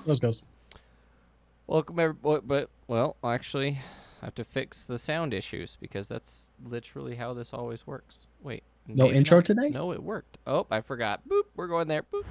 Those goes. Welcome, everybody. But, well, actually, I have to fix the sound issues because that's literally how this always works. Wait, No maybe intro not. today? No, it worked. Oh, I forgot. Boop, we're going there. Boop.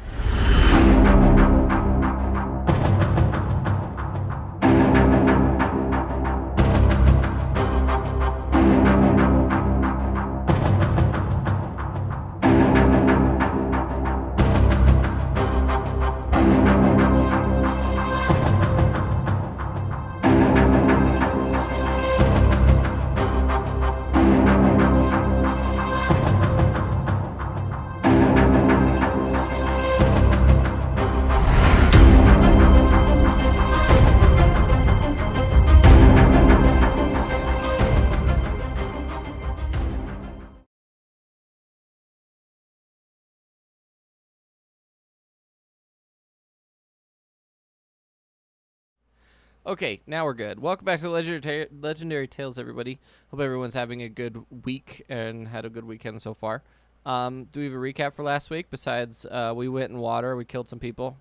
Okay, now we're good. Welcome back to Legendary Tales, everybody. Hope everyone's having a good week and had a good weekend so far. Do we have a recap for last week? Besides, we went in water, we killed some people,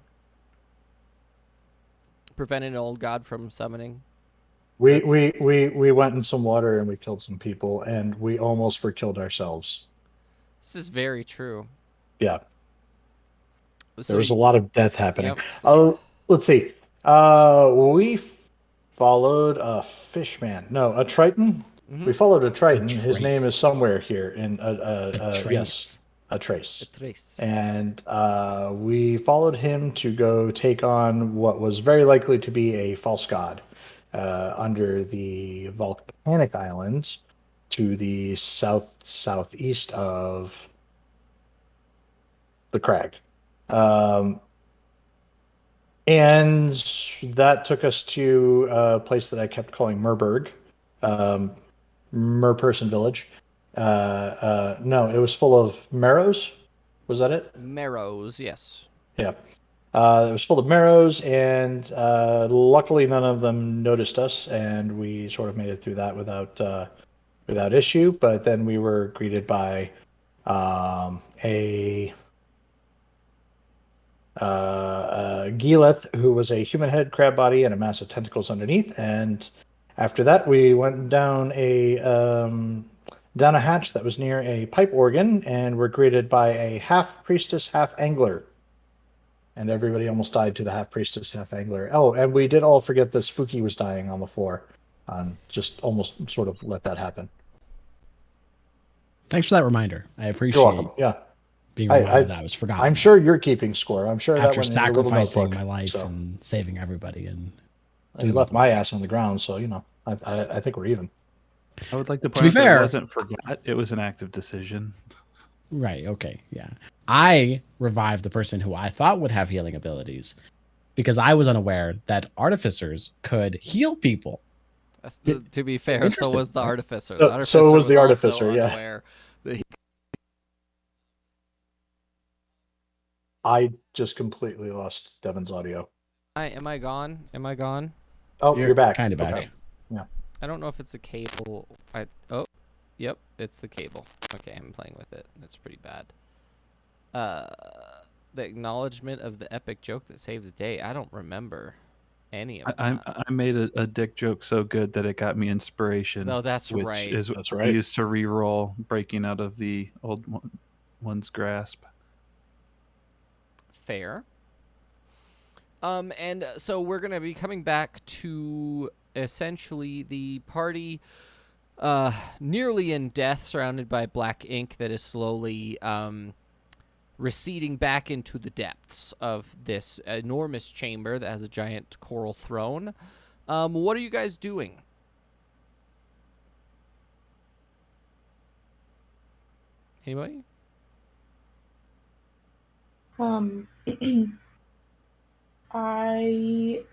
prevented an old god from summoning. We went in some water and we killed some people, and we almost were killed ourselves. This is very true. Yeah, there So, was a lot of death happening. yep. Let's see. We followed a fishman. No, a triton. Mm-hmm. We followed a A triton. His name is trace. somewhere here in A yes, trace. a trace. A trace. And we followed him to go take on what was very likely to be a false god under the volcanic islands to the southeast of the crag. Um, and that took us to a place that I kept calling Merberg, um, Merperson Village. No, it was full of marrows. Was that it? Marrows, yes. Yeah. It was full of marrows, and luckily none of them noticed us, and we sort of made it through that without issue. But then we were greeted by a Gileth, who was a human head, crab body, and a mass of tentacles underneath. And after that, we went down a hatch that was near a pipe organ, and were greeted by a half priestess, half angler. And everybody almost died to the half priestess, half angler. Oh, and we did all forget that Spooky was dying on the floor. Just almost sort of let that happen. Thanks for that reminder. I You're appreciate welcome. Yeah, being I, reminded I that I was I'm forgotten sure you're keeping score. I'm sure that after went in your little sacrificing notebook. my life So and saving everybody and you doing left all the my work. ass on the ground. So I think we're even. I would like to To point be out that fair- it wasn't forgot; it was an active decision. Right, okay, yeah. I revived the person who I thought would have healing abilities because I was unaware that artificers could heal people. That's to be fair, so Interesting, was the right? artificer. So- The artificer so was the also artificer, yeah. unaware that he. I just completely lost Devin's audio. Am I gone? Am I gone? Oh, you're back. Kind of back. Okay. Yeah. I don't know if it's a cable. Yep, it's the cable. Okay, I'm playing with it. It's pretty bad. The acknowledgement of the epic joke that saved the day. I don't remember any of I, that. I made a dick joke so good that it got me inspiration. Oh, that's which right. is That's what right. I used to re-roll, breaking out of the one's grasp. Fair. And so we're gonna be coming back to essentially the party, nearly in death, surrounded by black ink that is slowly receding back into the depths of this enormous chamber that has a giant coral throne. What are you guys doing? Anybody? I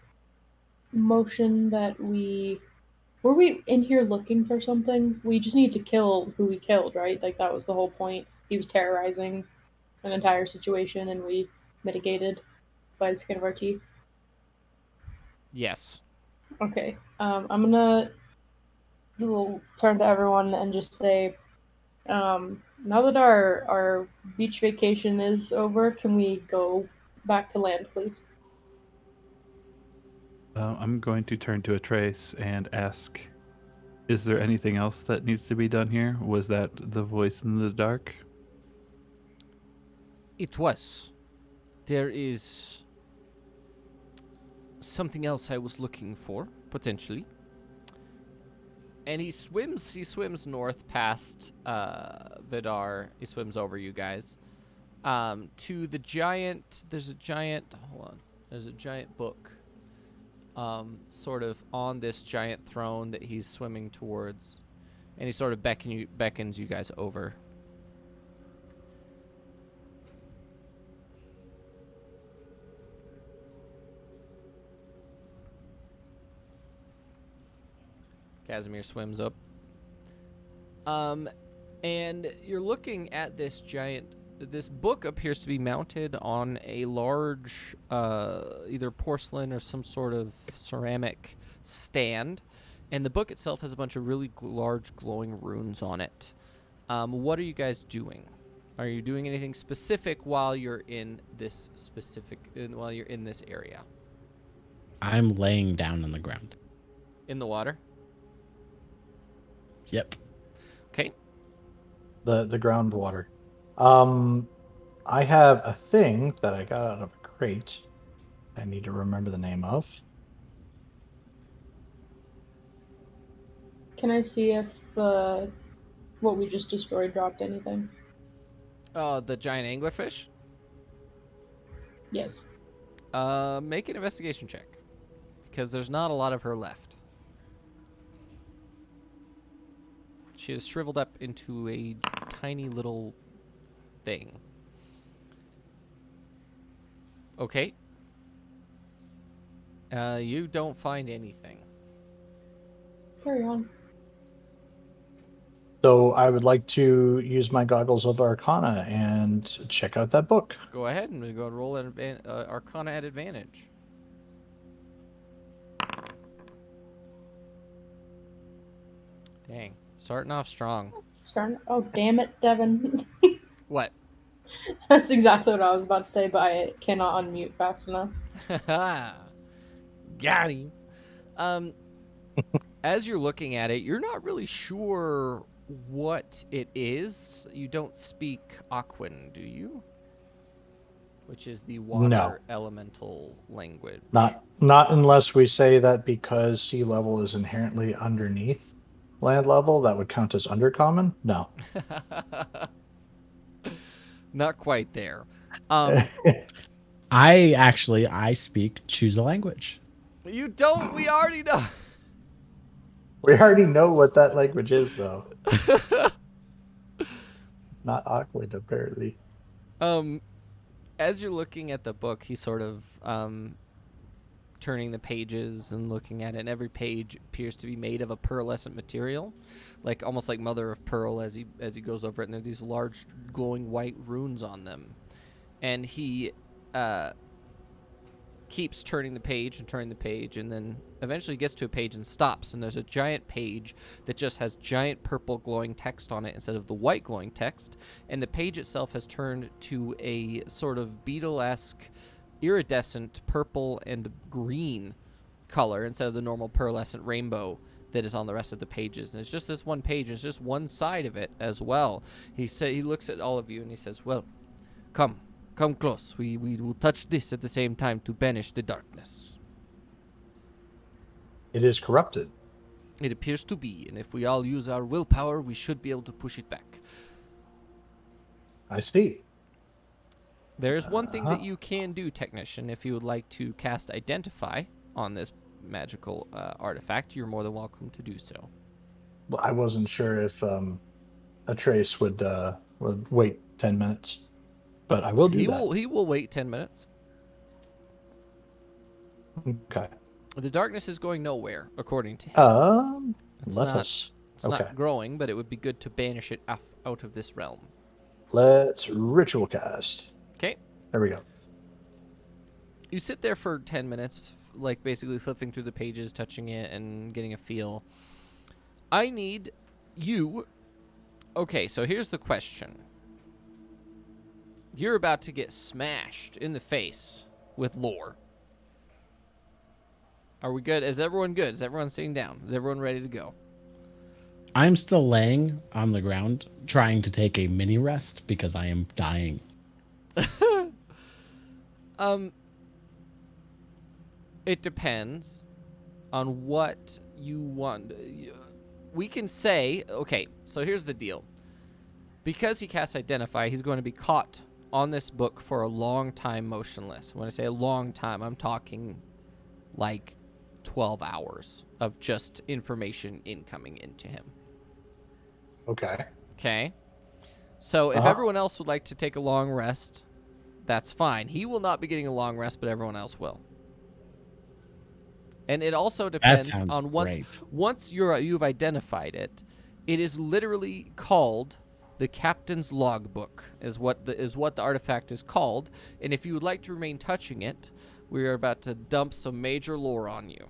motion that were we in here looking for something? We just need to kill who we killed, right? Like that was the whole point. He was terrorizing an entire situation, and we mitigated by the skin of our teeth. Yes. Okay. I'm gonna turn to everyone and just say, now that our beach vacation is over, can we go back to land, please? I'm going to turn to Atreus and ask, is there anything else that needs to be done here? Was that the voice in the dark? It was. There is something else I was looking for, potentially. And he swims north past Vidar. He swims over you guys. To the giant, there's a giant book. Sort of on this giant throne that he's swimming towards. And he sort of beckons you guys over. Casimir swims up. And you're looking at this book appears to be mounted on a large, either porcelain or some sort of ceramic stand. And the book itself has a bunch of really large glowing runes on it. What are you guys doing? Are you doing anything specific while you're in this area? I'm laying down on the ground. In the water? Yep. Okay. The groundwater. I have a thing that I got out of a crate. I need to remember the name of. Can I see if what we just destroyed dropped anything? The giant anglerfish? Yes. Make an investigation check. Because there's not a lot of her left. She has shriveled up into a tiny little thing. Okay. You don't find anything. Carry on. So I would like to use my goggles of Arcana and check out that book. Go ahead and go roll an Arcana at advantage. Dang. Starting off strong. Oh, damn it, Devin. What? That's exactly what I was about to say, but I cannot unmute fast enough. Got him. As you're looking at it, you're not really sure what it is. You don't speak Aquan, do you? Which is the water elemental language. Not unless we say that because sea level is inherently underneath land level, that would count as undercommon? No. Not quite there. I speak choose a language. You don't. We already know. We already know what that language is, though. It's not awkward, apparently. As you're looking at the book, he's sort of turning the pages and looking at it, and every page appears to be made of a pearlescent material, like almost like mother of pearl as he goes over it, and there are these large glowing white runes on them. And he keeps turning the page, and then eventually gets to a page and stops, and there's a giant page that just has giant purple glowing text on it instead of the white glowing text, and the page itself has turned to a sort of beetle-esque iridescent purple and green color instead of the normal pearlescent rainbow that is on the rest of the pages. And it's just this one page, it's just one side of it as well. He looks at all of you and he says, well, come close. We will touch this at the same time to banish the darkness. It is corrupted. It appears to be, and if we all use our willpower, we should be able to push it back. I see. There is one thing that you can do, Technician. If you would like to cast Identify on this magical artifact, you're more than welcome to do so. Well, I wasn't sure if Atreus would wait 10 minutes, but I will do that. He will wait 10 minutes. Okay. The darkness is going nowhere, according to him. It's not growing, but it would be good to banish it out of this realm. Let's ritual cast. Okay. There we go. You sit there for 10 minutes, like basically flipping through the pages, touching it, and getting a feel. I need you. Okay, so here's the question. You're about to get smashed in the face with lore. Are we good? Is everyone good? Is everyone sitting down? Is everyone ready to go? I'm still laying on the ground trying to take a mini rest because I am dying. It depends on what you want. We can say, okay, so here's the deal. Because he casts Identify, he's going to be caught on this book for a long time motionless. When I say a long time, I'm talking like 12 hours of just information incoming into him. Okay. Okay? So if everyone else would like to take a long rest, that's fine. He will not be getting a long rest, but everyone else will. And it also depends sounds on great. once you've identified it. It is literally called the Captain's Logbook, is what the artifact is called. And if you would like to remain touching it, we are about to dump some major lore on you.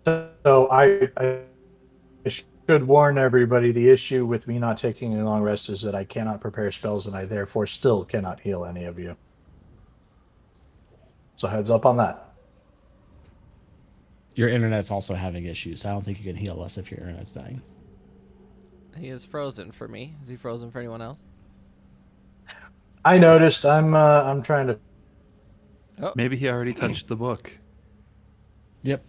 So I should warn everybody, the issue with me not taking a long rest is that I cannot prepare spells and I therefore still cannot heal any of you. So heads up on that. Your internet's also having issues. I don't think you can heal us if your internet's dying. He is frozen for me. Is he frozen for anyone else? I noticed. I'm trying to. Oh, Maybe he already touched the book. Yep.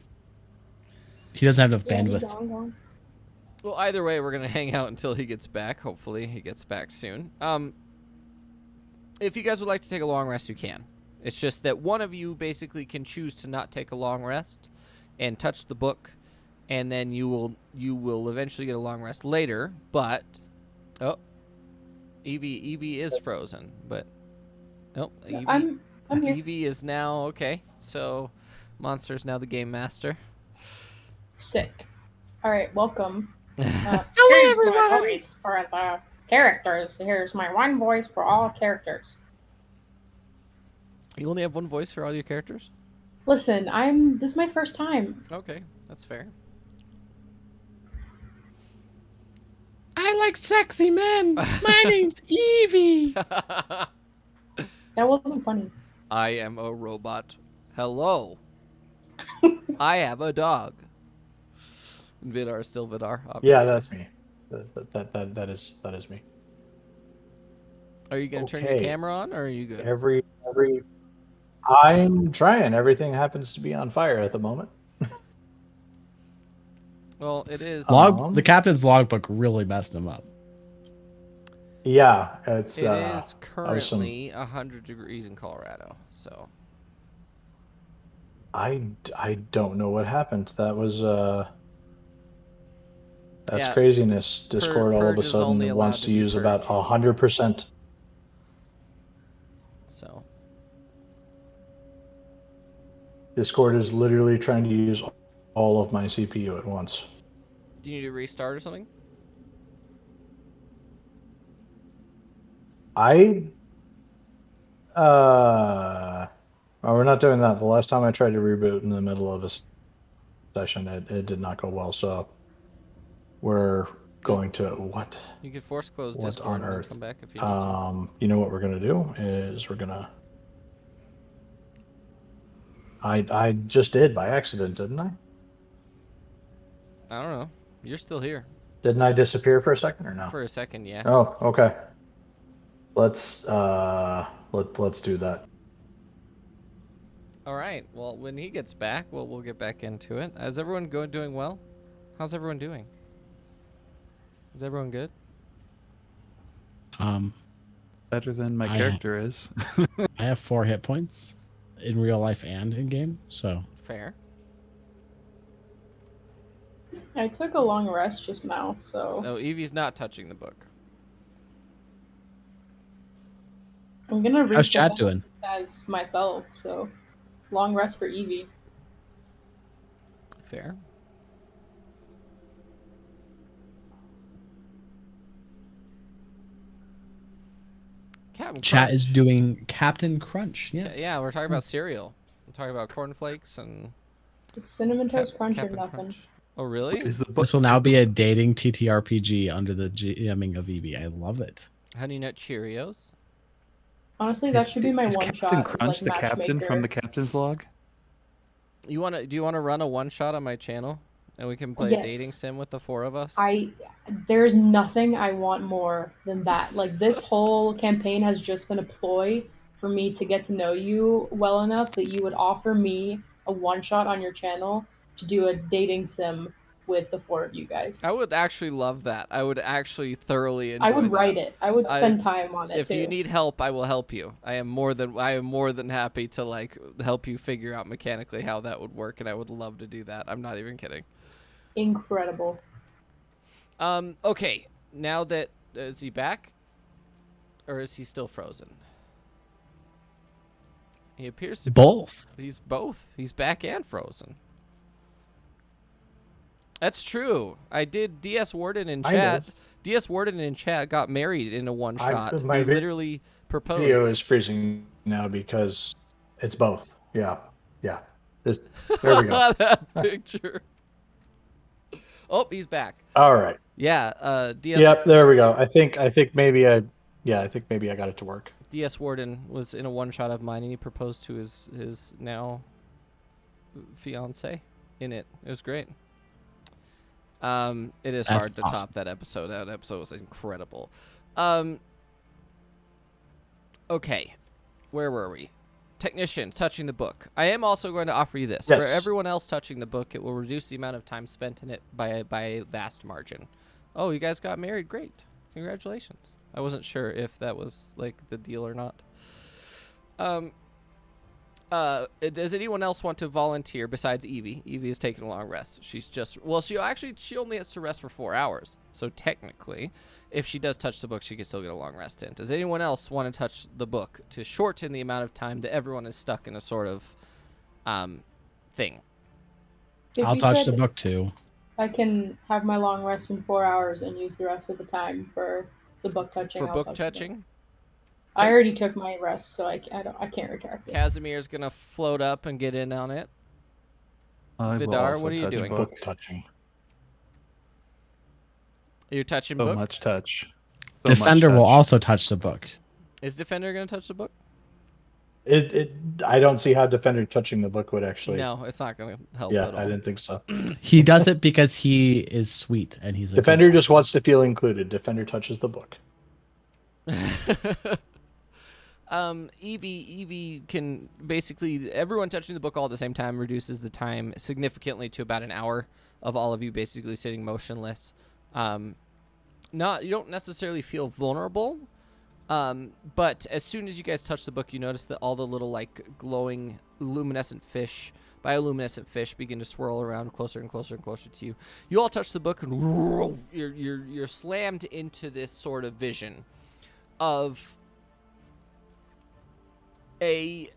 He doesn't have enough Yeah, bandwidth. gone. well, either way, we're gonna hang out until he gets back. Hopefully, he gets back soon. If you guys would like to take a long rest, you can. It's just that one of you basically can choose to not take a long rest and touch the book, and then you will eventually get a long rest later. But Evie is frozen, but Evie, I'm here. Evie is now okay. So Monster's now the game master. Sick. All right, welcome. Hello, Here's everyone. my voice for the characters. Here's my one voice for all characters. You only have one voice for all your characters? Listen, this is my first time. Okay, that's fair. I like sexy men. My name's Evie. That wasn't funny. I am a robot. Hello. I have a dog. Vidar is still Vidar, obviously. Yeah, that's me. That is me. Are you going to turn your Okay. camera on, or are you good? Every. I'm trying. Everything happens to be on fire at the moment. Well, it is. The captain's logbook really messed him up. Yeah, it's. It is currently 100 degrees in Colorado, so. I don't know what happened. That was that's Yeah, craziness. Discord all of Purge a is only sudden allowed wants to to be use about purged. 100%. So. Discord is literally trying to use all of my CPU at once. Do you need to restart or something? We're not doing that. The last time I tried to reboot in the middle of a session, it did not go well. So we're going to what? You could force close What Discord on and then earth? come back if you need to. You know what we're gonna do is we're gonna. I just did by accident, didn't I? I don't know. You're still here. Didn't I disappear for a second or no? For a second, yeah. Oh, okay. Let's let's do that. All right. Well, when he gets back, we'll get back into it. Is everyone doing well? How's everyone doing? Is everyone good? Better than my I- character is. I have 4 hit points in real life and in game. So Fair. I took a long rest just now, so No, Evie's not touching the book. I'm gonna read how's the chat book doing? as myself. So long rest for Evie. Fair. Captain Chat Crunch. is doing Captain Crunch. Yes. Yeah, we're talking about cereal. We're talking about cornflakes and It's cinnamon toast crunch Captain or nothing. Crunch. Oh, really? Is the book, This will now is the- be a dating TTRPG under the GMing of Evie. I love it. Honey Nut Cheerios. Honestly, that is- should be my is one Captain shot. Crunch as, the like, captain from the matchmaker. captain's log? Do you want to run a one shot on my channel, and we can play a dating Yes. sim with the 4 of us? There's nothing I want more than that. Like, this whole campaign has just been a ploy for me to get to know you well enough that you would offer me a one shot on your channel to do a dating sim with the 4 of you guys. I would actually love that. I would actually thoroughly enjoy I would that. write it. I would spend time on it If too. you need help, I will help you. I am more than happy to like help you figure out mechanically how that would work, and I would love to do that. I'm not even kidding. Incredible. Okay. Now that is he back, or is he still frozen? He appears to be. Both. He's both. He's back and frozen. That's true. I did DS Warden in chat. DS Warden in chat got married in a one shot. He literally proposed. Video is freezing now because it's both. Yeah. There we go. That picture. Oh, he's back. All right. Yeah. DS. Yep. There we go. I think maybe I got it to work. DS Warden was in a one shot of mine, and he proposed to his now fiance in it. It was great. It is hard to top that episode. That episode was incredible. Okay, where were we? Technician touching the book. I am also going to offer you this. Yes. For everyone else touching the book, it will reduce the amount of time spent in it by a vast margin. Oh, you guys got married. Great. Congratulations. I wasn't sure if that was like the deal or not. Does anyone else want to volunteer besides Evie? Evie is taking a long rest. She's just, she only has to rest for 4 hours. So technically, if she does touch the book, she can still get a long rest in. Does anyone else want to touch the book to shorten the amount of time that everyone is stuck in a sort of thing? I'll touch the book too. I can have my long rest in 4 hours and use the rest of the time for the book touching. For book touching? I already took my rest, so I can't retract it. Casimir's gonna float up and get in on it. Vidar, what are you doing? Book touching. You're touching So book? much touch. Defender will also touch the book. Is Defender gonna touch the book? I don't see how Defender touching the book would actually. No, it's not gonna help Yeah, at all. I didn't think so. He does it because he is sweet and he's a Defender just wants to feel included. Defender touches the book. Evie can basically, everyone touching the book all at the same time reduces the time significantly to about an hour of all of you basically sitting motionless. You don't necessarily feel vulnerable, but as soon as you guys touch the book, you notice that all the little like glowing luminescent fish, bioluminescent fish, begin to swirl around closer and closer and closer to you. You all touch the book and you're slammed into this sort of vision of a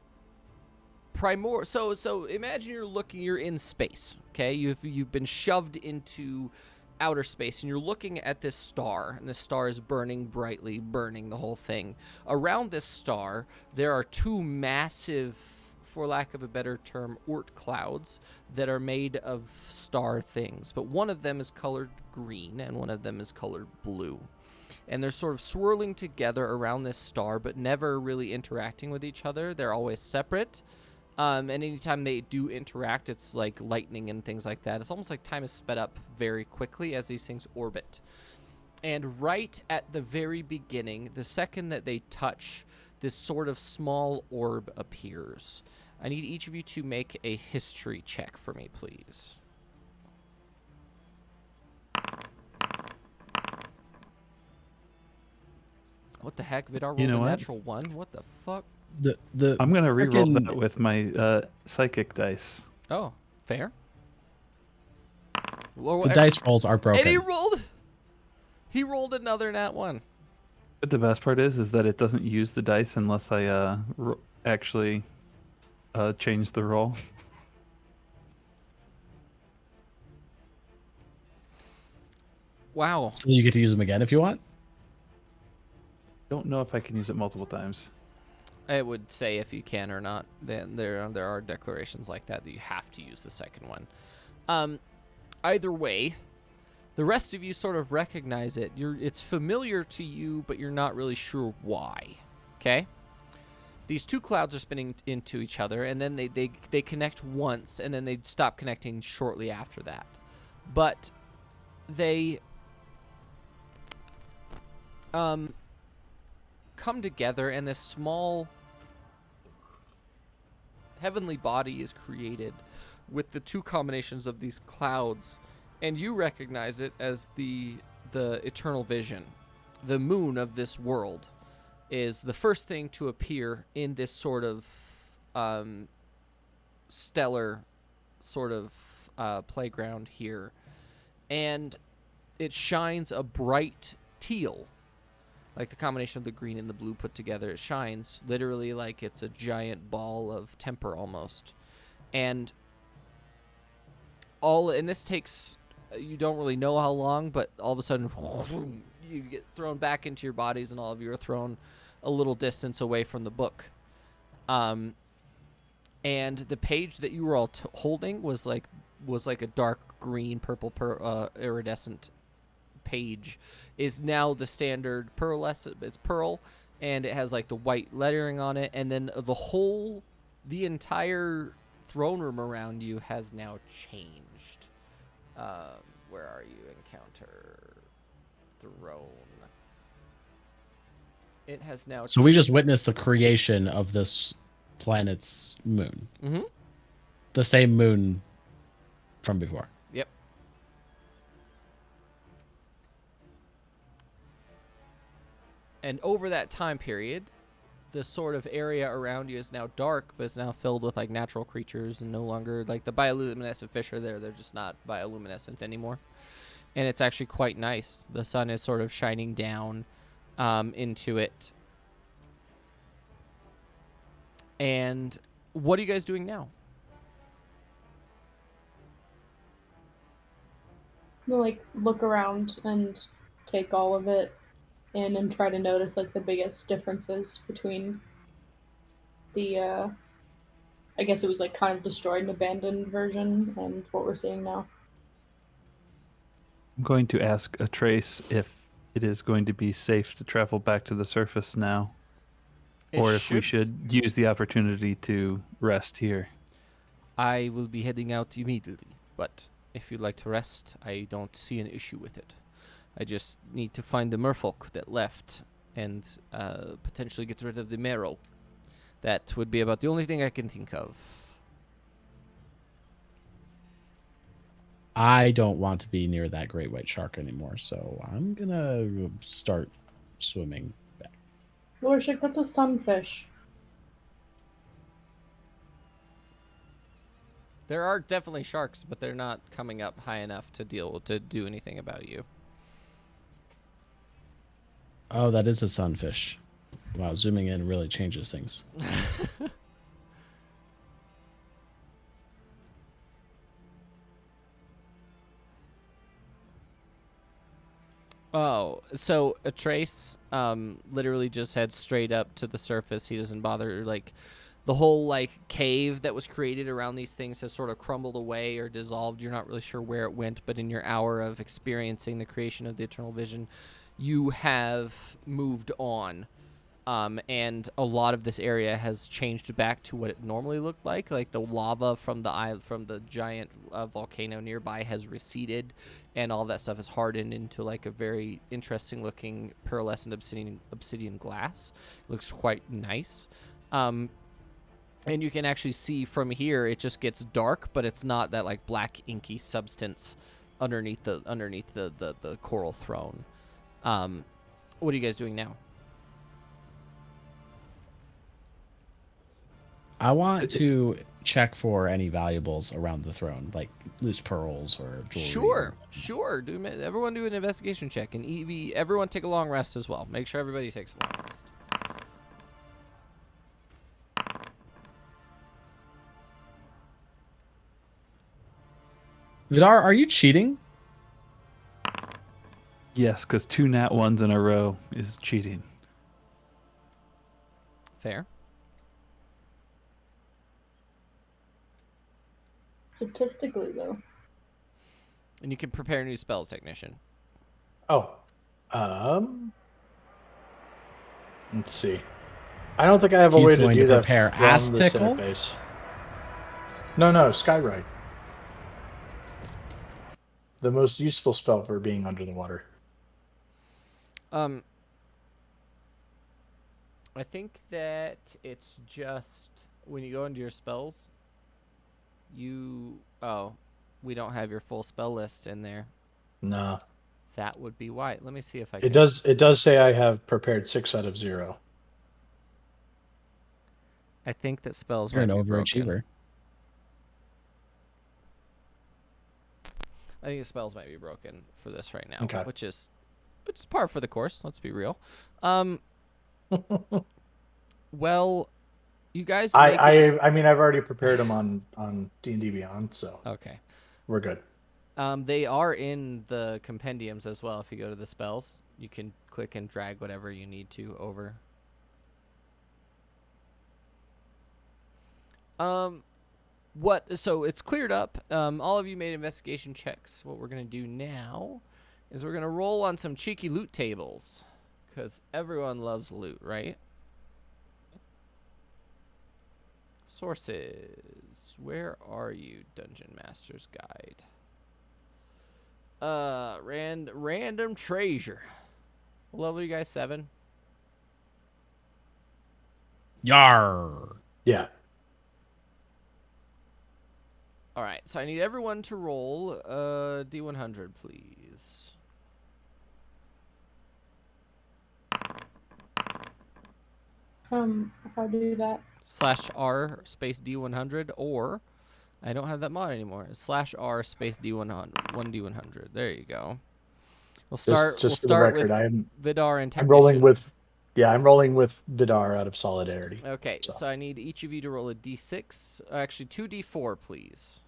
so imagine you're in space, okay? You've been shoved into outer space and you're looking at this star, and this star is burning brightly, burning the whole thing. Around this star, there are two massive, for lack of a better term, Oort clouds that are made of star things, but one of them is colored green and one of them is colored blue. And they're sort of swirling together around this star, but never really interacting with each other. They're always separate. And anytime they do interact, it's like lightning and things like that. It's almost like time is sped up very quickly as these things orbit. And right at the very beginning, the second that they touch, this sort of small orb appears. I need each of you to make a history check for me, please. What the heck? Vidar rolled a natural 1? What the fuck? I'm going to re-roll that with my psychic dice. Oh, fair. The dice rolls are broken. And he rolled another nat 1. But the best part is that it doesn't use the dice unless I actually change the roll. Wow. So you get to use them again if you want? Don't know if I can use it multiple times. I would say if you can or not. Then there are declarations like that you have to use the second one. Either way, the rest of you sort of recognize it. It's familiar to you, but you're not really sure why. Okay? these two clouds are spinning into each other, and then they connect once, and then they stop connecting shortly after that. But they come together, and this small heavenly body is created with the two combinations of these clouds, and you recognize it as the eternal vision. The moon of this world is the first thing to appear in this sort of stellar sort of playground here, and it shines a bright teal, like the combination of the green and the blue put together. It shines literally like it's a giant ball of temper almost. And this takes, you don't really know how long, but all of a sudden you get thrown back into your bodies, and all of you are thrown a little distance away from the book. And the page that you were all holding was like a dark green, purple, iridescent page. Is now the standard pearlescent. It's pearl, and it has like the white lettering on it, and then the entire throne room around you has now changed. Where are you? Encounter throne. It has now. So we just witnessed the creation of this planet's moon. Mm-hmm. The same moon from before. Yep. And over that time period, the sort of area around you is now dark, but it's now filled with like natural creatures, and no longer like the bioluminescent fish are there. They're just not bioluminescent anymore. And it's actually quite nice. The sun is sort of shining down into it. And what are you guys doing now? We'll like look around and take all of it in and try to notice like the biggest differences between the I guess it was like kind of destroyed and abandoned version and what we're seeing now. I'm going to ask a Trace if it is going to be safe to travel back to the surface now, or if we should use the opportunity to rest here. I will be heading out immediately, but if you'd like to rest, I don't see an issue with it. I just need to find the merfolk that left and potentially get rid of the marrow. That would be about the only thing I can think of. I don't want to be near that great white shark anymore, so I'm gonna start swimming back. Lorshik, that's a sunfish. There are definitely sharks, but they're not coming up high enough to do anything about you. Oh, that is a sunfish. Wow, zooming in really changes things. Oh, so a Trace literally just heads straight up to the surface. He doesn't bother, like, the whole, like, cave that was created around these things has sort of crumbled away or dissolved. You're not really sure where it went, but in your hour of experiencing the creation of the Eternal Vision, you have moved on. And a lot of this area has changed back to what it normally looked like. Like the lava from the giant volcano nearby has receded, and all that stuff is hardened into like a very interesting looking pearlescent obsidian glass. It looks quite nice. And you can actually see from here it just gets dark, but it's not that like black inky substance underneath the coral throne. What are you guys doing now? I want to check for any valuables around the throne, like loose pearls or jewelry. Sure. Everyone do an investigation check, and everyone take a long rest as well. Make sure everybody takes a long rest. Vidar, are you cheating? Yes, because 2 nat 1s in a row is cheating. Fair. Statistically, though. And you can prepare new spells, technician. Oh. Let's see. I don't think I have a He's way to going do to that prepare from the Astickle? staircase. No, Skyride. The most useful spell for being under the water. I think that it's just when you go into your spells, we don't have your full spell list in there. No. That would be why. Let me see if I It can. does say I have prepared 6 out of 0. I think that spells You're an might be broken. overachiever. I think the spells might be broken for this right now, Okay. which is par for the course. Let's be real. Well, you guys. I mean, I've already prepared them on D&D Beyond, so Okay. we're good. They are in the compendiums as well. If you go to the spells, you can click and drag whatever you need to over. So it's cleared up. All of you made investigation checks. What we're gonna do now is we're gonna roll on some cheeky loot tables, because everyone loves loot, right? Sources. Where are you, Dungeon Master's Guide? Random treasure. What level are you guys? 7? Yar. Yeah. All right, so I need everyone to roll D100, please. How do you do that? /R space D100, or I don't have that mod anymore. /R space D100, 1D100. There you go. We'll start. Just We'll for the start record, with Vidar and I'm Technician. I'm rolling with Vidar out of solidarity. Okay, so I need each of you to roll a D6. Actually, 2D4, please.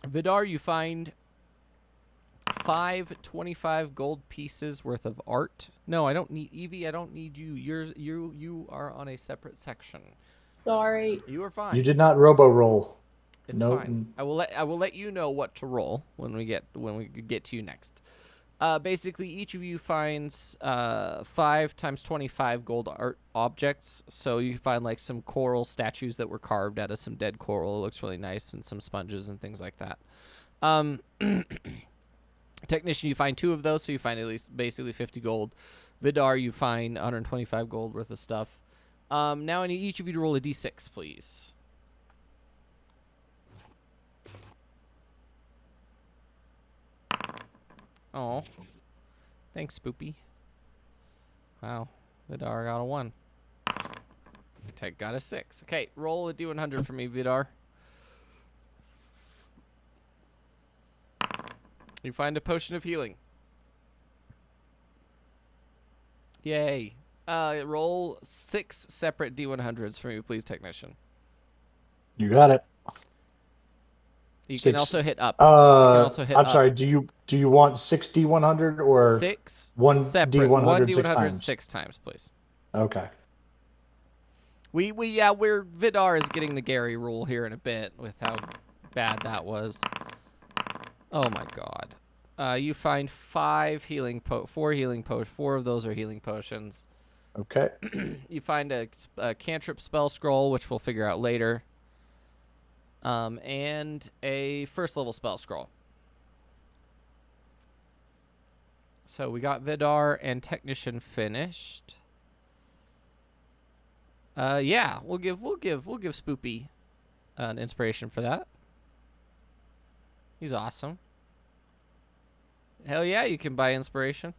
Vidar, you find 5 25 gold pieces worth of art. No, I don't need Evie. I don't need you. You are on a separate section. Sorry. You are fine. You did not robo roll. It's fine. I will let you know what to roll when we get to you next. Basically, each of you finds 5 times 25 gold art objects. So you find like some coral statues that were carved out of some dead coral. It looks really nice, and some sponges and things like that. Technician, you find 2 of those, so you find at least basically 50 gold. Vidar, you find 125 gold worth of stuff. Now I need each of you to roll a d6, please. Oh, thanks, Spoopy. Wow, Vidar got a 1. Tech got a 6. Okay, roll a d100 for me, Vidar. You find a potion of healing. Yay. Roll 6 separate D100s for me, please, Technician. You got it. You 6. can also hit up. You can also hit I'm up. sorry. Do you want 6 D100 or 6 1 separate D100 D100 6 times? 6 times, please. Okay. We're Vidar is getting the Gary rule here in a bit with how bad that was. Oh my god. You find 4 healing 4 of those are healing potions. Okay. You find a cantrip spell scroll, which we'll figure out later. And a 1st level spell scroll. So we got Vidar and Technician finished. Yeah, we'll give Spoopy an inspiration for that. He's awesome. Hell yeah, you can buy inspiration.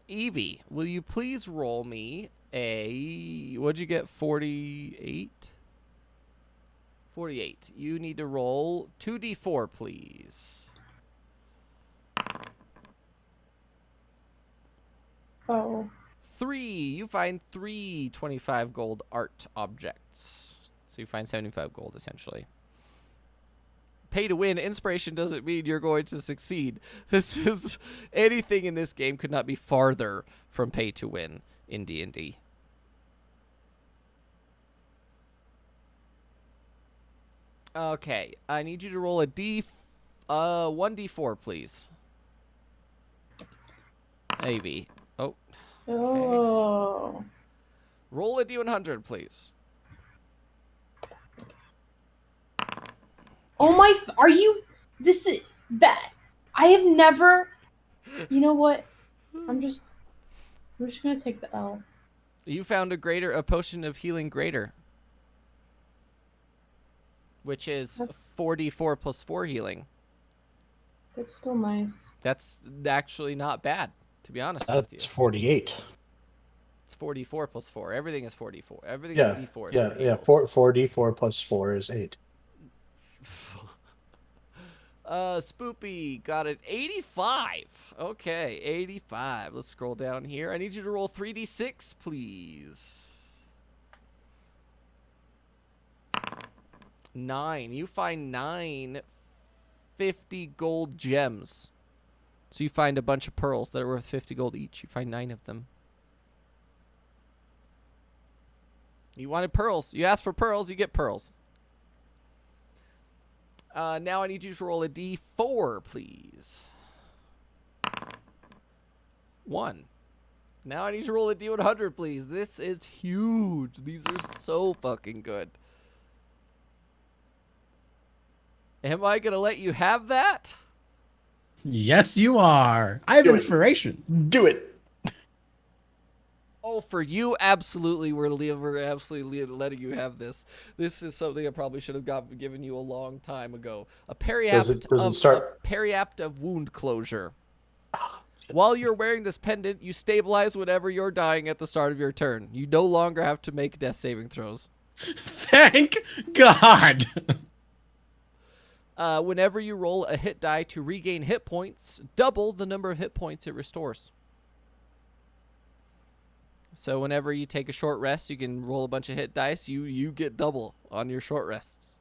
Evie, will you please roll me a... What'd you get? 48? 48. You need to roll 2d4, please. Oh. 3. You find 3 25 gold art objects. So you find 75 gold, essentially. Pay to win. Inspiration doesn't mean you're going to succeed. This is... Anything in this game could not be farther from pay to win in D&D. Okay. I need you to roll a 1d4, please. Maybe. Oh. Oh. Roll a D100, please. Oh my! Are you? This is that. I have never. You know what? I'm just gonna take the L. You found a potion of healing greater, which is That's 4d4 plus 4 healing. that's still nice. That's actually not bad, to be honest with you. That's 48. It's 4d4 plus 4. Everything is 4d4. Everything Yeah, is d4s. yeah, for yeah. heals. 4d4 plus 4 is 8. Spoopy got an 85. Okay, 85. Let's scroll down here. I need you to roll 3d6, please. 9. You find 9 50 gold gems. So you find a bunch of pearls that are worth 50 gold each. You find 9 of them. You wanted pearls. You asked for pearls, you get pearls. Now I need you to roll a d4, please. 1. Now I need you to roll a d100, please. This is huge. These are so fucking good. Am I going to let you have that? Yes, you are. I have Do it. inspiration. Do it. Oh, for you, absolutely. We're absolutely letting you have this. This is something I probably should have given you a long time ago. A periapt of wound closure. While you're wearing this pendant, you stabilize whenever you're dying at the start of your turn. You no longer have to make death saving throws. Thank God. Whenever you roll a hit die to regain hit points, double the number of hit points it restores. So whenever you take a short rest, you can roll a bunch of hit dice. You get double on your short rests.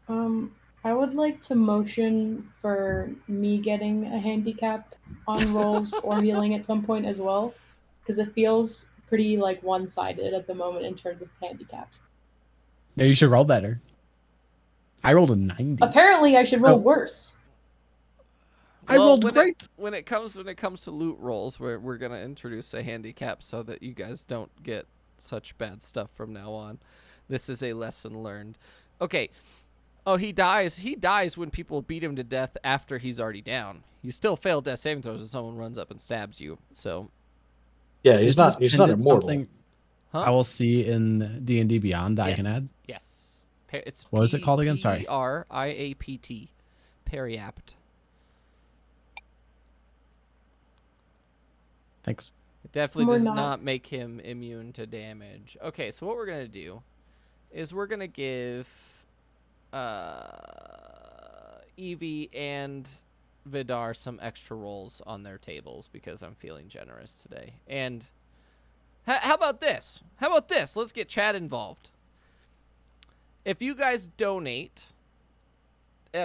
I would like to motion for me getting a handicap on rolls or healing at some point as well, because it feels pretty like one-sided at the moment in terms of handicaps. No, you should roll better. I rolled a 90. Apparently, I should roll worse. I rolled great. When it comes to loot rolls, we're gonna introduce a handicap so that you guys don't get such bad stuff from now on. This is a lesson learned. Okay. Oh, he dies. He dies when people beat him to death after he's already down. You still fail death saving throws if someone runs up and stabs you. So Yeah, he's not immortal. Something Huh? I will see in D&D Beyond that I can add. Yes. It's What was it called again? Sorry. Periapt. Periapt. Thanks. It definitely We're does not. not make him immune to damage. Okay, so what we're going to do is we're going to give Evie and Vidar some extra rolls on their tables because I'm feeling generous today. And how about this? Let's get Chad involved. If you guys donate,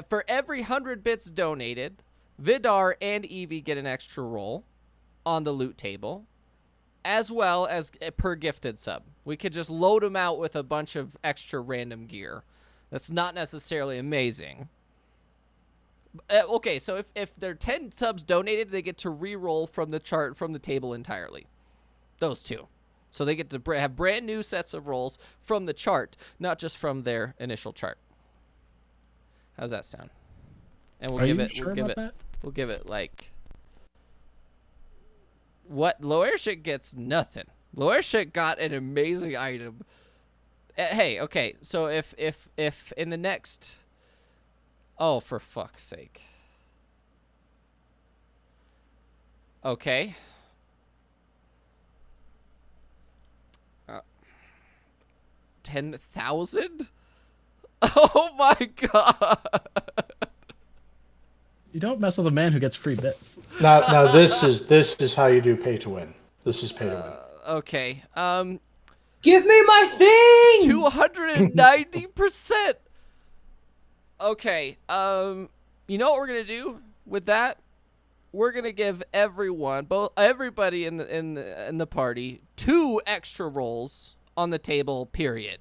for every 100 bits donated, Vidar and Evie get an extra roll on the loot table, as well as per gifted sub. We could just load them out with a bunch of extra random gear. That's not necessarily amazing. Okay, so if they're 10 subs donated, they get to re-roll from the chart, from the table entirely. Those two. So they get to have brand new sets of rolls from the chart, not just from their initial chart. How's that sound? And we'll give it like... What? Loershik gets nothing. Loershik got an amazing item. Hey, okay, so if in the next... Oh, for fuck's sake. Okay. 10,000? Oh my god. You don't mess with a man who gets free bits. Now this is how you do pay to win. This is pay to win. Okay. Give me my things! 290%. Okay. You know what we're gonna do with that? We're gonna give everybody in the party 2 extra rolls on the table. Period.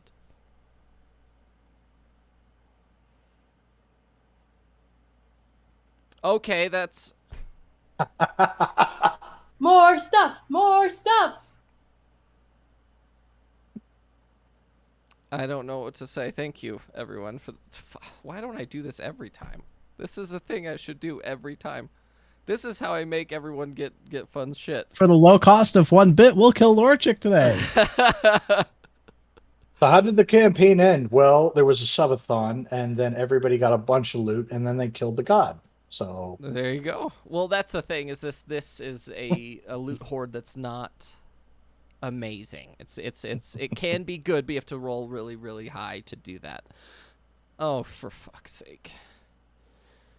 Okay, that's More stuff! More stuff! I don't know what to say. Thank you, everyone. Why don't I do this every time? This is a thing I should do every time. This is how I make everyone get fun shit. For the low cost of 1 bit, we'll kill Lorchik today. So how did the campaign end? Well, there was a subathon, and then everybody got a bunch of loot, and then they killed the god. So there you go. Well, that's the thing. Is this is a loot horde that's not amazing. It can be good, but you have to roll really, really high to do that. Oh, for fuck's sake.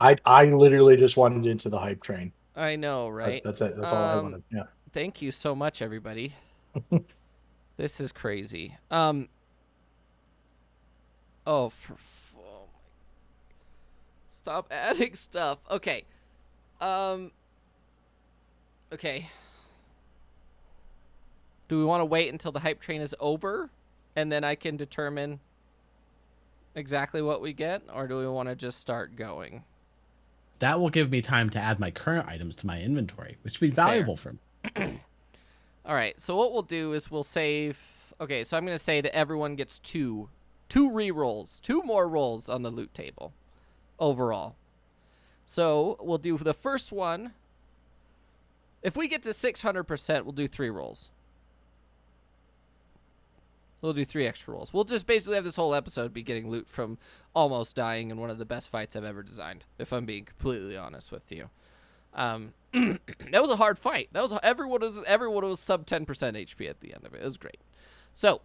I literally just wanted into the hype train. I know, right? That's it. That's all I wanted. Yeah. Thank you so much, everybody. This is crazy. Oh, stop adding stuff. Okay. Okay. Do we want to wait until the hype train is over and then I can determine exactly what we get, or do we want to just start going? That will give me time to add my current items to my inventory, which will be valuable for me. All right, so what we'll do is we'll save... Okay, so I'm going to say that everyone gets two re-rolls, 2 more rolls on the loot table overall. So we'll do the first one. If we get to 600%, we'll do 3 rolls. We'll do 3 extra rolls. We'll just basically have this whole episode be getting loot from almost dying in one of the best fights I've ever designed, if I'm being completely honest with you. That was a hard fight. That was everyone was sub 10% HP at the end of it. It was great. So,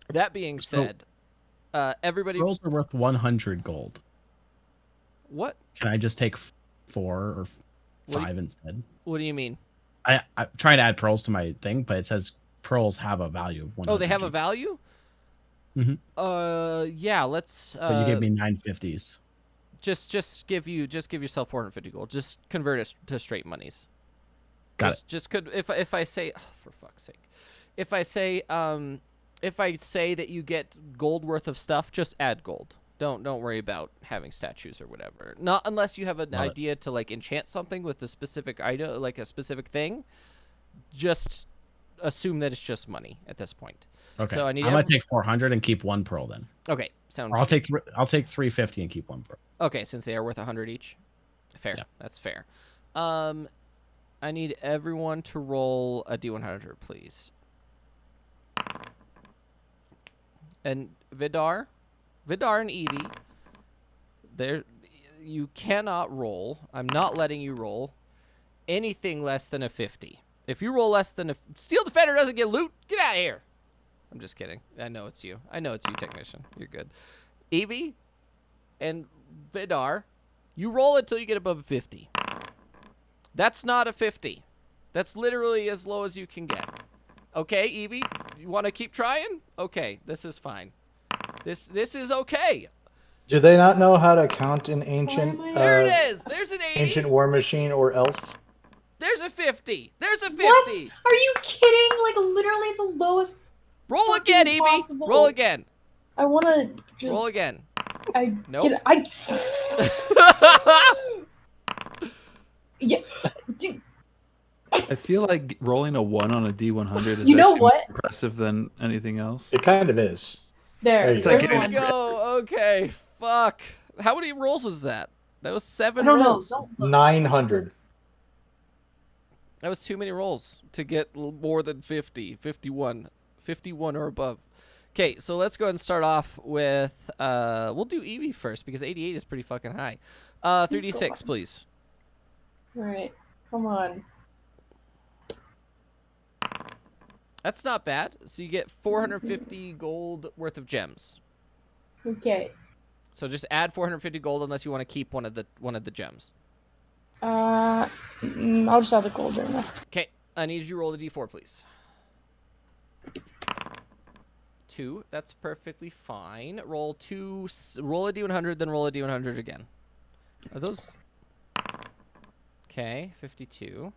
that being said, everybody... Rolls are worth 100 gold. What? Can I just take 4 or 5 instead? What do you mean? I'm trying to add pearls to my thing, but it says pearls have a value of 100. Oh, they have a value? Mm-hmm. Yeah, let's... But you gave me 950s. Just give yourself 450 gold. Just convert it to straight monies. Got it. Just could if I say, oh, for fuck's sake, if I say that you get gold worth of stuff, just add gold. Don't worry about having statues or whatever. Not unless you have an idea to like enchant something with a specific item, like a specific thing. Just assume that it's just money at this point. Okay. So I'm gonna take 400 and keep 1 pearl then. Okay, sounds. Or I'll take 350 and keep 1 pearl. Okay, since they are worth 100 each. Fair. Yeah. That's fair. I need everyone to roll a D100, please. And Vidar and Evie, you cannot roll. I'm not letting you roll anything less than a 50. If you roll less than a... Steel Defender doesn't get loot. Get out of here. I'm just kidding. I know it's you. I know it's you, technician. You're good. Evie and Vidar, you roll until you get above 50. That's not a 50. That's literally as low as you can get. Okay, Evie, you want to keep trying? Okay, this is fine. This is okay. Do they not know how to count an ancient? There it is. There's an 80. Ancient war machine or elf. There's a 50. There's a 50. What? Are you kidding? Like literally the lowest. Roll again, Evie. Possible. Roll again. I want to just. Roll again. Nope. Yeah. I feel like rolling a 1 on a D100 is You know actually what? more impressive than anything else. It kind of is. There. It's There's like one. Go. Okay. Fuck. How many rolls was that? That was 7 I don't rolls. know. 900. That was too many rolls to get more than 50. 51 or above. Okay, so let's go ahead and start off with we'll do Evie first because 88 is pretty fucking high. 3d6, please. All right. Come on. That's not bad. So you get 450 gold worth of gems. Okay. So just add 450 gold unless you want to keep one of the gems. I'll just have the gold in there. Okay, I need you to roll the d4, please. 2. That's perfectly fine. Roll a d100, then roll a d100 again. Are those... Okay, 52.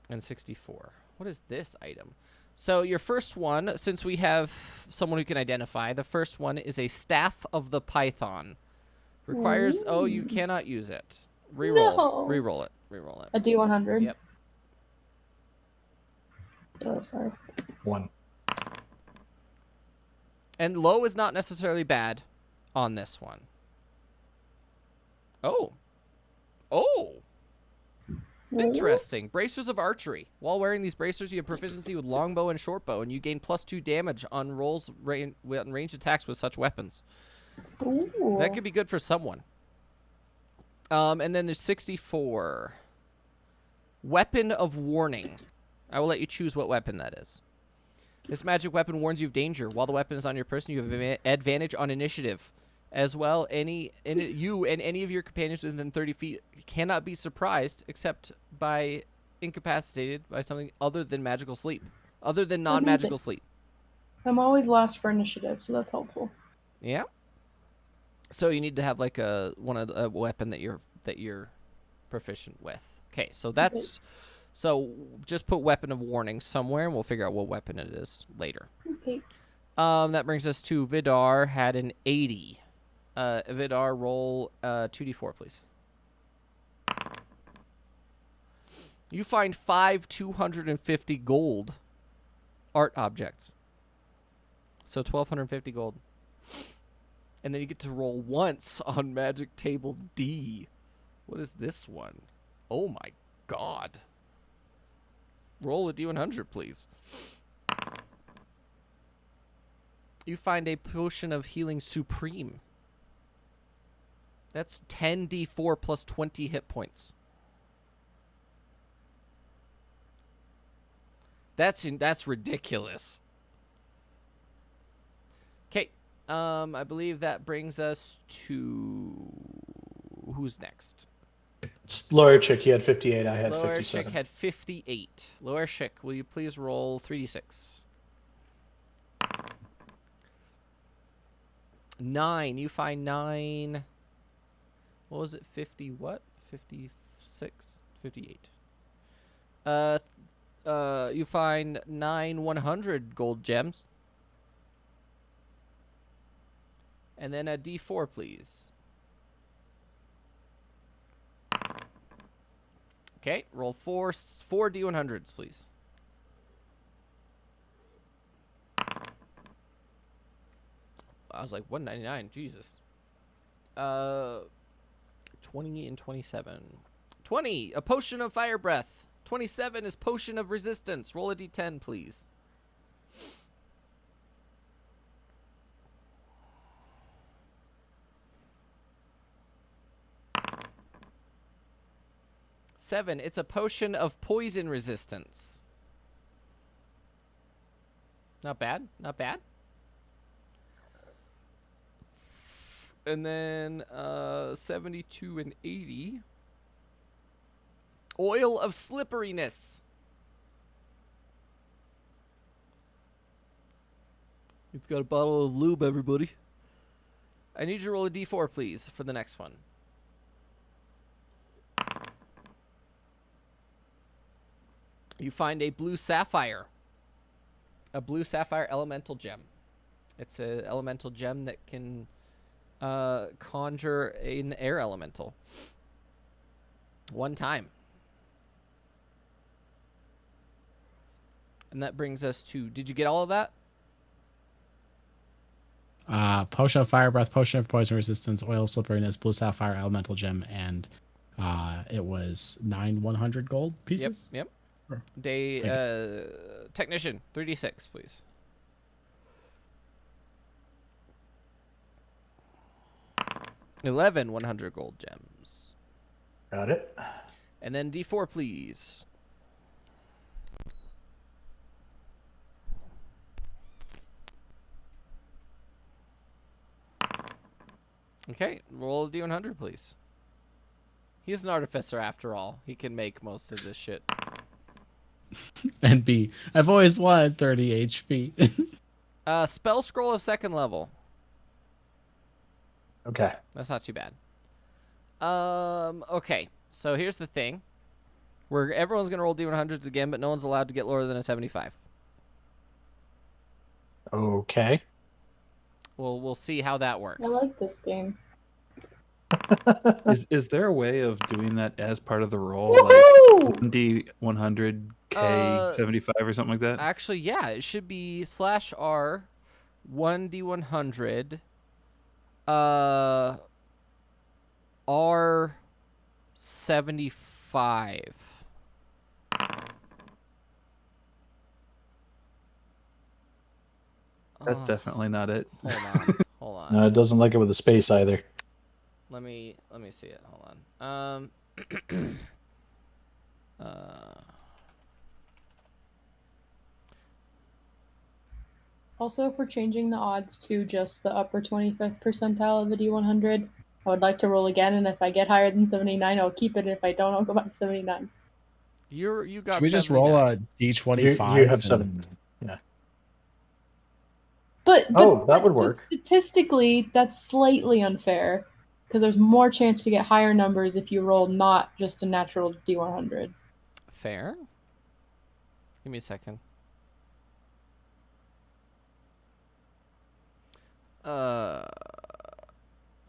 And 64. What is this item? So your first one, since we have someone who can identify, the first one is a Staff of the Python. Requires... Oh, you cannot use it. Reroll. No. Reroll it. Reroll it. A D100? Yep. Oh, sorry. 1. And low is not necessarily bad on this one. Oh. Interesting. Bracers of archery. While wearing these bracers, you have proficiency with longbow and shortbow, and you gain +2 damage on rolls on ranged attacks with such weapons. Ooh. That could be good for someone. And then there's 64. Weapon of warning. I will let you choose what weapon that is. This magic weapon warns you of danger. While the weapon is on your person, you have advantage on initiative. As well, you and any of your companions within 30 feet cannot be surprised except by incapacitated by something other than magical sleep. Other than non-magical sleep. I'm always last for initiative, so that's helpful. Yeah. So you need to have like a weapon that you're proficient with. Okay, so that's so just put weapon of warning somewhere, and we'll figure out what weapon it is later. Okay. That brings us to Vidar had an 80. Vidar, roll 2d4, please. You find 5 250 gold art objects. So 1,250 gold. And then you get to roll once on Magic Table D. What is this one? Oh my god. Roll a D100, please. You find a potion of healing supreme. That's 10d4 plus 20 hit points. That's ridiculous. Okay. I believe that brings us to who's next? It's Lorchik. He had 58. I had Lorchik 57. had 58. Lorchik, will you please roll 3d6? 9. You find 9. What was it? 50 what? 56? 58. You find 9 100 gold gems. And then a D4, please. Okay, roll 4 D100s, please. I was like 199, Jesus. 20 and 27. 20, a potion of fire breath. 27 is potion of resistance. Roll a D10, please. Seven, it's a potion of poison resistance. Not bad, not bad. And then 72 and 80. Oil of slipperiness. It's got a bottle of lube, everybody. I need you to roll a D4, please, for the next one. You find a blue sapphire. A blue sapphire elemental gem. It's an elemental gem that can conjure an air elemental. One time. And that brings us to... Did you get all of that? Potion of fire breath, potion of poison resistance, oil of slipperiness, blue sapphire elemental gem, and it was 9 100 gold pieces. Yep. Sure. Technician, 3d6, please. $11 100 gold gems. Got it. And then D4, please. Okay, roll a D100, please. He's an artificer after all. He can make most of this shit. And B, I've always wanted 30 HP. Spell scroll of 2nd level. Okay. That's not too bad. Okay, so here's the thing. Everyone's going to roll D100s again, but no one's allowed to get lower than a 75. Okay. We'll see how that works. I like this game. Is there a way of doing that as part of the roll, Woohoo! like 1D100 K75 or something like that? Actually, yeah, it should be /R 1D100 R75. That's definitely not it. Hold on. No, it doesn't like it with a space either. Let me see it. Hold on. Also, if we're changing the odds to just the upper 25th percentile of the D100, I would like to roll again, and if I get higher than 79, I'll keep it. If I don't, I'll go back to 79. You got Should we just 79. roll a D25? You have 7. Yeah. But that would work. Statistically, that's slightly unfair because there's more chance to get higher numbers if you roll not just a natural D100. Fair. Give me a second.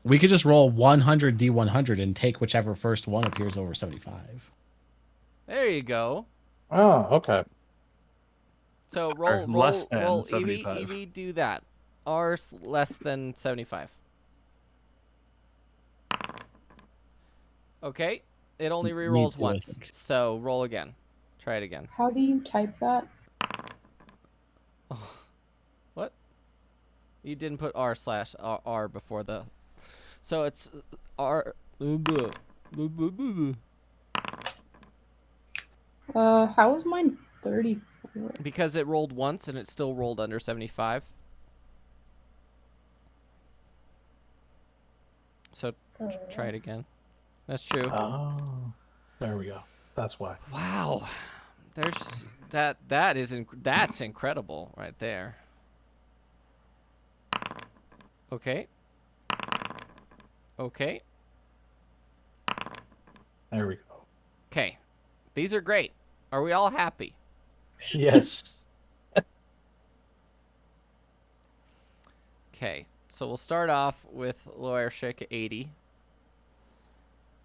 We could just roll 100 D100 and take whichever first one appears over 75. There you go. Oh, okay. So roll less than roll 75. Evie, do that. R less than 75. Okay. It only Me rerolls too, I once. think. So roll again. Try it again. How do you type that? What? You didn't put R before the. So it's R. How is mine 34? Because it rolled once and it still rolled under 75. So try it again. That's true. Oh, there we go. That's why. Wow. There's that's incredible right there. Okay. Okay. There we go. Okay. These are great. Are we all happy? Yes. Okay. So we'll start off with Lawyer Schick at 80.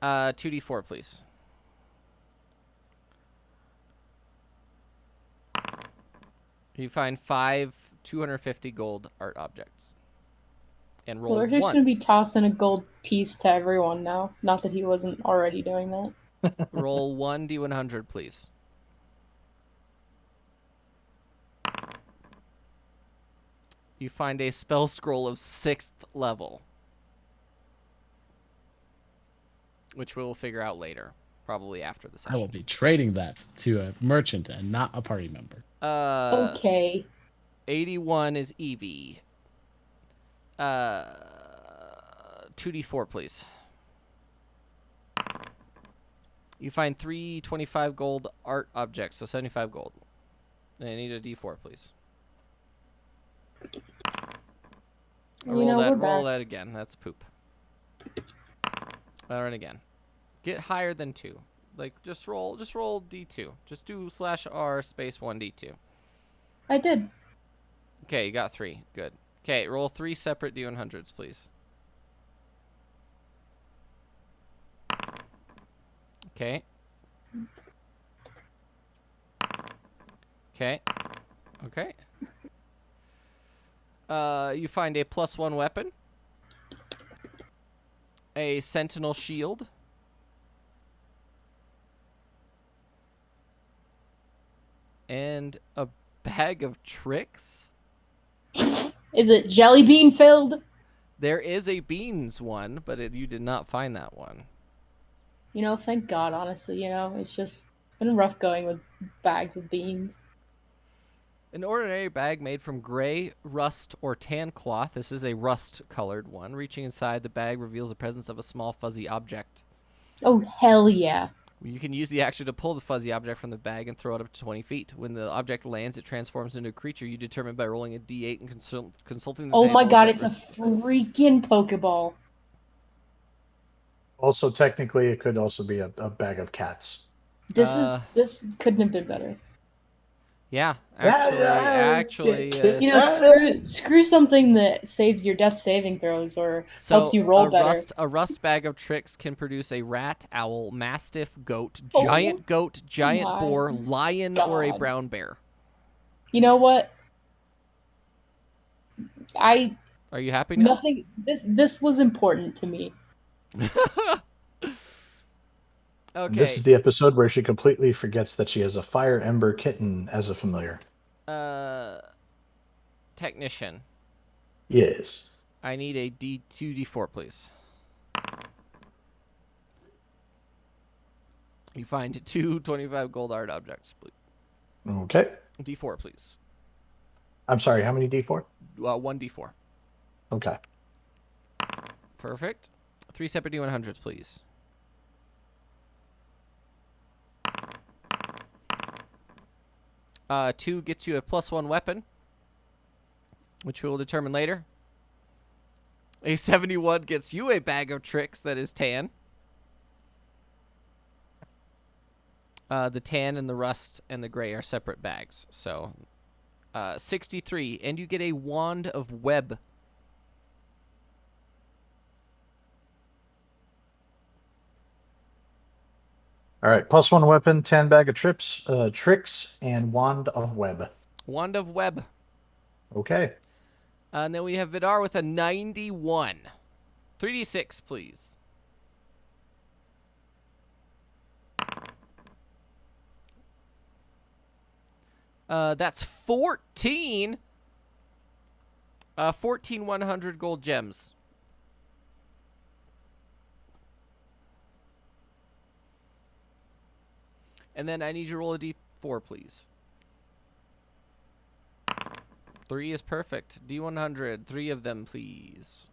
2d4, please. You find 5 250 gold art objects. And roll We're just once. going to be tossing a gold piece to everyone now. Not that he wasn't already doing that. Roll 1d100, please. You find a spell scroll of 6th level. Which we'll figure out later. Probably after the session. I will be trading that to a merchant and not a party member. Okay. 81 is Evie. 2d4, please. You find 3 25 gold art objects, so 75 gold. And I need a d4, please. Roll that again. That's poop. Run again. Get higher than 2. Like just roll d2. Just do /R space 1d2. I did. Okay, you got 3. Good. Okay, roll 3 separate D100s, please. Okay. Okay. Okay. You find a +1 weapon. A sentinel shield. And a bag of tricks. Is it jelly bean filled? There is a beans one, but you did not find that one. Thank God, honestly, it's just been rough going with bags of beans. An ordinary bag made from gray, rust, or tan cloth. This is a rust-colored one. Reaching inside the bag reveals the presence of a small fuzzy object. Oh, hell yeah. You can use the action to pull the fuzzy object from the bag and throw it up to 20 feet. When the object lands, it transforms into a creature you determine by rolling a d8 and consulting the Oh table. my God, it's a freaking Pokeball. Also, technically, it could also be a bag of cats. This couldn't have been better. Yeah, Yeah, actually. You know, screw something that saves your death saving throws or helps So you roll better. A rust bag of tricks can produce a rat, owl, mastiff, goat, Oh, giant my boar, lion, or a God. brown bear. You know what? Are you happy now? Nothing. This was important to me. And this Okay. is the episode where she completely forgets that she has a fire ember kitten as a familiar. Technician. Yes. I need a D2D4, please. You find 2 25 gold art objects, please. Okay. D4, please. I'm sorry, how many D4? 1 D4. Okay. Perfect. 3 separate D100s, please. Two gets you a +1 weapon, which we will determine later. A 71 gets you a bag of tricks that is tan. The tan and the rust and the gray are separate bags. So, 63, and you get a wand of web. All right, +1 weapon, 10 bag of tricks, and wand of web. Wand of web. Okay. And then we have Vidar with a 91. 3d6, please. That's 14. 14 100 gold gems. And then I need you to roll a d4, please. 3 is perfect. D100, 3 of them, please.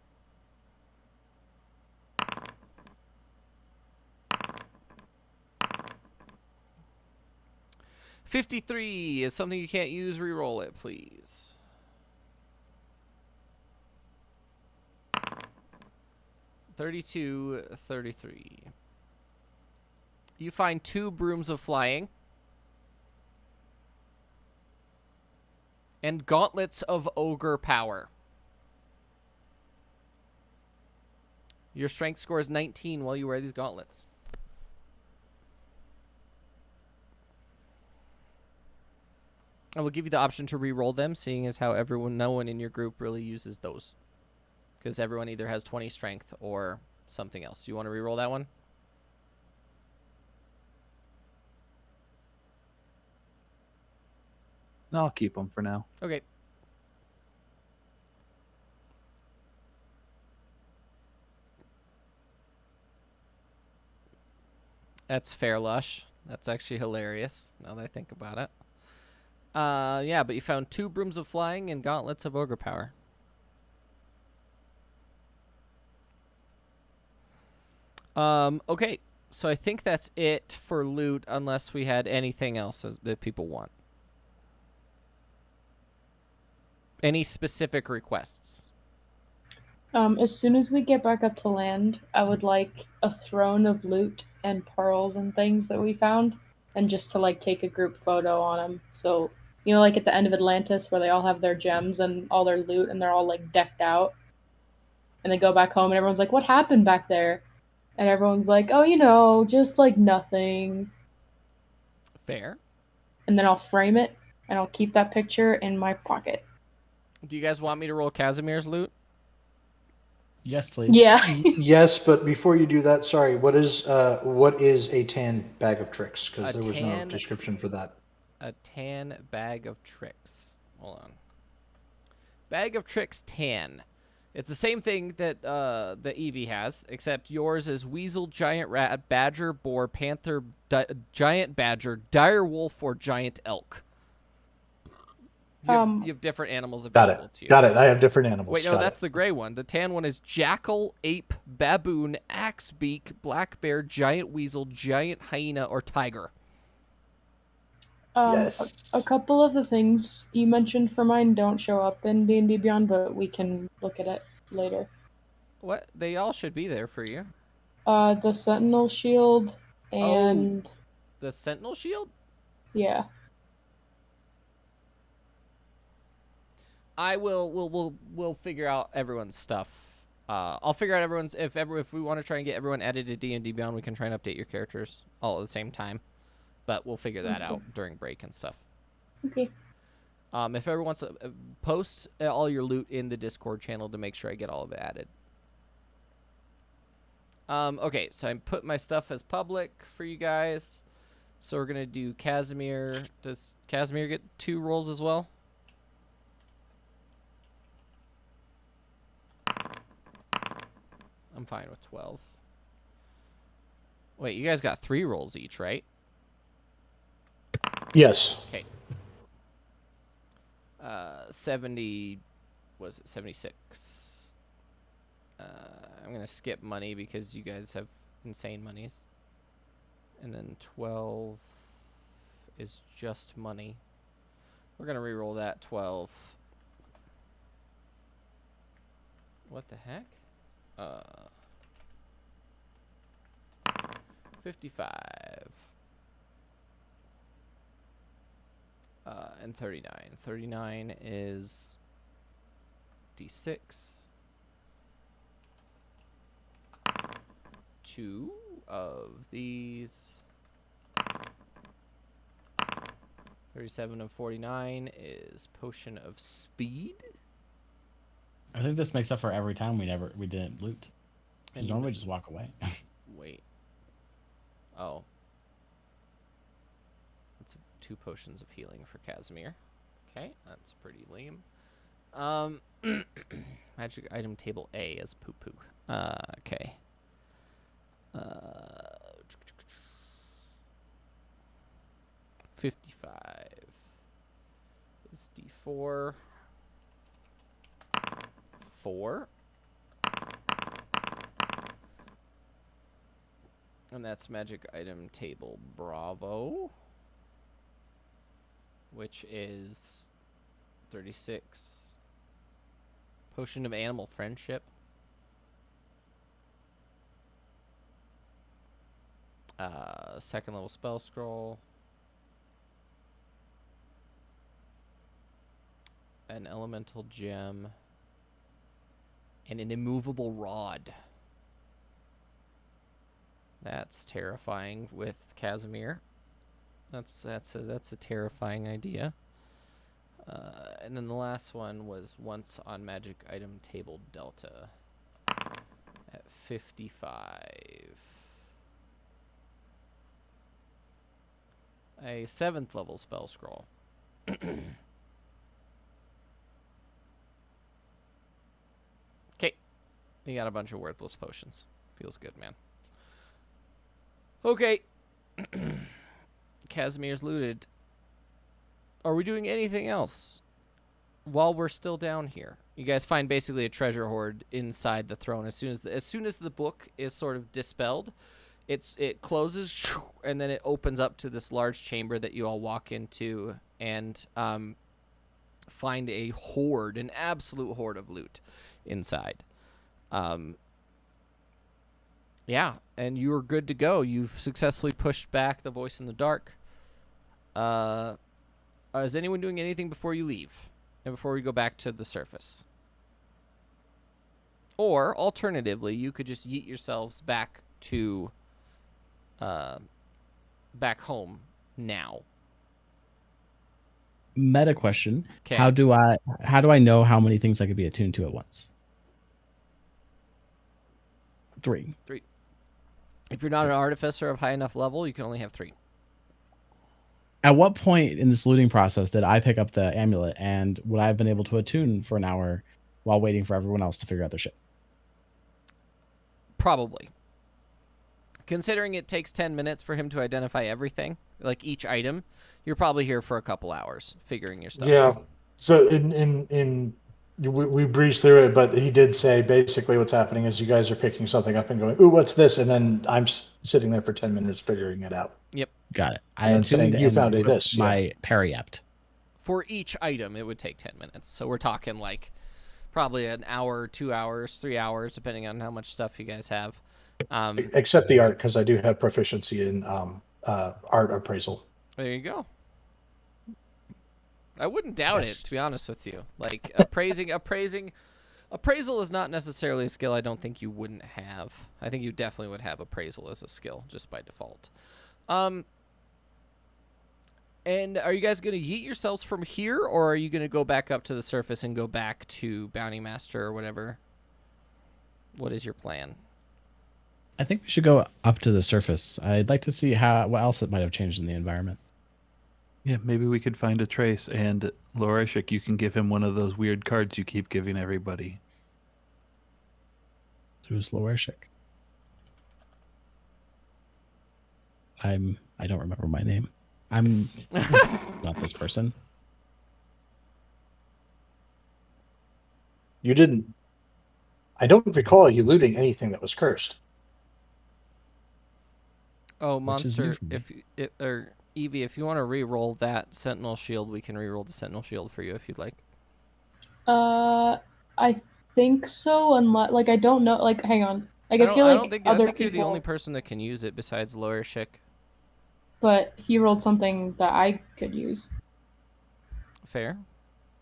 $53 is something you can't use. Reroll it, please. $32, $33. You find 2 brooms of flying and gauntlets of ogre power. Your strength score is 19 while you wear these gauntlets. I will give you the option to re-roll them, seeing as how no one in your group really uses those. Because everyone either has 20 strength or something else. Do you want to re-roll that one? No, I'll keep them for now. Okay. That's fair, Lush. That's actually hilarious, now that I think about it. Yeah, but you found 2 brooms of flying and gauntlets of ogre power. Okay, so I think that's it for loot, unless we had anything else that people want. Any specific requests? As soon as we get back up to land, I would like a throne of loot and pearls and things that we found, and just to like take a group photo on them. So, you know, like at the end of Atlantis, where they all have their gems and all their loot, and they're all like decked out, and they go back home, and everyone's like, "What happened back there?" And everyone's like, "Oh, you know, just like nothing." Fair. And then I'll frame it, and I'll keep that picture in my pocket. Do you guys want me to roll Casimir's loot? Yes, please. Yeah. Yes, but before you do that, sorry, what is a tan bag of tricks? Because there was no description for that. A tan bag of tricks. Hold on. Bag of tricks tan. It's the same thing that the Eevee has, except yours is weasel, giant rat, badger, boar, panther, giant badger, dire wolf, or giant elk. You have different animals available to you. Got it. I have different animals. Wait, no, that's the gray one. The tan one is jackal, ape, baboon, axebeak, black bear, giant weasel, giant hyena, or tiger. Yes. A couple of the things you mentioned for mine don't show up in D&D Beyond, but we can look at it later. What? They all should be there for you. The Sentinel Shield, and... The Sentinel Shield? Yeah. We'll figure out everyone's stuff. I'll figure out everyone's if we want to try and get everyone added to D&D Beyond, we can try and update your characters all at the same time. But we'll figure that out during break and stuff. Okay. If everyone wants to post all your loot in the Discord channel to make sure I get all of it added. Okay, so I put my stuff as public for you guys. So we're gonna do Casimir. Does Casimir get 2 rolls as well? I'm fine with 12. Wait, you guys got 3 rolls each, right? Yes. Okay. 70, was it 76? I'm gonna skip money because you guys have insane monies. And then 12 is just money. We're gonna re-roll that 12. What the heck? 55. And 39. 39 is D6. 2 of these. 37 of 49 is Potion of Speed. I think this makes up for every time we didn't loot. Because And normally just walk away. wait. Oh. That's 2 potions of healing for Casimir. Okay, that's pretty lame. Magic item table A is poo poo. Okay. 55 is D4. 4. And that's magic item table Bravo, which is 36. Potion of animal friendship. Second level spell scroll. An elemental gem. And an immovable rod. That's terrifying with Casimir. That's a terrifying idea. And then the last one was once on magic item table Delta at 55. A 7th level spell scroll. Okay. You got a bunch of worthless potions. Feels good, man. Okay. Casimir's looted. Are we doing anything else while we're still down here? You guys find basically a treasure hoard inside the throne. As soon as the book is sort of dispelled, it closes and then it opens up to this large chamber that you all walk into and find a hoard, an absolute hoard of loot inside. Yeah, and you're good to go. You've successfully pushed back the voice in the dark. Is anyone doing anything before you leave? And before we go back to the surface? Or, alternatively, you could just yeet yourselves back to... back home now. Meta question. 'Kay. How do I know how many things I could be attuned to at once? 3. If you're not an artificer of high enough level, you can only have 3. At what point in this looting process did I pick up the amulet, and would I have been able to attune for an hour while waiting for everyone else to figure out their shit? Probably. Considering it takes 10 minutes for him to identify everything, like each item, you're probably here for a couple hours figuring your stuff Yeah. out. So we breezed through it, but he did say basically what's happening is you guys are picking something up and going, "Ooh, what's this?" And then I'm sitting there for 10 minutes figuring it out. Yep. Got it. And then saying, "You found equipped this." Yeah. my Periept. For each item, it would take 10 minutes. So we're talking like probably an hour, 2 hours, 3 hours, depending on how much stuff you guys have. Except the art, because I do have proficiency in art appraisal. There you go. I wouldn't doubt it, to be honest with you. Like, appraisal is not necessarily a skill I don't think you wouldn't have. I think you definitely would have appraisal as a skill, just by default. And are you guys going to yeet yourselves from here, or are you going to go back up to the surface and go back to Bounty Master or whatever? What is your plan? I think we should go up to the surface. I'd like to see what else it might have changed in the environment. Yeah, maybe we could find a trace, and Lorishik, you can give him one of those weird cards you keep giving everybody. Who's Lorishik? I don't remember my name. I'm not this person. You didn't. I don't recall you looting anything that was cursed. Oh, Monster, Evie, if you want to re-roll that Sentinel Shield, we can re-roll the Sentinel Shield for you if you'd like. I think so, unless, like, I don't know, like, hang on. Like, I feel like I other think people... you're the only person that can use it besides Lorishik. But he rolled something that I could use. Fair.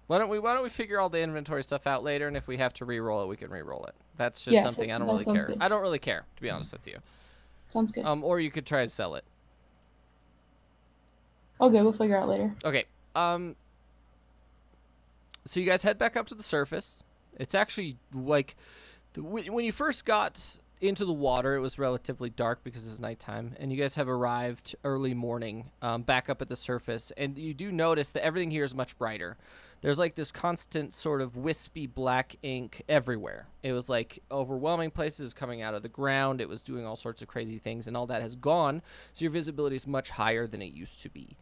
Why don't we figure all the inventory stuff out later, and if we have to re-roll it, we can re-roll it. That's just something I don't really care. Good. I don't really care, to be honest with you. Sounds good. Or you could try to sell it. Okay, we'll figure out later. Okay. So you guys head back up to the surface. It's actually like when you first got into the water, it was relatively dark because it was nighttime, and you guys have arrived early morning back up at the surface, and you do notice that everything here is much brighter. There's like this constant sort of wispy black ink everywhere. It was like overwhelming places coming out of the ground. It was doing all sorts of crazy things, and all that has gone, so your visibility is much higher than it used to be.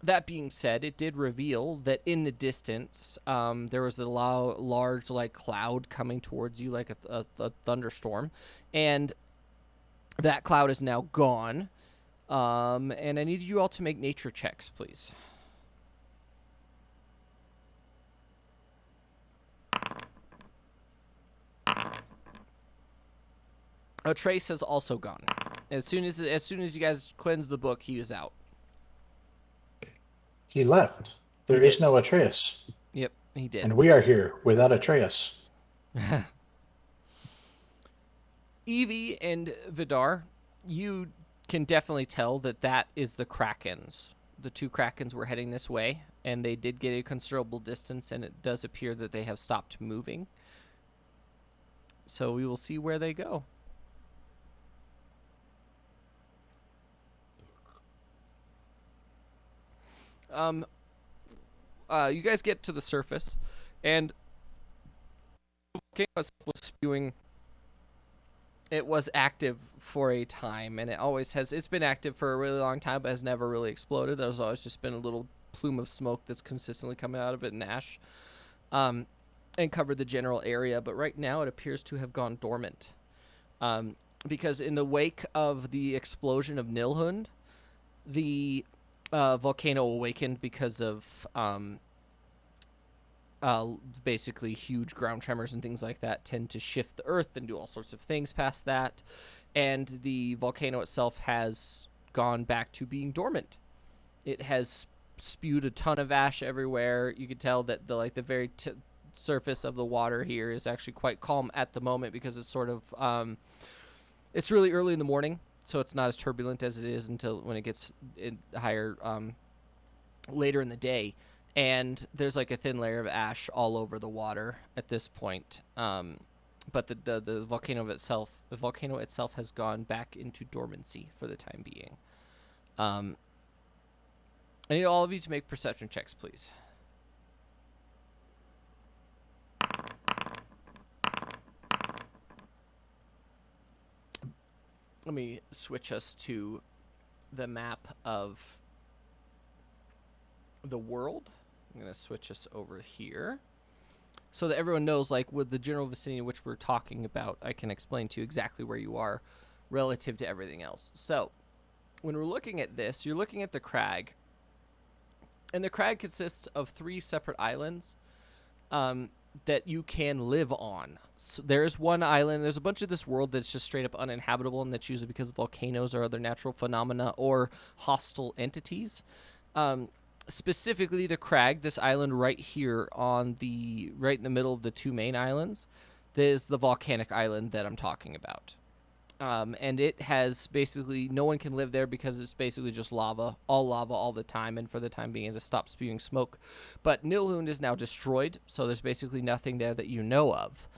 That being said, it did reveal that in the distance, there was a large like cloud coming towards you, like a thunderstorm, and that cloud is now gone. And I need you all to make nature checks, please. A trace has also gone. As soon as you guys cleanse the book, he is out. He left. There is no Atreus. Yep, he did. And we are here without Atreus. Evie and Vidar, you can definitely tell that is the Krakens. The two Krakens were heading this way, and they did get a considerable distance, and it does appear that they have stopped moving. So we will see where they go. You guys get to the surface, and the volcano was spewing. It was active for a time, and it always has. It's been active for a really long time, but has never really exploded. There's always just been a little plume of smoke that's consistently coming out of it, and ash, and covered the general area. But right now, it appears to have gone dormant, because in the wake of the explosion of Nilhund, the volcano awakened because of basically huge ground tremors and things like that tend to shift the earth and do all sorts of things past that, and the volcano itself has gone back to being dormant. It has spewed a ton of ash everywhere. You can tell that the very surface of the water here is actually quite calm at the moment because it's sort of it's really early in the morning, so it's not as turbulent as it is until when it gets higher later in the day. And there's like a thin layer of ash all over the water at this point. But the volcano itself has gone back into dormancy for the time being. I need all of you to make perception checks, please. Let me switch us to the map of the world. I'm going to switch us over here so that everyone knows, like, with the general vicinity in which we're talking about, I can explain to you exactly where you are relative to everything else. So when we're looking at this, you're looking at the crag, and the crag consists of 3 separate islands that you can live on. So there's one island. There's a bunch of this world that's just straight up uninhabitable, and that's usually because of volcanoes or other natural phenomena or hostile entities. specifically the crag, this island right here right in the middle of the two main islands, is the volcanic island that I'm talking about. And it has basically, no one can live there because it's basically just lava all the time, and for the time being, it has stopped spewing smoke. But Nilhund is now destroyed, so there's basically nothing there that you know of.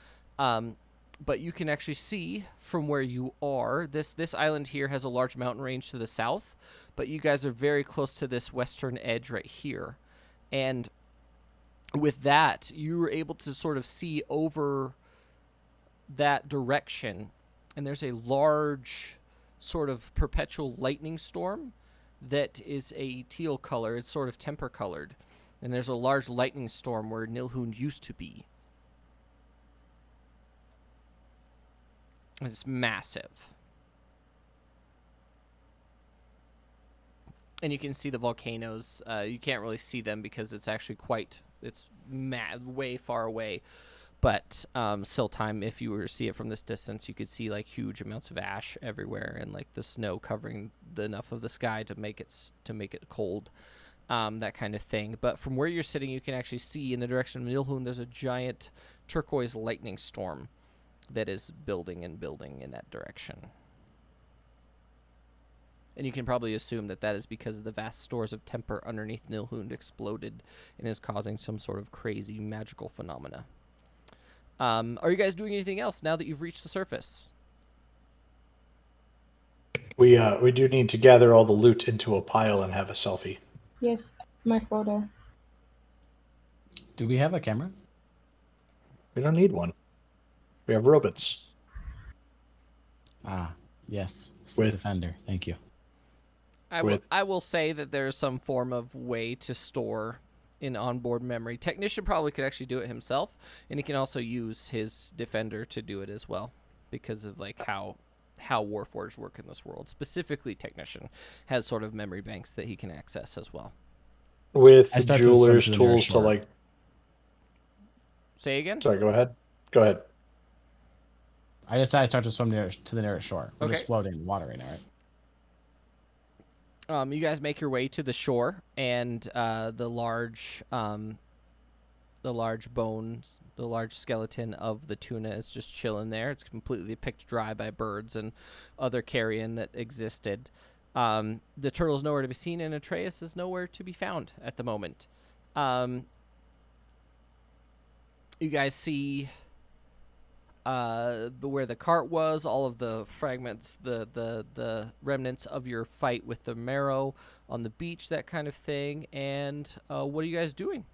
But you can actually see from where you are, this island here has a large mountain range to the south, but you guys are very close to this western edge right here. And with that, you were able to sort of see over that direction, and there's a large sort of perpetual lightning storm that is a teal color. It's sort of temper colored, and there's a large lightning storm where Nilhund used to be. It's massive. And you can see the volcanoes. You can't really see them because it's actually way far away. But still time, if you were to see it from this distance, you could see like huge amounts of ash everywhere, and like the snow covering enough of the sky to make it cold, that kind of thing. But from where you're sitting, you can actually see in the direction of Nilhund, there's a giant turquoise lightning storm that is building and building in that direction. And you can probably assume that is because of the vast stores of temper underneath Nilhund exploded and is causing some sort of crazy magical phenomena. Are you guys doing anything else now that you've reached the surface? We do need to gather all the loot into a pile and have a selfie. Yes, my photo. Do we have a camera? We don't need one. We have robots. Ah, yes. With Defender. Thank you. I will say that there's some form of way to store in onboard memory. Technician probably could actually do it himself, and he can also use his Defender to do it as well, because of like how Warforged work in this world. Specifically, Technician has sort of memory banks that he can access as well. With jeweler's tools to like. Say again? Sorry, go ahead. Go ahead. I decided to start to swim to the nearest shore. We're Okay. just floating in the water right now, right? You guys make your way to the shore, and the large bones, the large skeleton of the tuna is just chilling there. It's completely picked dry by birds and other carrion that existed. The turtle is nowhere to be seen, and Atreus is nowhere to be found at the moment. You guys see where the cart was, all of the fragments, the remnants of your fight with the marrow on the beach, that kind of thing. And what are you guys doing?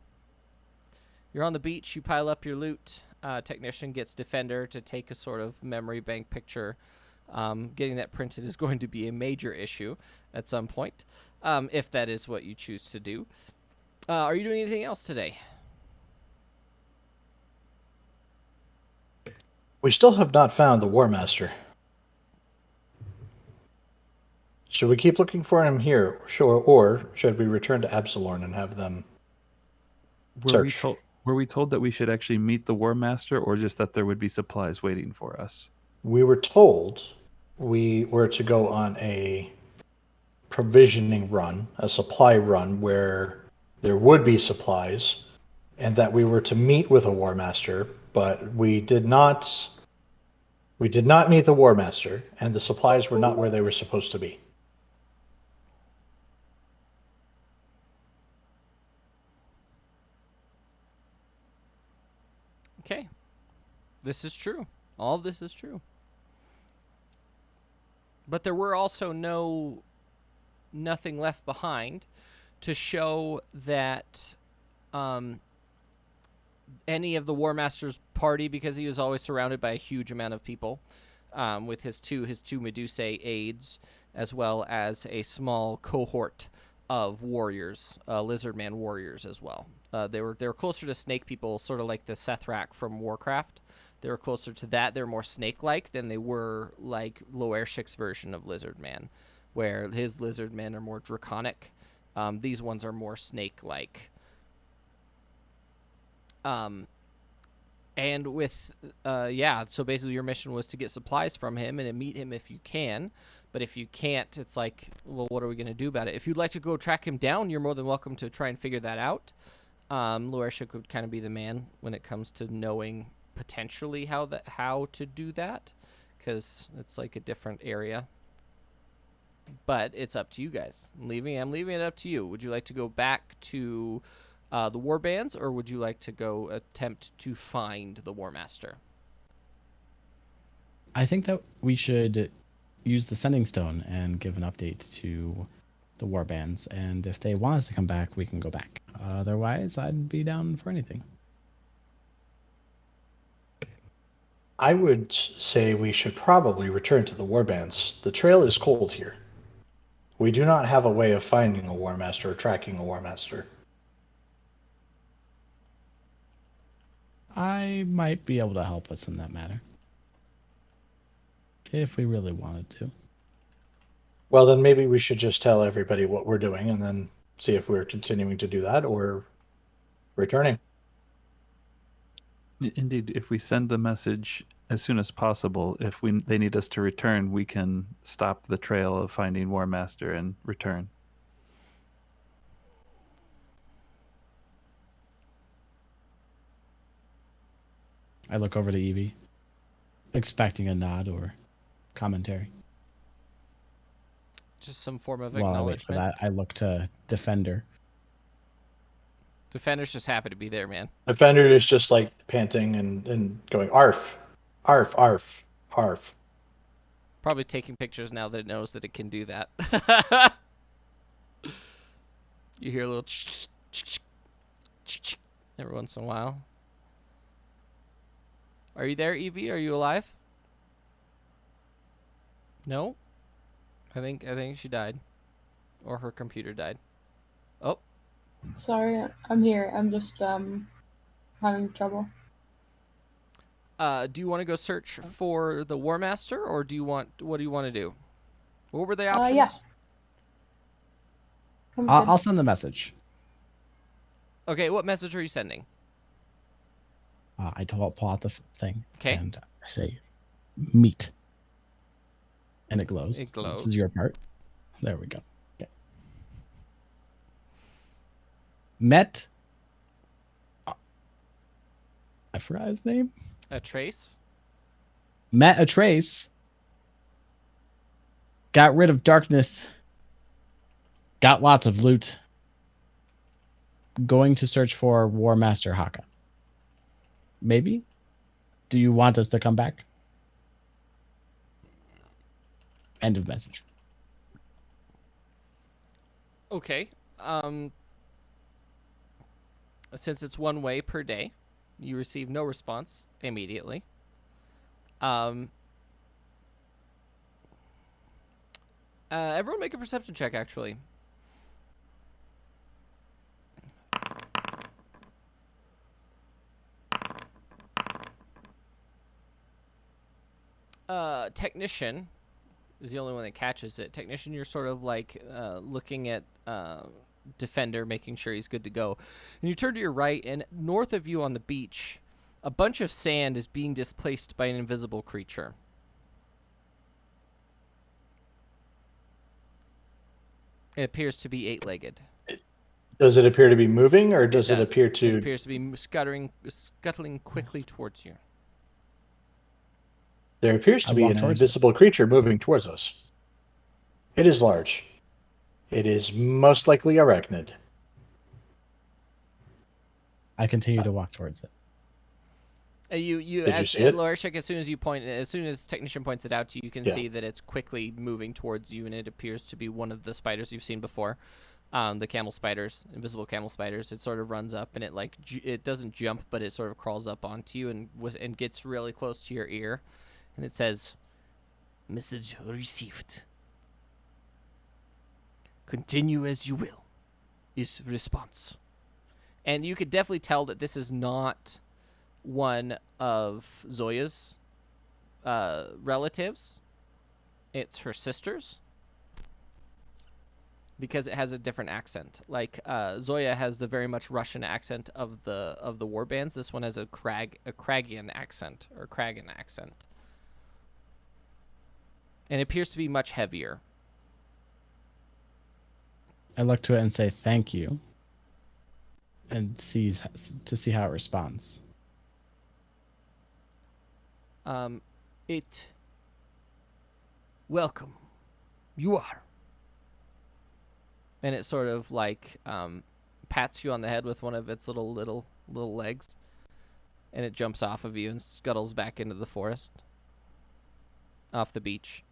You're on the beach. You pile up your loot. Technician gets Defender to take a sort of memory bank picture. Getting that printed is going to be a major issue at some point, if that is what you choose to do. Are you doing anything else today? We still have not found the War Master. Should we keep looking for him here? Sure. Or should we return to Absalorn and have them search? Were we told that we should actually meet the War Master, or just that there would be supplies waiting for us? We were told we were to go on a provisioning run, a supply run, where there would be supplies, and that we were to meet with a War Master, but we did not meet the War Master, and the supplies were not where they were supposed to be. Okay. This is true. All of this is true. But there were also nothing left behind to show that any of the War Master's party, because he was always surrounded by a huge amount of people, with his two Medusae aides, as well as a small cohort of warriors, Lizardman warriors as well. They were closer to snake people, sort of like the Sethrak from Warcraft. They were closer to that. They're more snake-like than they were like Loershik's version of Lizardman, where his Lizardmen are more draconic. These ones are more snake-like. And with, so basically your mission was to get supplies from him and to meet him if you can. But if you can't, it's like, well, what are we going to do about it? If you'd like to go track him down, you're more than welcome to try and figure that out. Luershik would kind of be the man when it comes to knowing potentially how to do that, because it's like a different area. But it's up to you guys. I'm leaving it up to you. Would you like to go back to the warbands, or would you like to go attempt to find the War Master? I think that we should use the sending stone and give an update to the warbands, and if they want us to come back, we can go back. Otherwise, I'd be down for anything. I would say we should probably return to the warbands. The trail is cold here. We do not have a way of finding a War Master or tracking a War Master. I might be able to help us in that matter. If we really wanted to. Well, then maybe we should just tell everybody what we're doing and then see if we're continuing to do that or returning. Indeed, if we send the message as soon as possible, if they need us to return, we can stop the trail of finding War Master and return. I look over to Evie, expecting a nod or commentary. Just some form of While I wait for acknowledgement. that, I look to Defender. Defender's just happy to be there, man. Defender is just like panting and going, arf, arf, arf, arf. Probably taking pictures now that it knows that it can do that. You hear a little every once in a while. Are you there, Evie? Are you alive? No? I think she died. Or her computer died. Oh. Sorry, I'm here. I'm just having trouble. Do you want to go search for the War Master, or what do you want to do? What were the options? Yeah. I'll send the message. Okay, what message are you sending? I pull out the thing. Okay. And I say, meet. And it glows. It glows. This is your part. There we go. Okay. Met. I forgot his name. A trace? Met a trace. Got rid of darkness. Got lots of loot. Going to search for War Master Haka. Maybe? Do you want us to come back? End of message. Okay. Since it's one way per day, you receive no response immediately. Everyone make a perception check, actually. Technician is the only one that catches it. Technician, you're sort of like looking at Defender, making sure he's good to go. And you turn to your right, and north of you on the beach, a bunch of sand is being displaced by an invisible creature. It appears to be eight-legged. Does it appear to be moving, or does it appear to... It appears to be scuttling quickly towards you. There appears to be an invisible creature moving towards us. It is large. It is most likely arachnid. I continue to walk towards it. Did you see it? Lorishek, as soon as Technician points it out to you, you can see that it's quickly moving towards you, and it appears to be one of the spiders you've seen before. The camel spiders, invisible camel spiders. It sort of runs up, and it doesn't jump, but it sort of crawls up onto you and gets really close to your ear. And it says, "Message received. Continue as you will," is response. And you could definitely tell that this is not one of Zoya's relatives. It's her sister's, because it has a different accent. Like Zoya has the very much Russian accent of the warbands. This one has a Kragian accent or Kragan accent. and it appears to be much heavier. I look to it and say thank you, and see how it responds. It. Welcome. You are. And it sort of like pats you on the head with one of its little legs, and it jumps off of you and scuttles back into the forest, off the beach.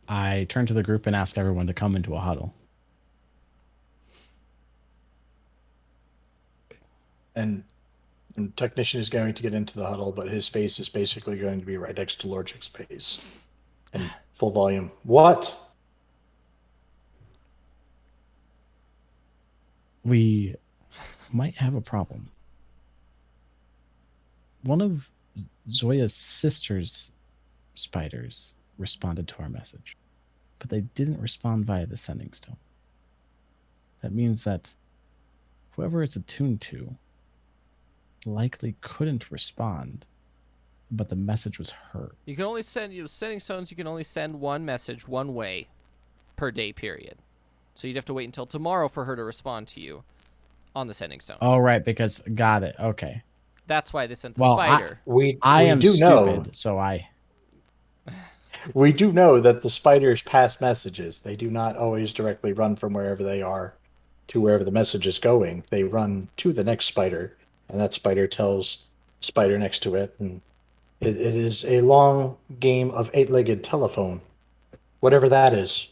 I turn to the group and ask everyone to come into a huddle. And Technician is going to get into the huddle, but his face is basically going to be right next to Lordchik's face. And full volume. What? We might have a problem. One of Zoya's sister's spiders responded to our message, but they didn't respond via the sending stone. That means that whoever it's attuned to likely couldn't respond, but the message was heard. You can only send sending stones. You can only send one message one way per day period. So you'd have to wait until tomorrow for her to respond to you on the sending stones. Oh, right, because got it. Okay. That's why they sent the spider. I am do stupid, know, so I. We do know that the spiders pass messages. They do not always directly run from wherever they are to wherever the message is going. They run to the next spider, and that spider tells the spider next to it. And it is a long game of eight-legged telephone, whatever that is.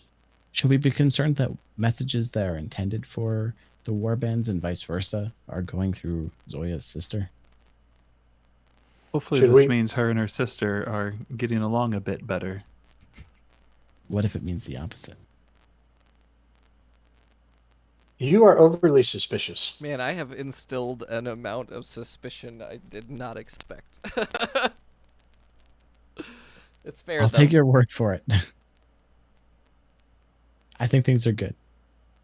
Should we be concerned that messages that are intended for the warbands and vice versa are going through Zoya's sister? Hopefully this means her and her sister are getting along a bit better. What if it means the opposite? You are overly suspicious. Man, I have instilled an amount of suspicion I did not expect. It's fair, I'll though. take your word for it. I think things are good.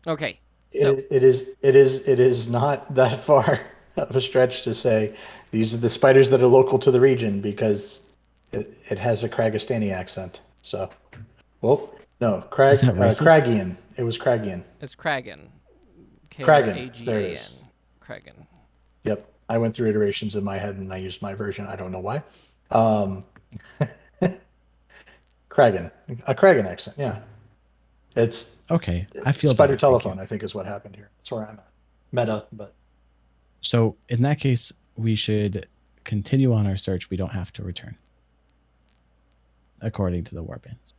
Okay. So It is not that far of a stretch to say these are the spiders that are local to the region, because it has a Kragastani accent. So, well, no, Is that racist? Kragian. It was Kragian. it's Kragan. Kragan. There it is. Kragan. Yep. I went through iterations in my head and I used my version. I don't know why. Kragan. A Kragan accent, yeah. It's okay. I feel spider better, telephone, I think, is what happened here. That's where I'm at. Meta, but so in that case, we should continue on our search. We don't have to return, according to the warbands.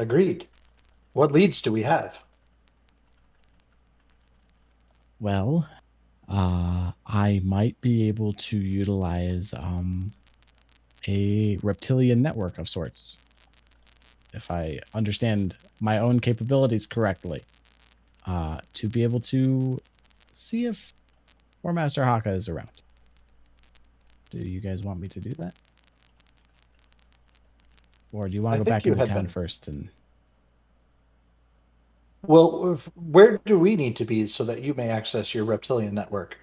agreed. What leads do we have? Well, I might be able to utilize a reptilian network of sorts, if I understand my own capabilities correctly, to be able to see if War Master Haka is around. Do you guys want me to do that? Or do you want to go back into town first? And well, where do we need to be so that you may access your reptilian network?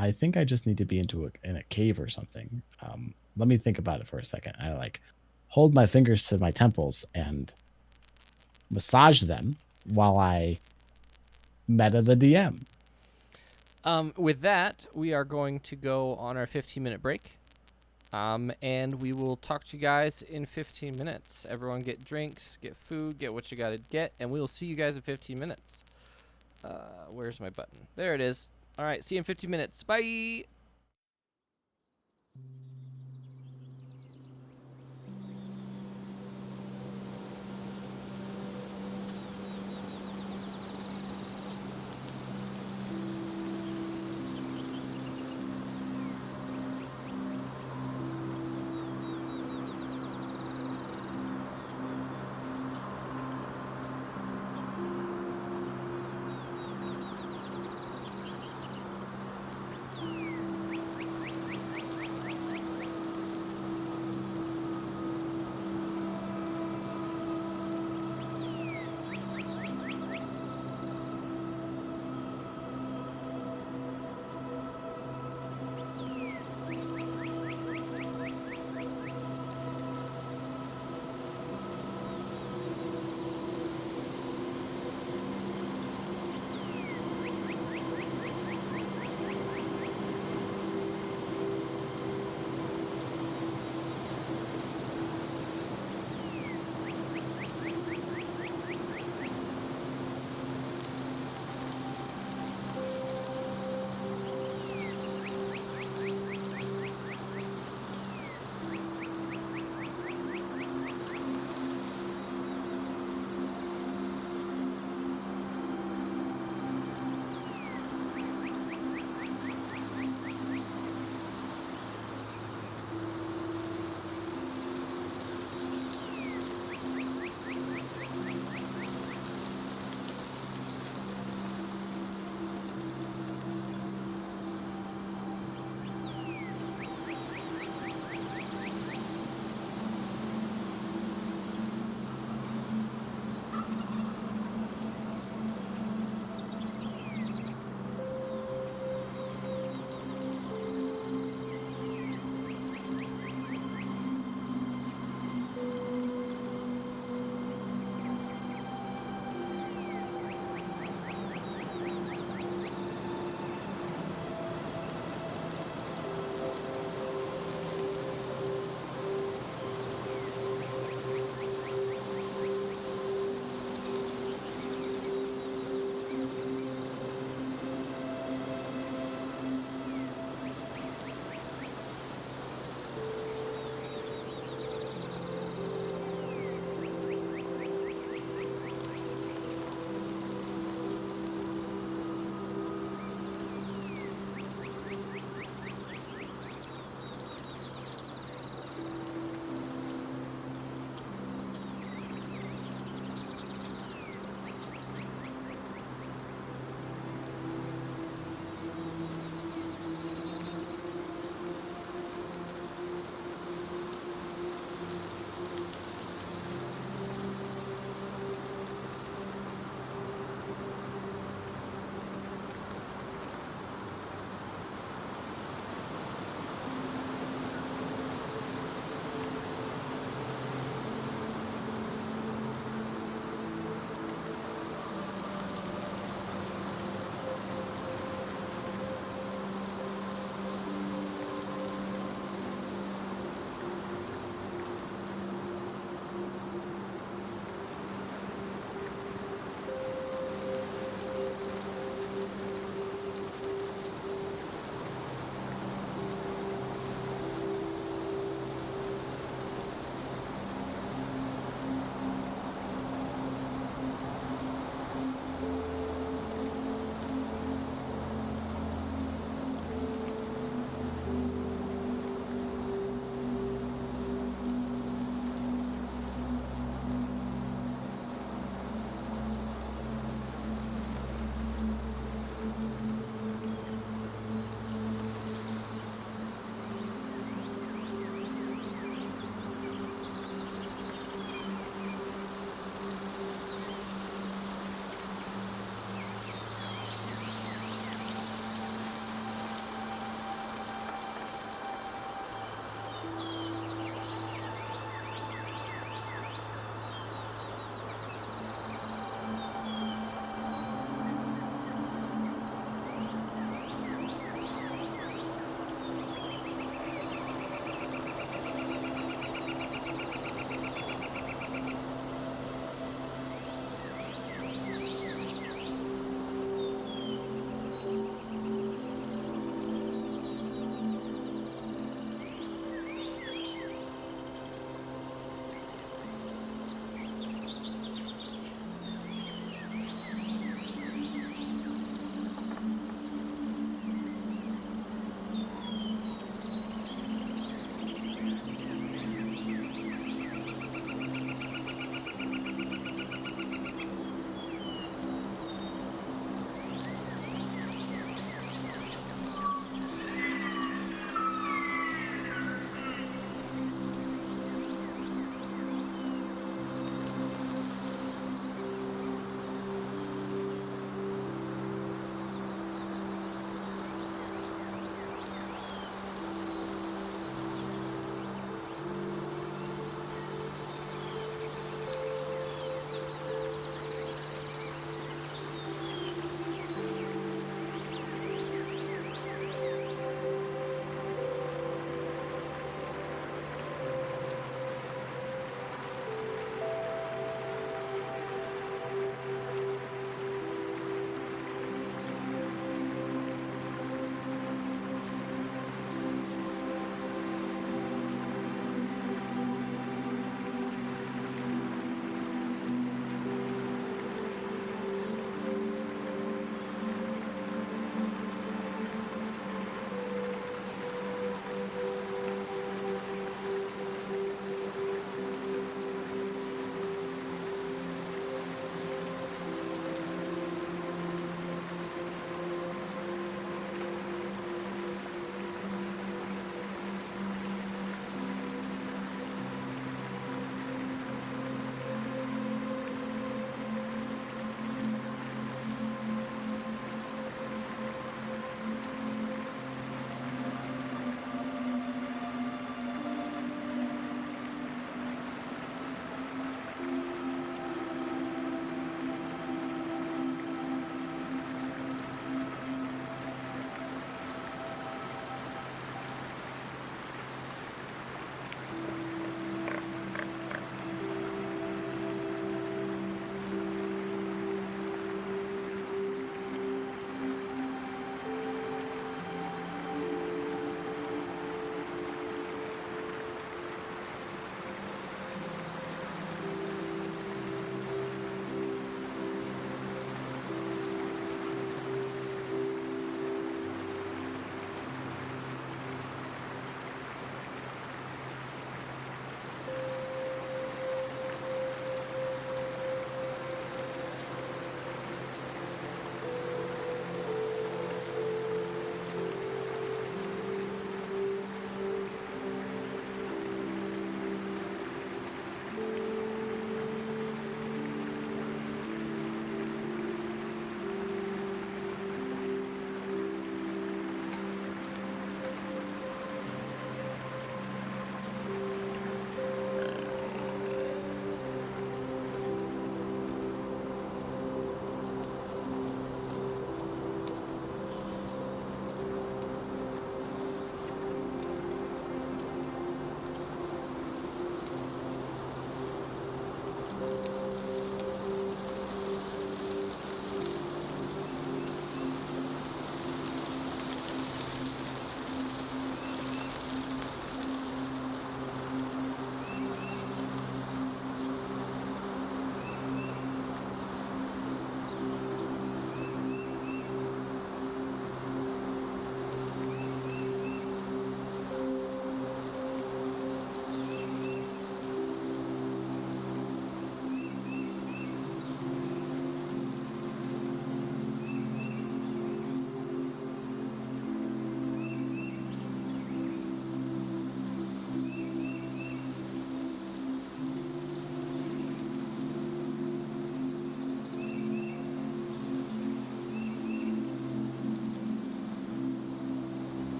I think I just need to be in a cave or something. Let me think about it for a second. I hold my fingers to my temples and massage them while I meta the DM. With that, we are going to go on our 15-minute break. And we will talk to you guys in 15 minutes. Everyone get drinks, get food, get what you gotta get, and we will see you guys in 15 minutes. Where's my button? There it is. All right, see you in 15 minutes. Bye!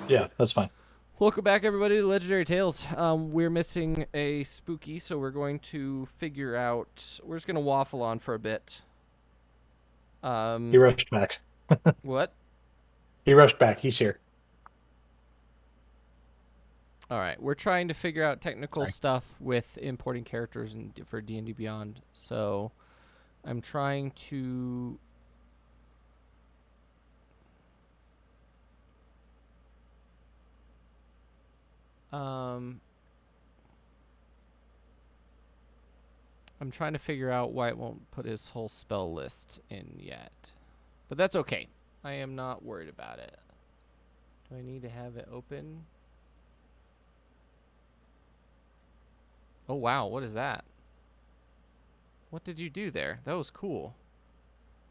Yeah, that's fine. Welcome back, everybody, to Legendary Tales. We're missing a spooky, so we're going to figure out. We're just going to waffle on for a bit. He rushed back. What? He rushed back. He's here. All right, we're trying to figure out technical stuff with importing characters for D&D Beyond. So, I'm trying to. I'm trying to figure out why it won't put his whole spell list in yet. But that's okay. I am not worried about it. Do I need to have it open? Oh, wow. What is that? What did you do there? That was cool.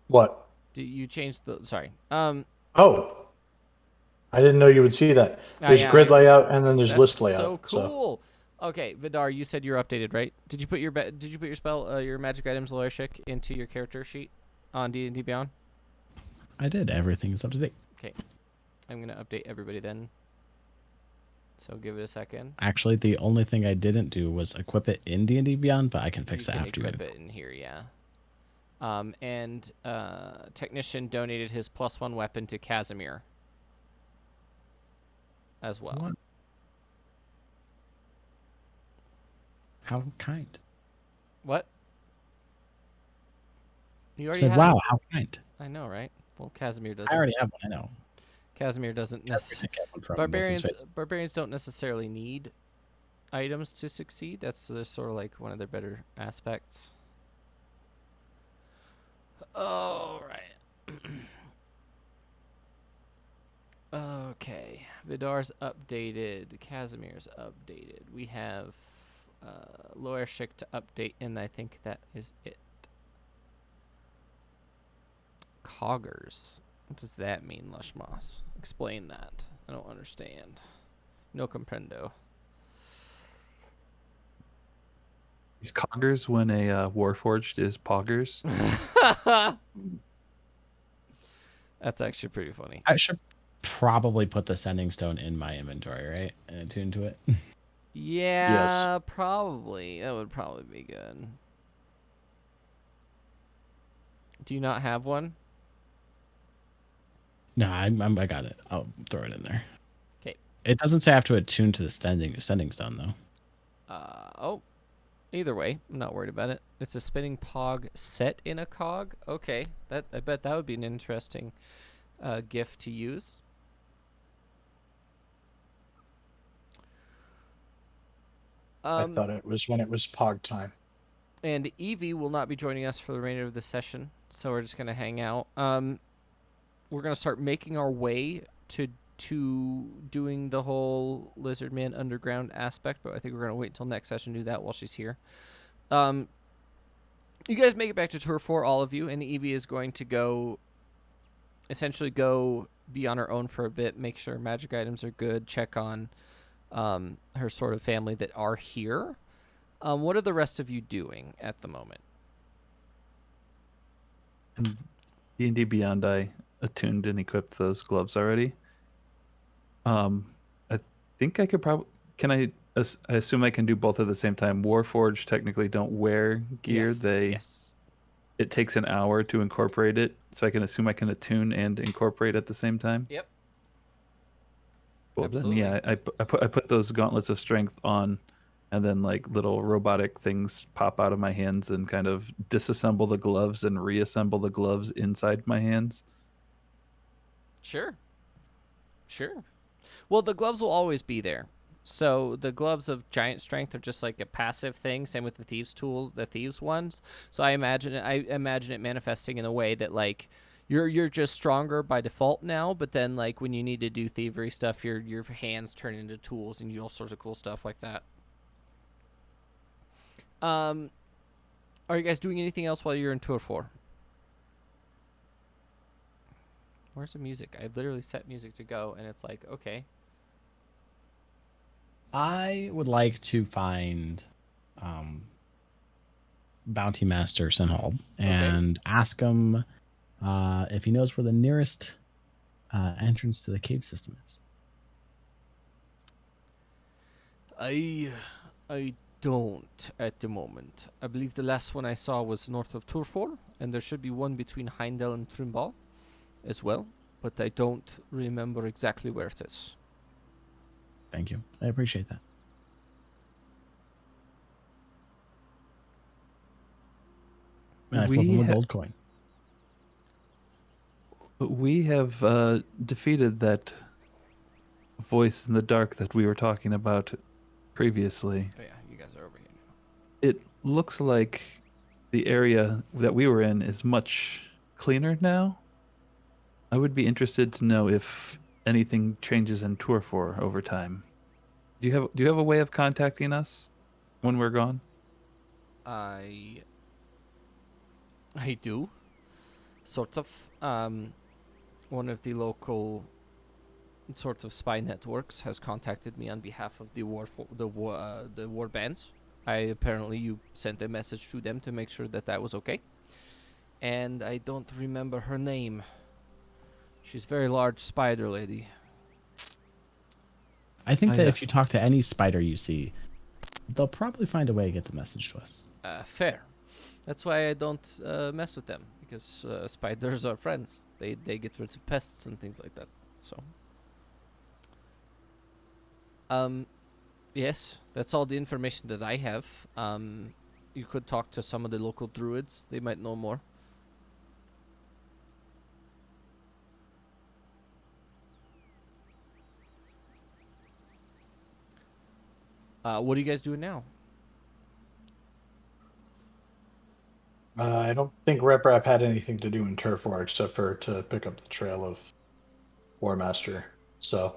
What? Did you change the... Sorry. Oh. I didn't know you would see that. There's grid layout and then there's list layout. So cool. Okay, Vidar, you said you're updated, right? Did you put your spell, your magic items, Loyashik, into your character sheet on D&D Beyond? I did. Everything is up to date. Okay. I'm going to update everybody then. So give it a second. Actually, the only thing I didn't do was equip it in D&D Beyond, but I can fix that after you equip it in here, yeah. And Technician donated his +1 weapon to Casimir as well. What? How kind. What? You already said, have wow, how kind. I know, right? Well, Casimir doesn't. I already have one, I know. Casimir doesn't necessarily. Barbarians don't necessarily need items to succeed. That's sort of like one of their better aspects. All right. Okay. Vidar's updated. Casimir's updated. We have Loyashik to update, and I think that is it. Coggers. What does that mean, Lushmoss? Explain that. I don't understand. No comprendo. Is coggers when a Warforged is poggers? That's actually pretty funny. I should probably put the sending stone in my inventory, right? And attune to it. Yeah, Yes. probably. That would probably be good. Do you not have one? No, I got it. I'll throw it in there. Okay. It doesn't say I have to attune to the sending stone, though. Oh. Either way, I'm not worried about it. It's a spinning pog set in a cog. Okay. I bet that would be an interesting gift to use. I thought it was when it was pog time. And Evie will not be joining us for the remainder of the session, so we're just going to hang out. We're going to start making our way to doing the whole Lizard Man Underground aspect, but I think we're going to wait until next session to do that while she's here. You guys make it back to Tour 4, all of you, and Evie is going to essentially go be on her own for a bit, make sure magic items are good, check on her sort of family that are here. What are the rest of you doing at the moment? In D&D Beyond, I attuned and equipped those gloves already. I think I could probably... I assume I can do both at the same time. Warforged technically don't wear gear. Yes. It takes an hour to incorporate it, so I can assume I can attune and incorporate at the same time. Yep. Well, absolutely. Then yeah, I put those gauntlets of strength on, and then like little robotic things pop out of my hands and kind of disassemble the gloves and reassemble the gloves inside my hands. Sure. Well, the gloves will always be there. So the gloves of giant strength are just like a passive thing. Same with the thieves' tools, the thieves' ones. So I imagine it manifesting in a way that like you're just stronger by default now. But then like when you need to do thievery stuff, your hands turn into tools and you do all sorts of cool stuff like that. Are you guys doing anything else while you're in Tour 4? Where's the music? I literally set music to go, and it's like, okay. I would like to find Bounty Master Sinhald and ask him if he knows where the nearest entrance to the cave system is. I don't at the moment. I believe the last one I saw was north of Turfor, and there should be one between Heindel and Trimbal as well, but I don't remember exactly where it is. Thank you. I appreciate that. And I flip him a gold coin. We have defeated that voice in the dark that we were talking about previously. Oh yeah, you guys are over here now. It looks like the area that we were in is much cleaner now. I would be interested to know if anything changes in Turfor over time. Do you have a way of contacting us when we're gone? I do, sort of. One of the local sort of spy networks has contacted me on behalf of the war bands. You sent a message to them to make sure that that was okay. And I don't remember her name. She's a very large spider lady. I think that if yes. you talk to any spider you see, they'll probably find a way to get the message to us. Fair. That's why I don't mess with them, because spiders are friends. They get rid of pests and things like that. So, yes, that's all the information that I have. You could talk to some of the local druids. They might know more. What are you guys doing now? I don't think Rep Rap had anything to do in Turf War except for to pick up the trail of War Master. So,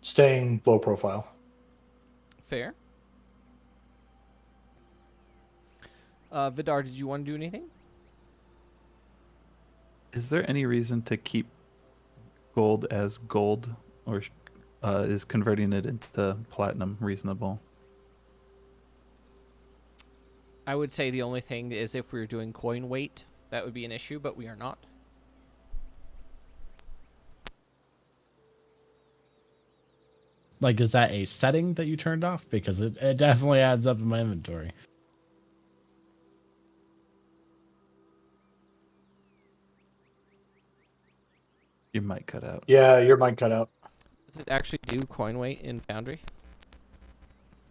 staying low profile. Fair. Vidar, did you want to do anything? Is there any reason to keep gold as gold, or is converting it into platinum reasonable? I would say the only thing is if we were doing coin weight, that would be an issue, but we are not. Like, is that a setting that you turned off? Because it definitely adds up in my inventory. Your mic cut out. Yeah, your mic cut out. Does it actually do coin weight in Foundry?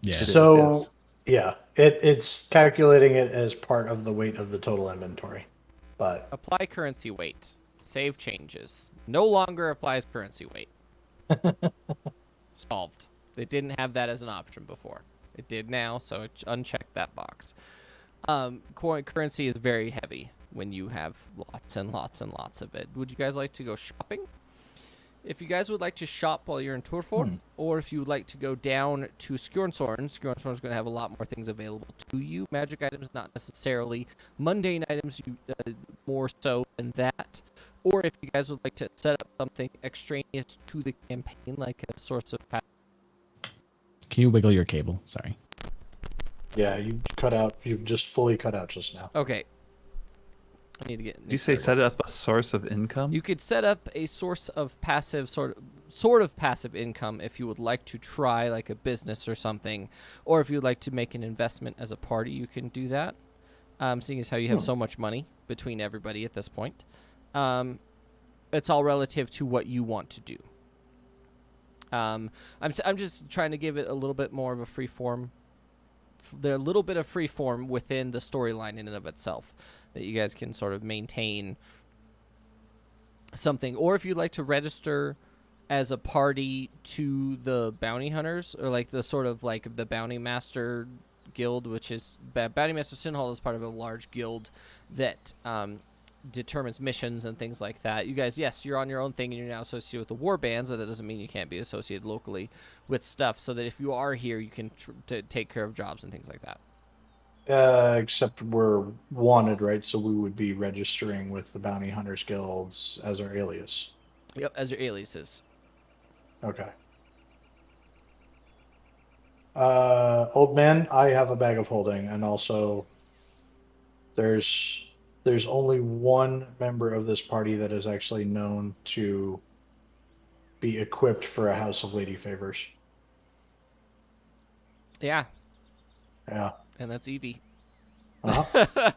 Yeah. So, yeah, it's calculating it as part of the weight of the total inventory. But Apply currency weight. Save changes. No longer applies currency weight. Solved. They didn't have that as an option before. It did now, so uncheck that box. Currency is very heavy when you have lots and lots and lots of it. Would you guys like to go shopping? If you guys would like to shop while you're in Turfor, or if you would like to go down to Skjornsorn is going to have a lot more things available to you. Magic items, not necessarily mundane items, more so than that. Or if you guys would like to set up something extraneous to the campaign, like a source of power. Can you wiggle your cable? Sorry. yeah, you cut out. You've just fully cut out just now. Okay. I need to get. Did you say set up a source of income? You could set up a source of passive sort of passive income if you would like to try like a business or something, or if you would like to make an investment as a party, you can do that. Seeing as how you have so much money between everybody at this point, it's all relative to what you want to do. I'm just trying to give it a little bit more of a free form. There's a little bit of free form within the storyline in and of itself that you guys can sort of maintain something. Or if you'd like to register as a party to the bounty hunters, or like the sort of like the bounty master guild, which is bounty master Sinhall is part of a large guild that determines missions and things like that. You guys, yes, you're on your own thing and you're now associated with the war bands, but that doesn't mean you can't be associated locally with stuff, so that if you are here, you can take care of jobs and things like that. Except we're wanted, right? So we would be registering with the Bounty Hunters Guilds as our alias. Yep, as your aliases. Okay. Old man, I have a bag of holding, and also there's only one member of this party that is actually known to be equipped for a House of Lady Favors. Yeah, Yeah. and that's Evie. Uh-huh.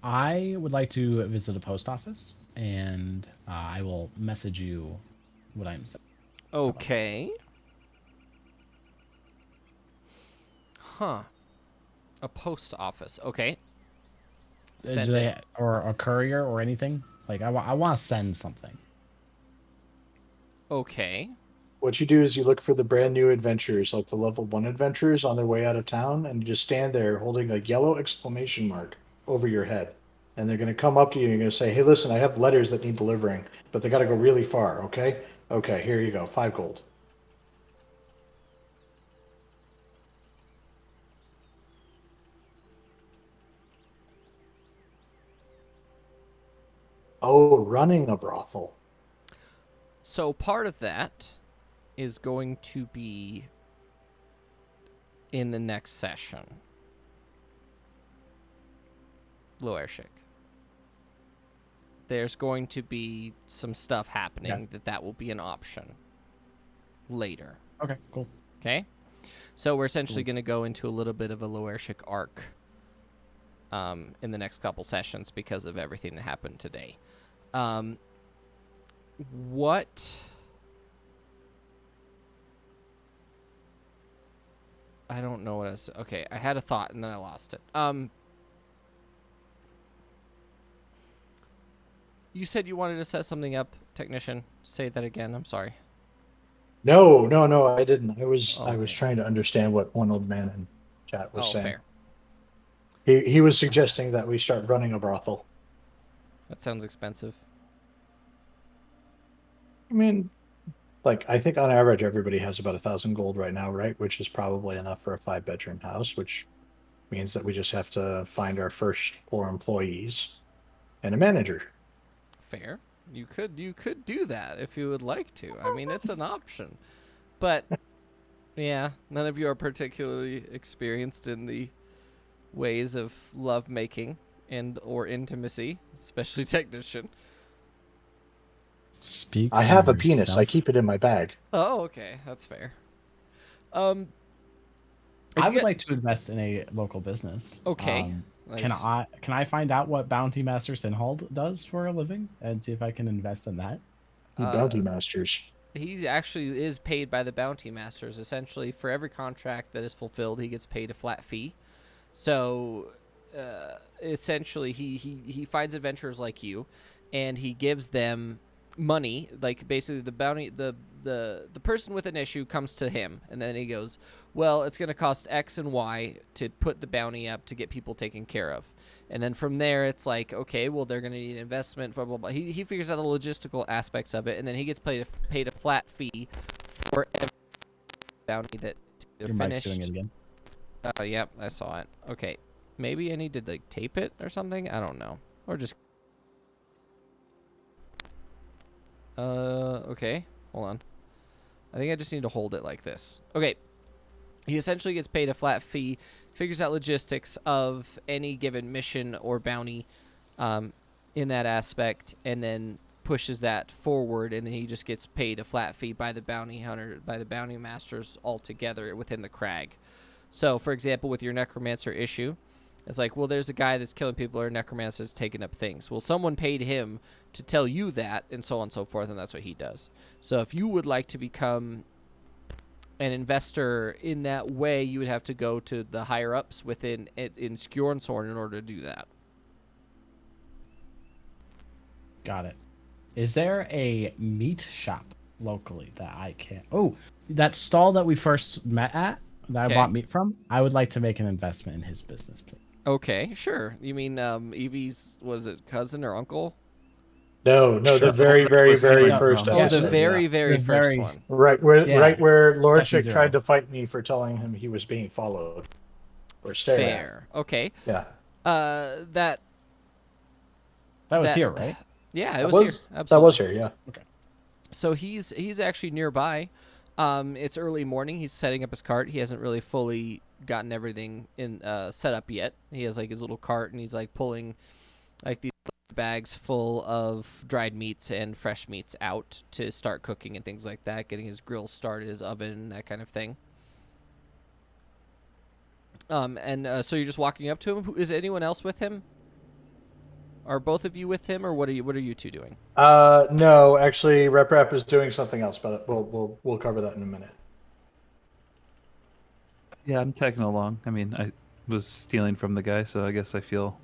I would like to visit a post office, and I will message you what I'm saying. Okay. Huh. A post office. Okay. Do Send it. they or a courier or anything? Like I want to send something. Okay. What you do is you look for the brand new adventurers, like the level 1 adventurers on their way out of town, and you just stand there holding a yellow exclamation mark over your head. And they're going to come up to you and you're going to say, hey, listen, I have letters that need delivering, but they got to go really far, okay? Okay, here you go, 5 gold. Oh, running a brothel. So part of that is going to be in the next session. Loershik. There's going to be some stuff happening that will be an option later. Okay, cool. Okay? So we're essentially going to go into a little bit of a Loershik arc in the next couple sessions because of everything that happened today. What... I don't know what I was... Okay, I had a thought and then I lost it. You said you wanted to set something up, technician. Say that again. I'm sorry. No, I didn't. I was Okay. trying to understand what one old man in chat was saying. Fair. He was suggesting that we start running a brothel. That sounds expensive. I mean, like, I think on average everybody has about 1,000 gold right now, right? Which is probably enough for a 5-bedroom house, which means that we just have to find our first 4 employees and a manager. Fair. You could do that if you would like to. I mean, it's an option. But yeah, none of you are particularly experienced in the ways of love making and or intimacy, especially technician. Speak. I for have a penis. I yourself. keep it in my bag. Oh, okay, that's fair. I would like to invest in a local business. Okay. Can Nice. I find out what Bounty Master Sinhold does for a living and see if I can invest in that? Bounty masters. He actually is paid by the bounty masters. Essentially, for every contract that is fulfilled, he gets paid a flat fee. So, essentially, he finds adventurers like you, and he gives them money. Like basically, the bounty the person with an issue comes to him, and then he goes, well, it's going to cost X and Y to put the bounty up to get people taken care of. And then from there, it's like, okay, well, they're going to need investment, blah, blah, blah. He figures out the logistical aspects of it, and then he gets paid a flat fee for every bounty that Your mic's doing it again. Yep, I saw it. Okay. Maybe I need to, like, tape it or something? I don't know. Or just... okay. Hold on. I think I just need to hold it like this. Okay. He essentially gets paid a flat fee, figures out logistics of any given mission or bounty in that aspect, and then pushes that forward, and then he just gets paid a flat fee by the bounty hunter, by the bounty masters altogether within the crag. So, for example, with your necromancer issue, it's like, well, there's a guy that's killing people or a necromancer that's taking up things. Well, someone paid him to tell you that, and so on and so forth, and that's what he does. So if you would like to become an investor in that way, you would have to go to the higher ups within in Skjornshorn in order to do that. Got it. Is there a meat shop locally that I can? Oh, that stall that we first met at that I bought meat from. I would like to make an investment in his business, please. Okay, sure. You mean Evie's, was it cousin or uncle? No, Sure. the very, very, very first Oh, episode. the very, yeah. very The first very- one. Right where Lord Session Chick tried 0. to fight me for telling him he was being followed or stared at. Fair. Okay. Yeah. That was here, right? Yeah, it That was here. Absolutely. That was here, yeah. Okay. So he's actually nearby. It's early morning. He's setting up his cart. He hasn't really fully gotten everything in set up yet. He has like his little cart, and he's like pulling like these bags full of dried meats and fresh meats out to start cooking and things like that, getting his grill started, his oven, that kind of thing. So you're just walking up to him. Is anyone else with him? Are both of you with him, or what are you two doing? No, actually, Rep is doing something else, but we'll cover that in a minute. Yeah, I'm tagging along. I mean, I was stealing from the guy, so I guess I feel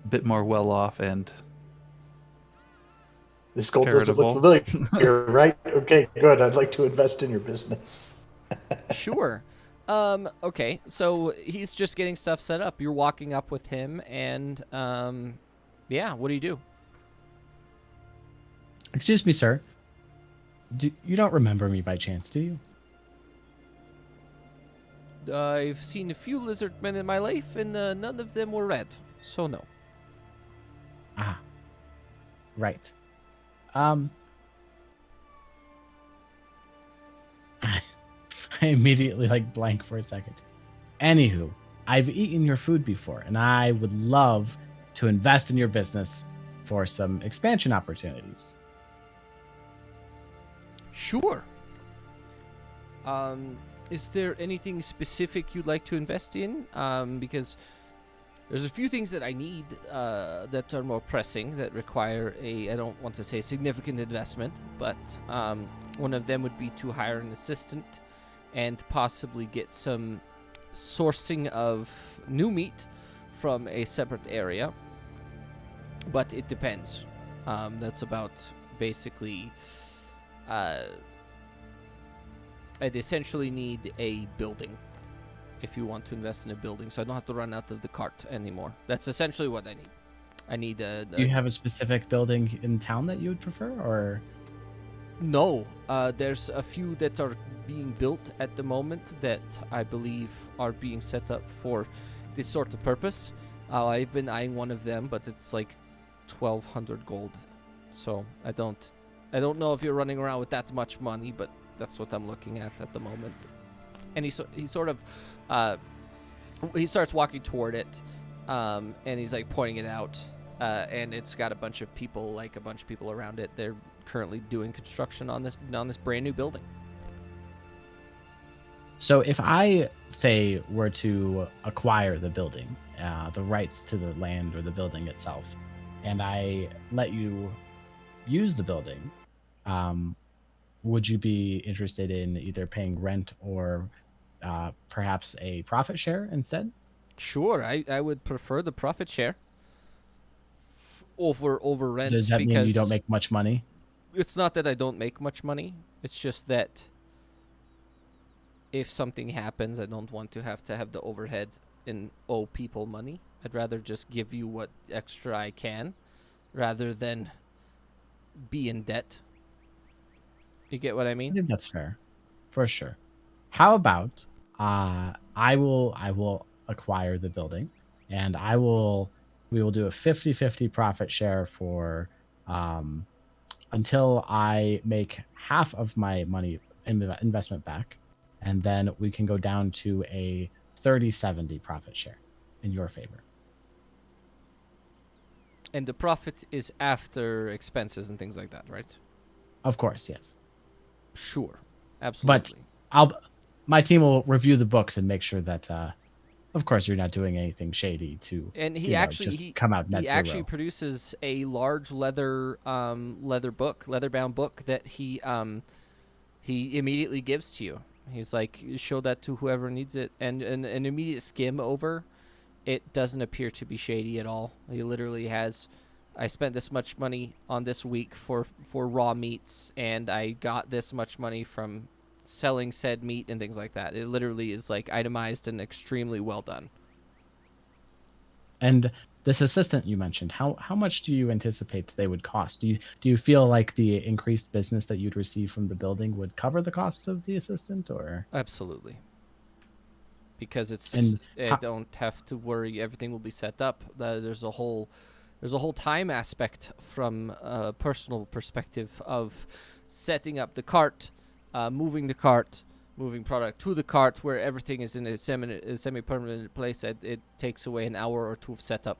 a bit more well off and This gold doesn't look charitable. familiar, right? Okay, good. I'd like to invest in your business. Sure. Okay, so he's just getting stuff set up. You're walking up with him, and yeah, what do you do? Excuse me, sir. You don't remember me by chance, do you? I've seen a few lizard men in my life, and none of them were red, so no. Ah, right. I immediately blank for a second. Anywho, I've eaten your food before, and I would love to invest in your business for some expansion opportunities. Sure. Is there anything specific you'd like to invest in? Because there's a few things that I need that are more pressing, that require I don't want to say significant investment, but one of them would be to hire an assistant and possibly get some sourcing of new meat from a separate area. But it depends. That's about basically... I'd essentially need a building if you want to invest in a building, so I don't have to run out of the cart anymore. That's essentially what I need. I need a... Do you have a specific building in town that you would prefer, or...? No. There's a few that are being built at the moment that I believe are being set up for this sort of purpose. I've been eyeing one of them, but it's like 1,200 gold. So I don't know if you're running around with that much money, but that's what I'm looking at the moment. And he sort of he starts walking toward it, and he's like pointing it out, and it's got a bunch of people around it. They're currently doing construction on this brand new building. So if I say were to acquire the building, the rights to the land or the building itself, and I let you use the building, would you be interested in either paying rent or perhaps a profit share instead? Sure, I would prefer the profit share over rent. Does that mean you don't because make much money? It's not that I don't make much money. It's just that if something happens, I don't want to have the overhead and owe people money. I'd rather just give you what extra I can rather than be in debt. You get what I I mean? think that's fair, for sure. How about I will acquire the building, and we will do a 50-50 profit share for until I make half of my money investment back, and then we can go down to a 30-70 profit share in your favor. And the profit is after expenses and things like that, right? Of course, yes. Sure. Absolutely. But my team will review the books and make sure that of course you're not doing anything shady to And come out net he zero. actually produces a large leather-bound book that he immediately gives to you. He's like, show that to whoever needs it, and an immediate skim over. It doesn't appear to be shady at all. He literally has, I spent this much money on this week for raw meats, and I got this much money from selling said meat and things like that. It literally is like itemized and extremely well done. And this assistant you mentioned, how much do you anticipate they would cost? Do you feel like the increased business that you'd receive from the building would cover the cost of the assistant, or? Absolutely. Because And I don't have to worry. Everything will be set up. There's a whole time aspect from a personal perspective of setting up the cart, moving product to the cart where everything is in a semi-permanent place. It takes away an hour or two of setup.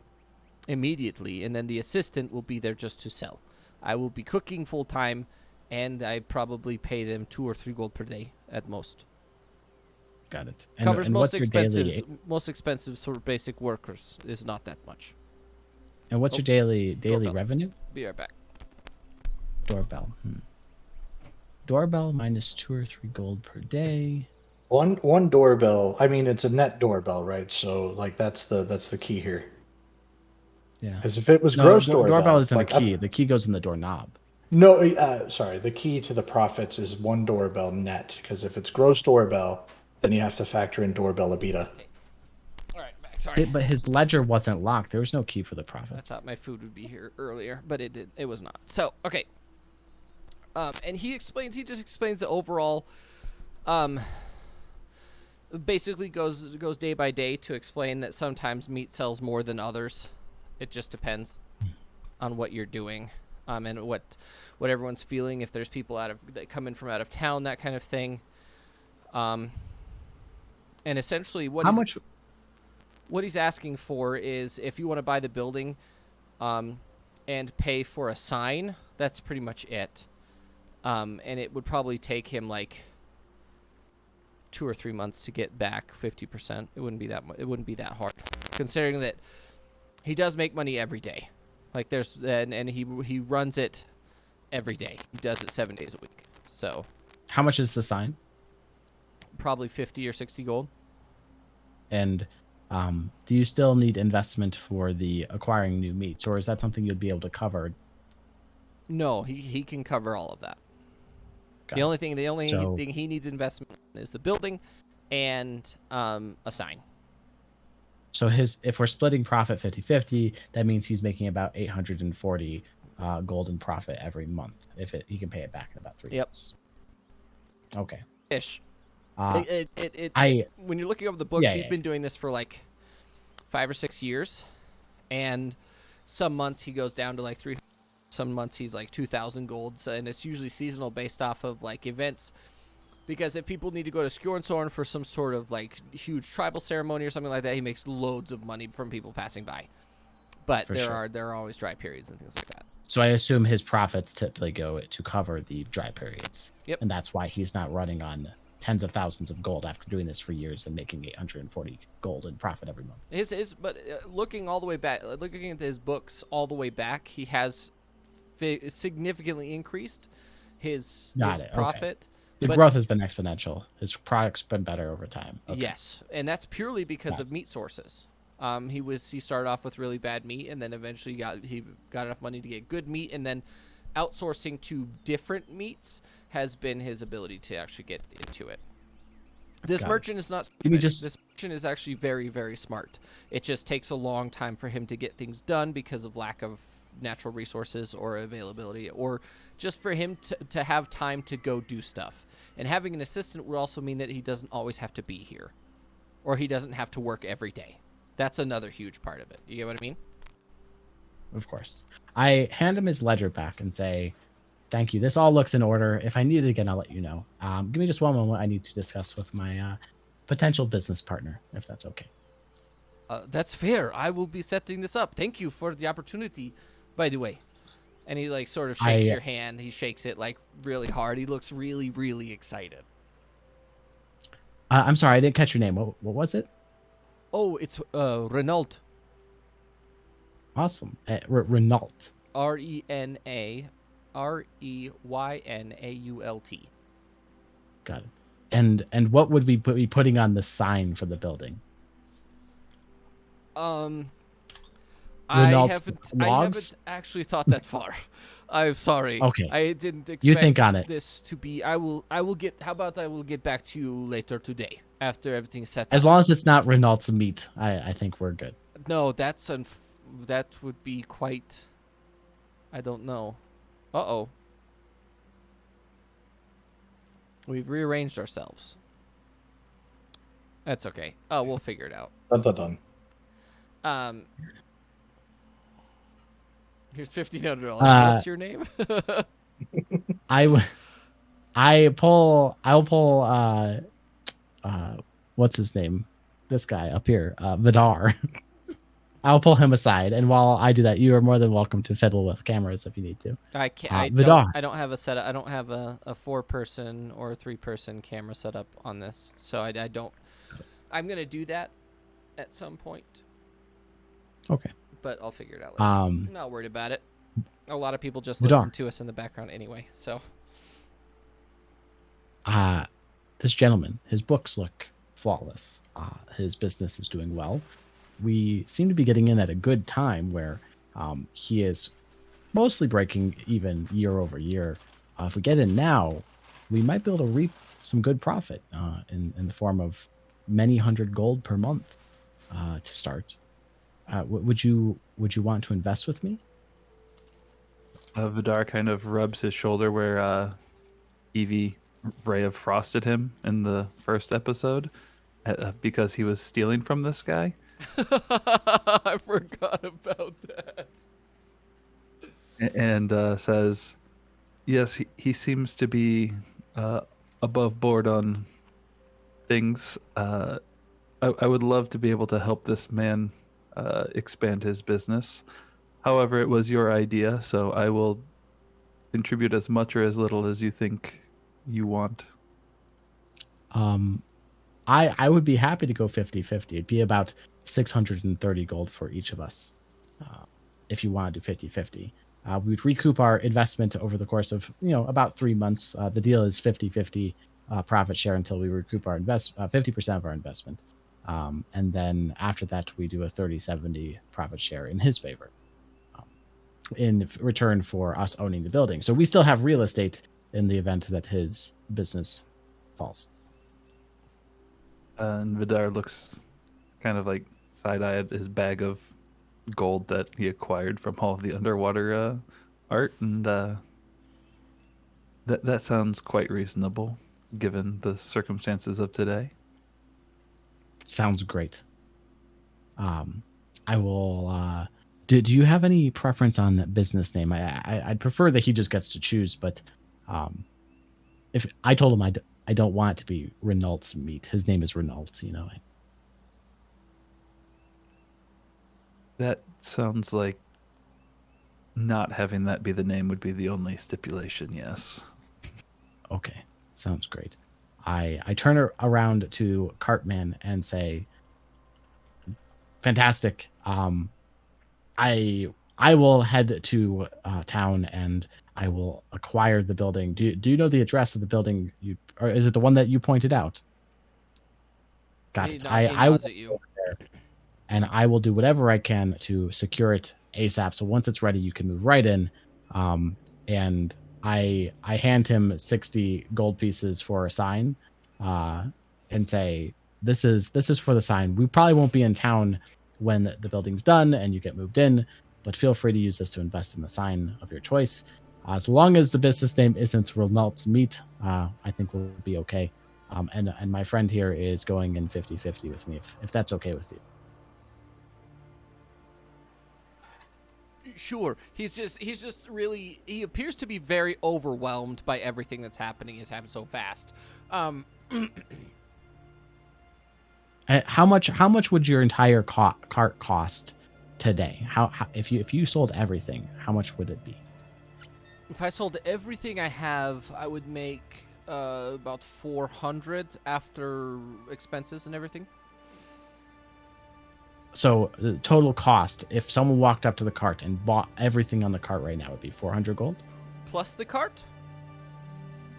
immediately, and then the assistant will be there just to sell. I will be cooking full time, and I probably pay them 2 or 3 gold per day at most. Got it. Covers And most what's your expensive, daily? most expensive sort of basic workers is not that much. And what's Oh, your daily doorbell. revenue? Be right back. Doorbell. Doorbell minus 2 or 3 gold per day. One doorbell. I mean, it's a net doorbell, right? So like that's the key here. Yeah. Because if it was No, gross doorbell isn't like a key. The key goes in the doorknob. no, sorry. The key to the profits is one doorbell net. Because if it's gross doorbell, then you have to factor in doorbell EBITDA. All right, back. Sorry. But his ledger wasn't locked. There was no key for the I profits. thought my food would be here earlier, but it was not. So, okay. And he just explains the overall, basically goes day by day to explain that sometimes meat sells more than others. It just depends on what you're doing, and what everyone's feeling. If there's people that come in from out of town, that kind of thing. And essentially, what he's asking for is if you want to buy the building, and pay for a sign. That's pretty much it. And it would probably take him like 2 or 3 months to get back 50%. It wouldn't be that hard, considering that he does make money every day. Like and he runs it every day. He does it 7 days a week. So How much is the sign? probably 50 or 60 gold. And do you still need investment for the acquiring new meats, or is that something you'd be able to cover? No, he can cover all of that. Got The it. only thing he needs investment in is the building and a sign. So if we're splitting profit 50-50, that means he's making about 840 gold in profit every month. He can pay it back in about 3 months. Okay. Ish. When you're looking over the books, he's yeah. been doing this for like 5 or 6 years, and some months he goes down to like 300. Some months he's like 2,000 golds, and it's usually seasonal based off of like events. Because if people need to go to Skjornsorn for some sort of like huge tribal ceremony or something like that, he makes loads of money from people passing by. But there are always dry periods and things like that. So I assume his profits typically go to cover the dry periods. Yep. And that's why he's not running on tens of thousands of gold after doing this for years and making 840 gold in profit every month. But looking all the way back, looking at his books all the way back, he has significantly increased his profit. Okay. The growth has been exponential. His product's been better over time. Okay. Yes, and that's purely because of meat sources. He started off with really bad meat, and then eventually he got enough money to get good meat, and then outsourcing to different meats has been his ability to actually get into it. This merchant is not stupid. This merchant is actually very, very smart. It just takes a long time for him to get things done because of lack of natural resources or availability, or just for him to have time to go do stuff. And having an assistant would also mean that he doesn't always have to be here, or he doesn't have to work every day. That's another huge part of it. You get what I mean? Of course. I hand him his ledger back and say, thank you. This all looks in order. If I need it again, I'll let you know. Give me just one moment. I need to discuss with my potential business partner, if that's okay. That's fair. I will be setting this up. Thank you for the opportunity, by the way. And he like sort of shakes your hand. He shakes it like really hard. He looks really, really excited. I'm sorry, I didn't catch your name. What was it? Oh, it's Renault. Awesome. Renault. RENAREYNAULT. Got it. And what would we be putting on the sign for the building? I haven't actually thought that far. I'm sorry. Okay. I didn't expect you think on it. This to be. I will get. How about I will get back to you later today after everything's set up. As long as it's not Renault's meat, I think we're good. No, that would be quite. I don't know. Uh-oh. We've rearranged ourselves. That's okay. Oh, we'll figure it out. Dun. Here's $1,500. What's your name? I'll pull what's his name? This guy up here, Vidar. I'll pull him aside, and while I do that, you are more than welcome to fiddle with cameras if you need to. I can't. Vidar. I don't have a setup. I don't have a 4-person or a 3-person camera setup on this, so I don't. I'm gonna do that at some point. Okay. But I'll figure it out later. I'm not worried about it. A lot of people just listen to us in the background anyway, so. This gentleman, his books look flawless. His business is doing well. We seem to be getting in at a good time where he is mostly breaking even year over year. If we get in now, we might be able to reap some good profit in the form of many hundred gold per month to start. Would you want to invest with me? Vidar kind of rubs his shoulder where Evie Ray of frosted him in the first episode because he was stealing from this guy. I forgot about that. And says, yes, he seems to be above board on things. I would love to be able to help this man expand his business. However, it was your idea, so I will contribute as much or as little as you think you want. I would be happy to go 50-50. It'd be about 630 gold for each of us if you want to do 50-50. We'd recoup our investment over the course of about 3 months. The deal is 50-50 profit share until we recoup our 50% of our investment. And then after that, we do a 30-70 profit share in his favor in return for us owning the building. So we still have real estate in the event that his business falls. And Vidar looks kind of like side-eye at his bag of gold that he acquired from all of the underwater art, and that sounds quite reasonable given the circumstances of today. Sounds great. I will. Do you have any preference on that business name? I'd prefer that he just gets to choose, but if I told him I don't want it to be Renault's meat. His name is Renault, That sounds like not having that be the name would be the only stipulation, yes. Okay, sounds great. I turn around to Cartman and say, fantastic. I will head to town and I will acquire the building. Do you know the address of the building? Or is it the one that you pointed out? Got it. I will at you. go there, and I will do whatever I can to secure it ASAP. So once it's ready, you can move right in. And I hand him 60 gold pieces for a sign, and say, this is for the sign. We probably won't be in town when the building's done and you get moved in, but feel free to use this to invest in the sign of your choice. As long as the business name isn't Renault's Meat, I think we'll be okay. And my friend here is going in 50-50 with me, if that's okay with you. Sure. He's just really, he appears to be very overwhelmed by everything that's happening. It's happened so fast. How much would your entire cart cost today? How if you sold everything, how much would it be? If I sold everything I have, I would make about 400 after expenses and everything. So the total cost, if someone walked up to the cart and bought everything on the cart right now, would be 400 gold? Plus the cart?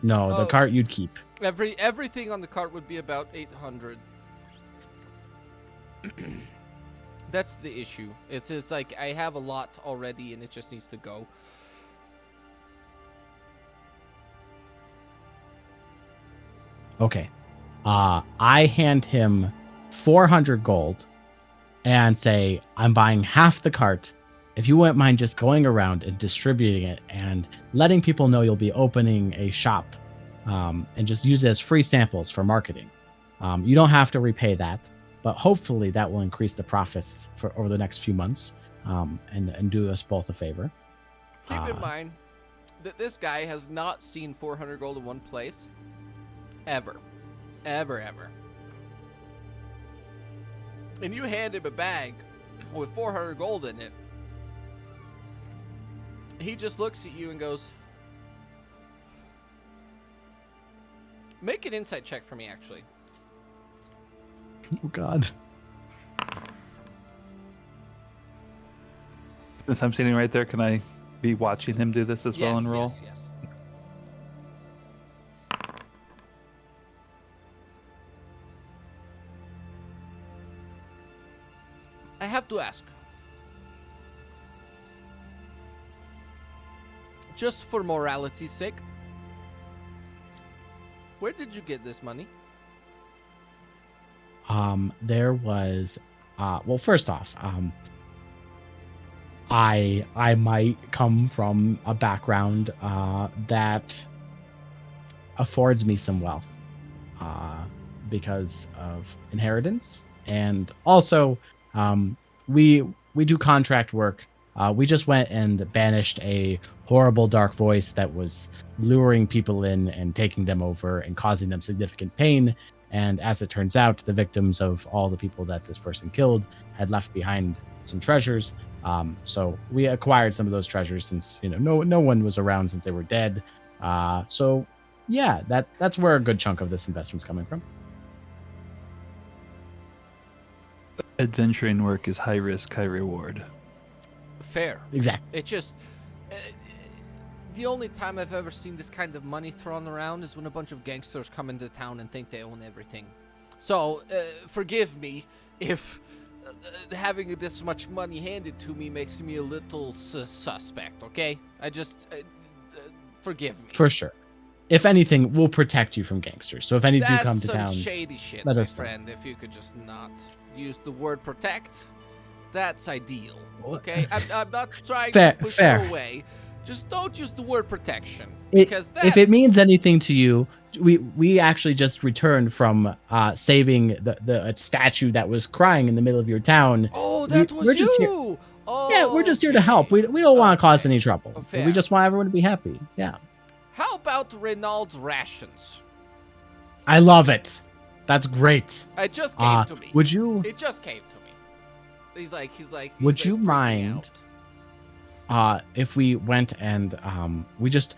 No, the cart you'd keep. Everything on the cart would be about 800. That's the issue. It's like I have a lot already and it just needs to go. Okay. I hand him 400 gold and say, I'm buying half the cart. If you wouldn't mind just going around and distributing it and letting people know you'll be opening a shop, and just use it as free samples for marketing. You don't have to repay that, but hopefully that will increase the profits for over the next few months, and do us both a favor. Keep in mind that this guy has not seen 400 gold in one place. Ever. And you hand him a bag with 400 gold in it. He just looks at you and goes, make an insight check for me, actually. Oh, God. Since I'm sitting right there, can I be watching him do this as well and roll? Yes. I have to ask. Just for morality's sake, where did you get this money? There was, well, first off, I might come from a background that affords me some wealth because of inheritance, and also we do contract work. We just went and banished a horrible dark voice that was luring people in and taking them over and causing them significant pain. And as it turns out, the victims of all the people that this person killed had left behind some treasures. So we acquired some of those treasures since no one was around since they were dead. So yeah, that's where a good chunk of this investment's coming from. Adventuring work is high risk, high reward. Fair. Exactly. It just the only time I've ever seen this kind of money thrown around is when a bunch of gangsters come into town and think they own everything. So forgive me if having this much money handed to me makes me a little suspect. Okay, I just forgive me. For sure. If anything, we'll protect you from gangsters. So if any do come to That's town, some shady shit, let my us know. friend. If you could just not use the word protect, that's ideal. Okay, I'm not trying to push you away. Just don't use the word protection, because if it means anything to you, we actually just returned from saving the statue that was crying in the middle of your town. Oh, that was we're you. Just here, yeah, we're just here to help. We don't want to cause any trouble. We just want everyone to be happy. Yeah. How about Renaud's rations? I love it. That's great. It just came to me. Would you? It just came to me. He's like. Would you mind? If we went and we just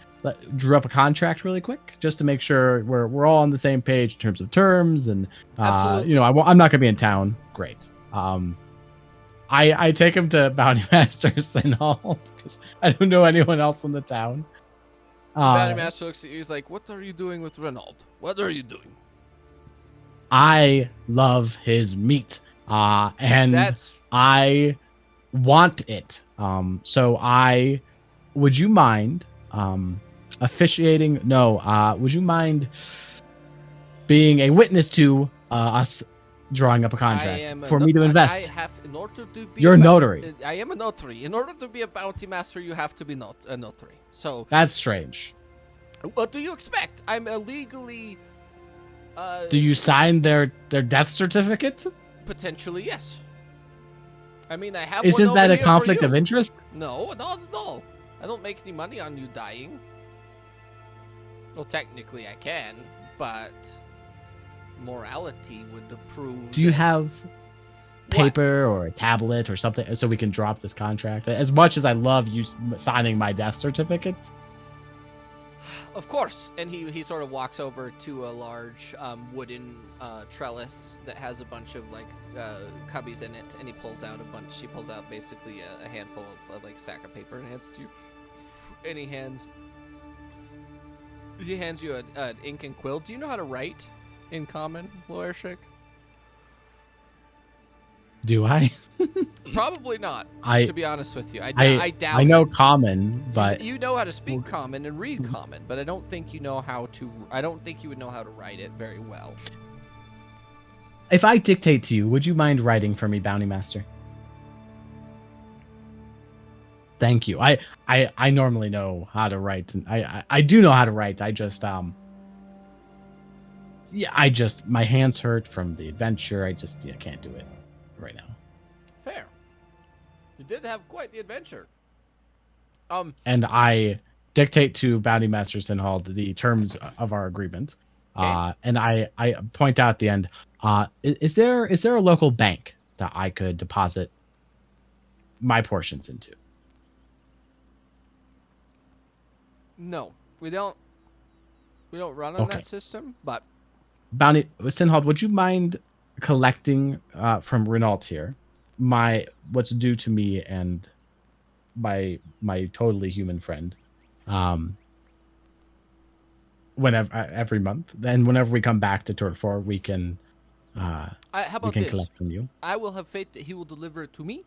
drew up a contract really quick, just to make sure we're all on the same page in terms of terms, and Absolutely. I'm not gonna be in town. Great. I take him to Bounty Master Sinhald because I don't know anyone else in the town. Bounty Master looks at you. He's like, "What are you doing with Renaud? What are you doing?" I love his meat, and I want it. So would you mind officiating? No. Would you mind being a witness to us drawing up a contract for me to invest? In order to be You're a notary. I am a notary. In order to be a bounty master, you have to be a notary. So that's strange. What do you expect? I'm illegally. Do you sign their death certificate? Potentially, yes. I mean, I have. Isn't that a conflict of interest? No, not at all. I don't make any money on you dying. Well, technically I can, but morality would approve. Do you have paper or a tablet or something so we can drop this contract? As much as I love you signing my death certificate. Of course. And he sort of walks over to a large wooden trellis that has a bunch of cubbies in it, and he pulls out basically a handful of like stack of paper and hands it to you. And he hands you an ink and quill. Do you know how to write in common, Loershik? Do I? Probably not. To be honest with you, I doubt. I know common, but you know how to speak common and read common, but I don't think you know how to. I don't think you would know how to write it very well. If I dictate to you, would you mind writing for me, Bounty Master? Thank you. I normally know how to write, and I do know how to write. I just my hands hurt from the adventure. I can't do it right now. Fair. You did have quite the adventure. And I dictate to Bounty Master Sinhald the terms of our agreement. Okay. And I point out at the end, is there a local bank that I could deposit my portions into. No, we don't. We don't run on Okay. that system, but Bounty Sinhald, would you mind collecting from Renault here what's due to me and my totally human friend, whenever every month. Then whenever we come back to Tour 4, we can how about this? collect from you. I will have faith that he will deliver it to me.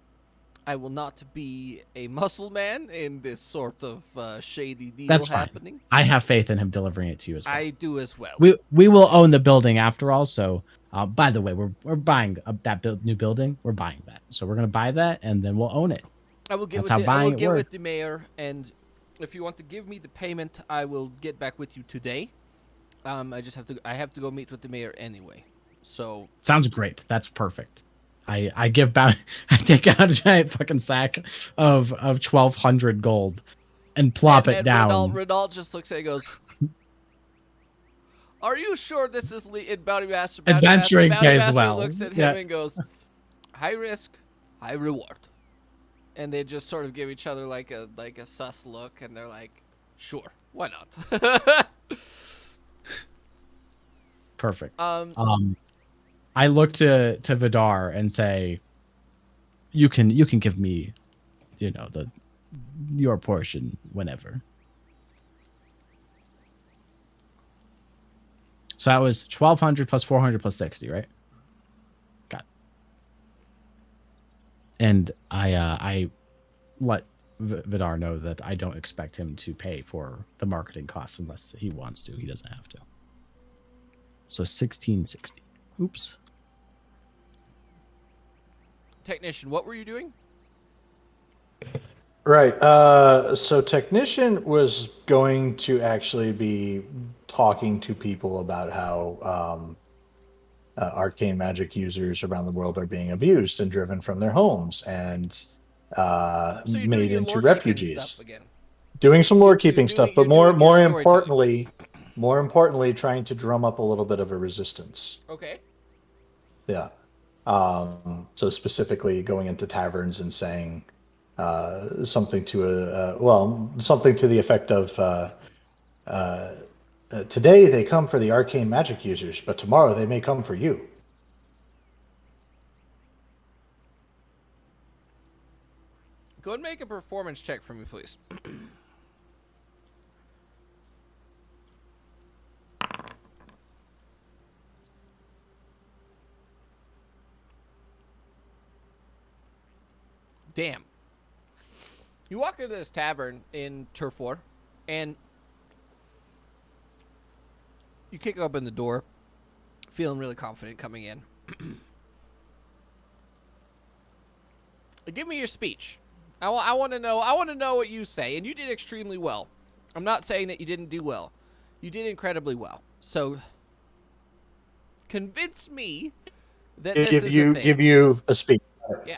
I will not be a muscle man in this sort of shady deal That's fine. happening. I have faith in him delivering it to you as well. I do as well. We will own the building after all. So, by the way, we're buying that new building. We're buying that. So we're gonna buy that and then we'll own it. I will get That's with how the, I buying will it get with works. the mayor, and if you want to give me the payment, I will get back with you today. I just have to. I have to go meet with the mayor anyway. So Sounds great. That's perfect. I give back. I take out a giant fucking sack of 1,200 gold and plop it down. Renault just looks at it and goes, "Are you sure this is in Bounty Master?" Adventuring Bounty pays Master well. looks at him Yeah. and goes, "High risk, high reward." And they just sort of give each other like a sus look, and they're like, "Sure, why not?" Perfect. I look to Vidar and say, you can give me, your portion whenever. So that was 1,200 plus 400 plus 60, right? Got it. And I let Vidar know that I don't expect him to pay for the marketing costs unless he wants to. He doesn't have to. So 1660. Oops. Technician, what were you doing? Right. So Technician was going to actually be talking to people about how arcane magic users around the world are being abused and driven from their homes and So you're doing made your into lore-keeping refugees. stuff again. Doing some lore keeping you're stuff, doing- but you're doing your more importantly, trying to drum up a little bit of a resistance. Okay. Yeah. So specifically going into taverns and saying something to something to the effect of today they come for the arcane magic users, but tomorrow they may come for you. Go and make a performance check for me, please. Damn. You walk into this tavern in Turflor, and you kick open the door, feeling really confident coming in. Give me your speech. I want to know. I want to know what you say, and you did extremely well. I'm not saying that you didn't do well. You did incredibly well. So convince me that this is a thing. Give you a speech. Yeah.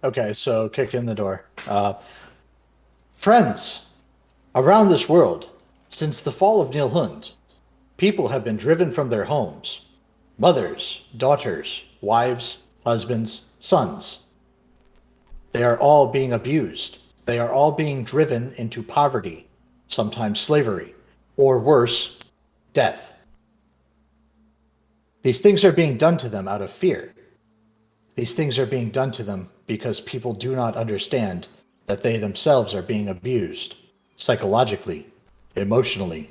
Okay, so kick in the door. Friends, around this world, since the fall of Nilhund, people have been driven from their homes. Mothers, daughters, wives, husbands, sons. They are all being abused. They are all being driven into poverty, sometimes slavery, or worse, death. These things are being done to them out of fear. These things are being done to them because people do not understand that they themselves are being abused, psychologically, emotionally,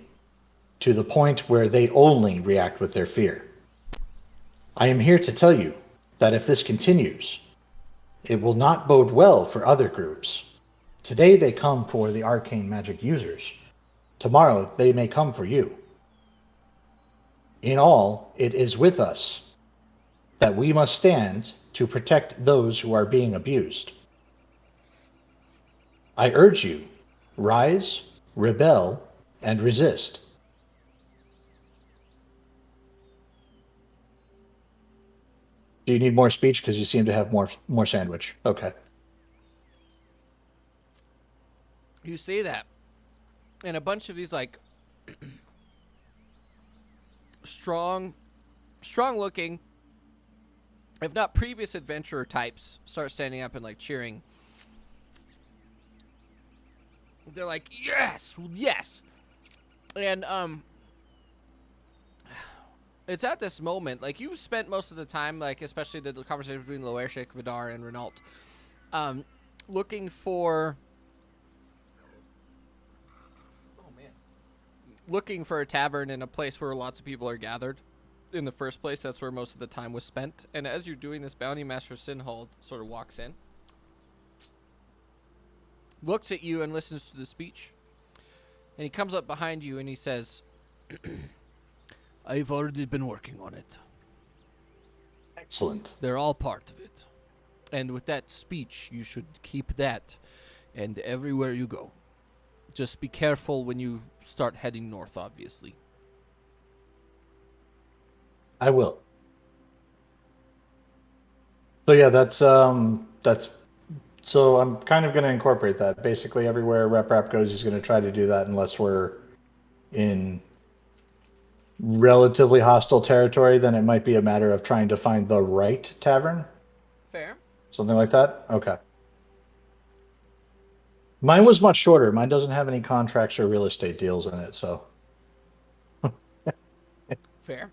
to the point where they only react with their fear. I am here to tell you that if this continues, it will not bode well for other groups. Today they come for the arcane magic users. Tomorrow they may come for you. In all, it is with us that we must stand to protect those who are being abused. I urge you, rise, rebel, and resist. Do you need more speech? Because you seem to have more sandwich. Okay. You see that. And a bunch of these, like, strong, strong-looking, if not previous adventurer types, start standing up and like cheering. They're like, yes, yes, and it's at this moment, like, you've spent most of the time, like, especially the conversation between Loershik, Vidar, and Renault, looking for a tavern in a place where lots of people are gathered. In the first place, that's where most of the time was spent. And as you're doing this, Bounty Master Sinhold sort of walks in, looks at you and listens to the speech. And he comes up behind you and he says, I've already been working on it. Excellent. They're all part of it. And with that speech, you should keep that. And everywhere you go. Just be careful when you start heading north, obviously. I will. So yeah, that's so I'm kind of going to incorporate that. Basically, everywhere Rep goes, he's going to try to do that unless we're in relatively hostile territory. Then it might be a matter of trying to find the right tavern. Fair. Something like that? Okay. Mine was much shorter. Mine doesn't have any contracts or real estate deals in it, so. Fair.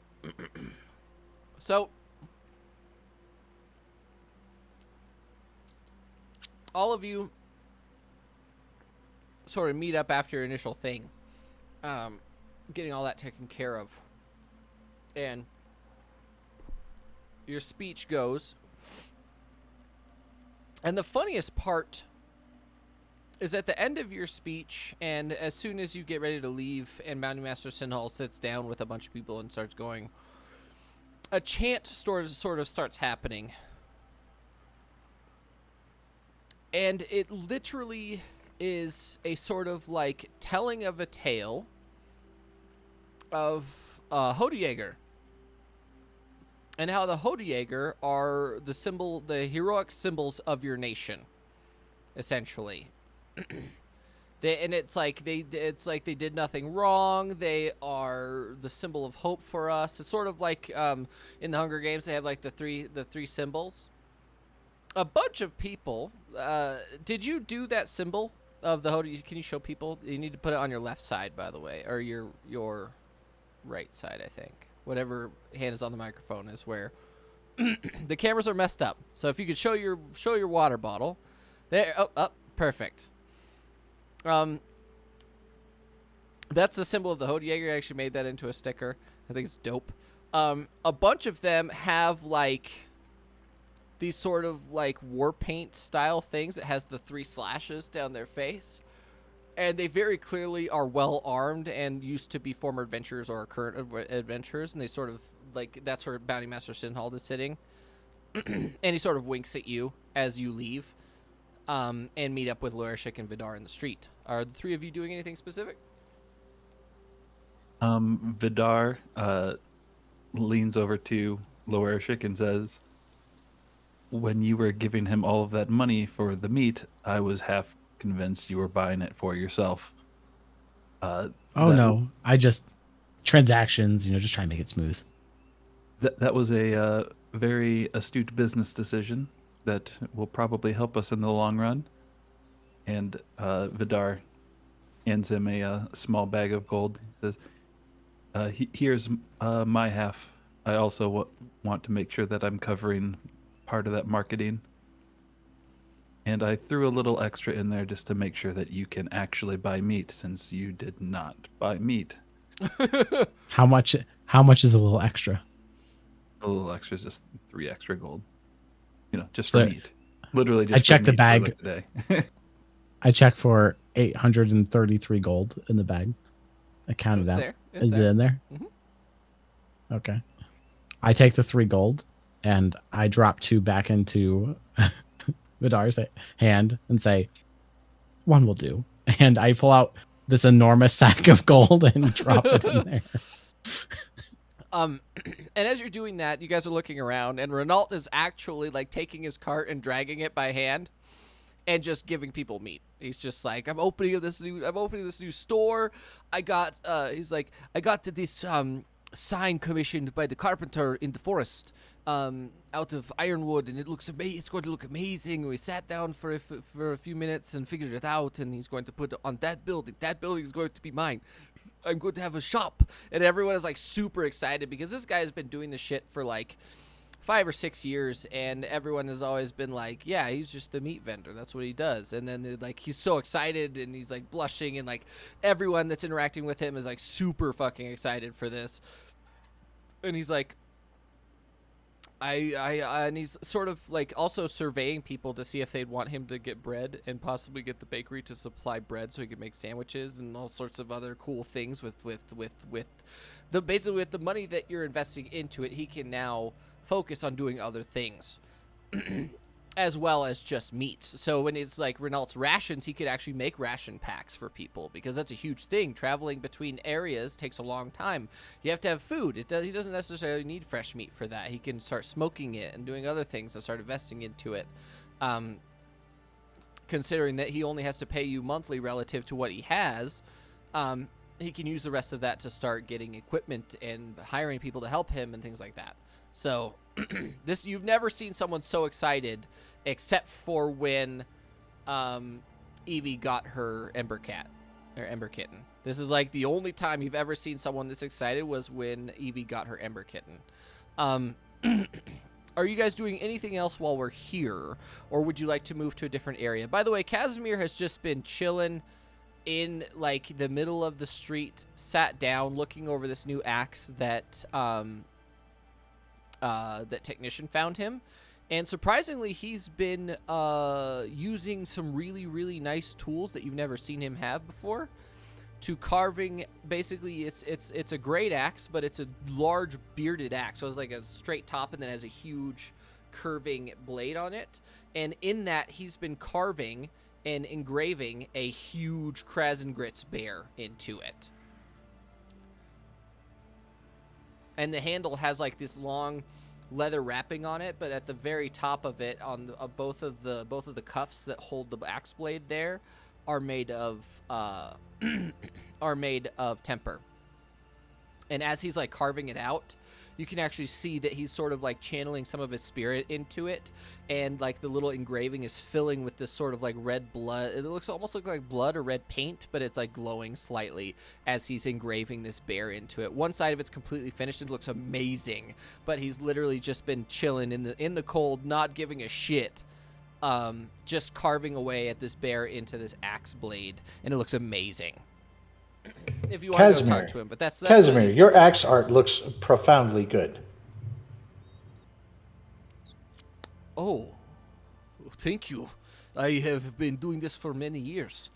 So, all of you sort of meet up after your initial thing, getting all that taken care of. And your speech goes. And the funniest part is at the end of your speech, and as soon as you get ready to leave, and Bounty Master Sinhall sits down with a bunch of people and starts going, a chant sort of starts happening. And it literally is a sort of like telling of a tale of Hodejäger. And how the Hodejäger are the heroic symbols of your nation, essentially. It's like they did nothing wrong. They are the symbol of hope for us. It's sort of like in the Hunger Games, they have like the three symbols. A bunch of people. Did you do that symbol of the Hodejäger? Can you show people? You need to put it on your left side, by the way, or your right side, I think. Whatever hand is on the microphone is where the cameras are messed up. So if you could show your water bottle, there. Oh, perfect. That's the symbol of the Hodejäger. I actually made that into a sticker. I think it's dope. A bunch of them have like these sort of like war paint style things that has the 3 slashes down their face. And they very clearly are well armed and used to be former adventurers or current adventurers. And they sort of like, that's where Bounty Master Sinhald is sitting. And he sort of winks at you as you leave. And meet up with Loershik and Vidar in the street. Are the 3 of you doing anything specific? Vidar leans over to Loershik and says, when you were giving him all of that money for the meat, I was half convinced you were buying it for yourself. No, I just transactions, just try and make it smooth. That was a very astute business decision that will probably help us in the long run. And Vidar hands him a small bag of gold. He says, here's my half. I also want to make sure that I'm covering part of that marketing. And I threw a little extra in there just to make sure that you can actually buy meat, since you did not buy meat. How much is a little extra? A little extra is just 3 extra gold. Just So for meat. Literally just I checked for the meat bag for like today. I checked for 833 gold in the bag. I counted out. Is it in there? Mm-hmm. Okay. I take the 3 gold and I drop 2 back into Vidar's hand and say, 1 will do. And I pull out this enormous sack of gold and drop it in there. And as you're doing that, you guys are looking around, and Renault is actually like taking his cart and dragging it by hand, and just giving people meat. He's just like, I'm opening this new store. He's like, I got this sign commissioned by the carpenter in the forest, out of ironwood, and it's going to look amazing. We sat down for a few minutes and figured it out, and he's going to put it on that building. That building is going to be mine. I'm going to have a shop. And everyone is like super excited because this guy has been doing this shit for like 5 or 6 years, and everyone has always been like, yeah, he's just a meat vendor, that's what he does. And then like he's so excited, and he's like blushing, and like everyone that's interacting with him is like super fucking excited for this. And he's like, and he's sort of like also surveying people to see if they'd want him to get bread and possibly get the bakery to supply bread so he could make sandwiches and all sorts of other cool things with the basically with the money that you're investing into it. He can now focus on doing other things as well as just meats. So when it's like Renault's rations, he could actually make ration packs for people, because that's a huge thing. Traveling between areas takes a long time. You have to have food. He doesn't necessarily need fresh meat for that. He can start smoking it and doing other things and start investing into it. Considering that he only has to pay you monthly relative to what he has, he can use the rest of that to start getting equipment and hiring people to help him and things like that. So you've never seen someone so excited, except for when Evie got her Ember Kitten. This is like the only time you've ever seen someone this excited was when Evie got her Ember Kitten. Are you guys doing anything else while we're here, or would you like to move to a different area? By the way, Casimir has just been chilling in like the middle of the street, sat down, looking over this new axe that that technician found him, and surprisingly he's been using some really, really nice tools that you've never seen him have before to carving. Basically it's a great axe, but it's a large bearded axe, so it's like a straight top and then has a huge curving blade on it, and in that he's been carving and engraving a huge Krasengrits bear into it. And the handle has like this long leather wrapping on it, but at the very top of it, on both of the cuffs that hold the axe blade there, are made of temper. And as he's like carving it out, you can actually see that he's sort of like channeling some of his spirit into it, and like the little engraving is filling with this sort of like red blood. It almost looks like blood or red paint, but it's like glowing slightly as he's engraving this bear into it. One side of it's completely finished. It looks amazing, but he's literally just been chilling in the cold, not giving a shit, just carving away at this bear into this axe blade, and it looks amazing. If you want to go talk to him, but that's Casimir, your axe art looks profoundly good. Oh, thank you. I have been doing this for many years,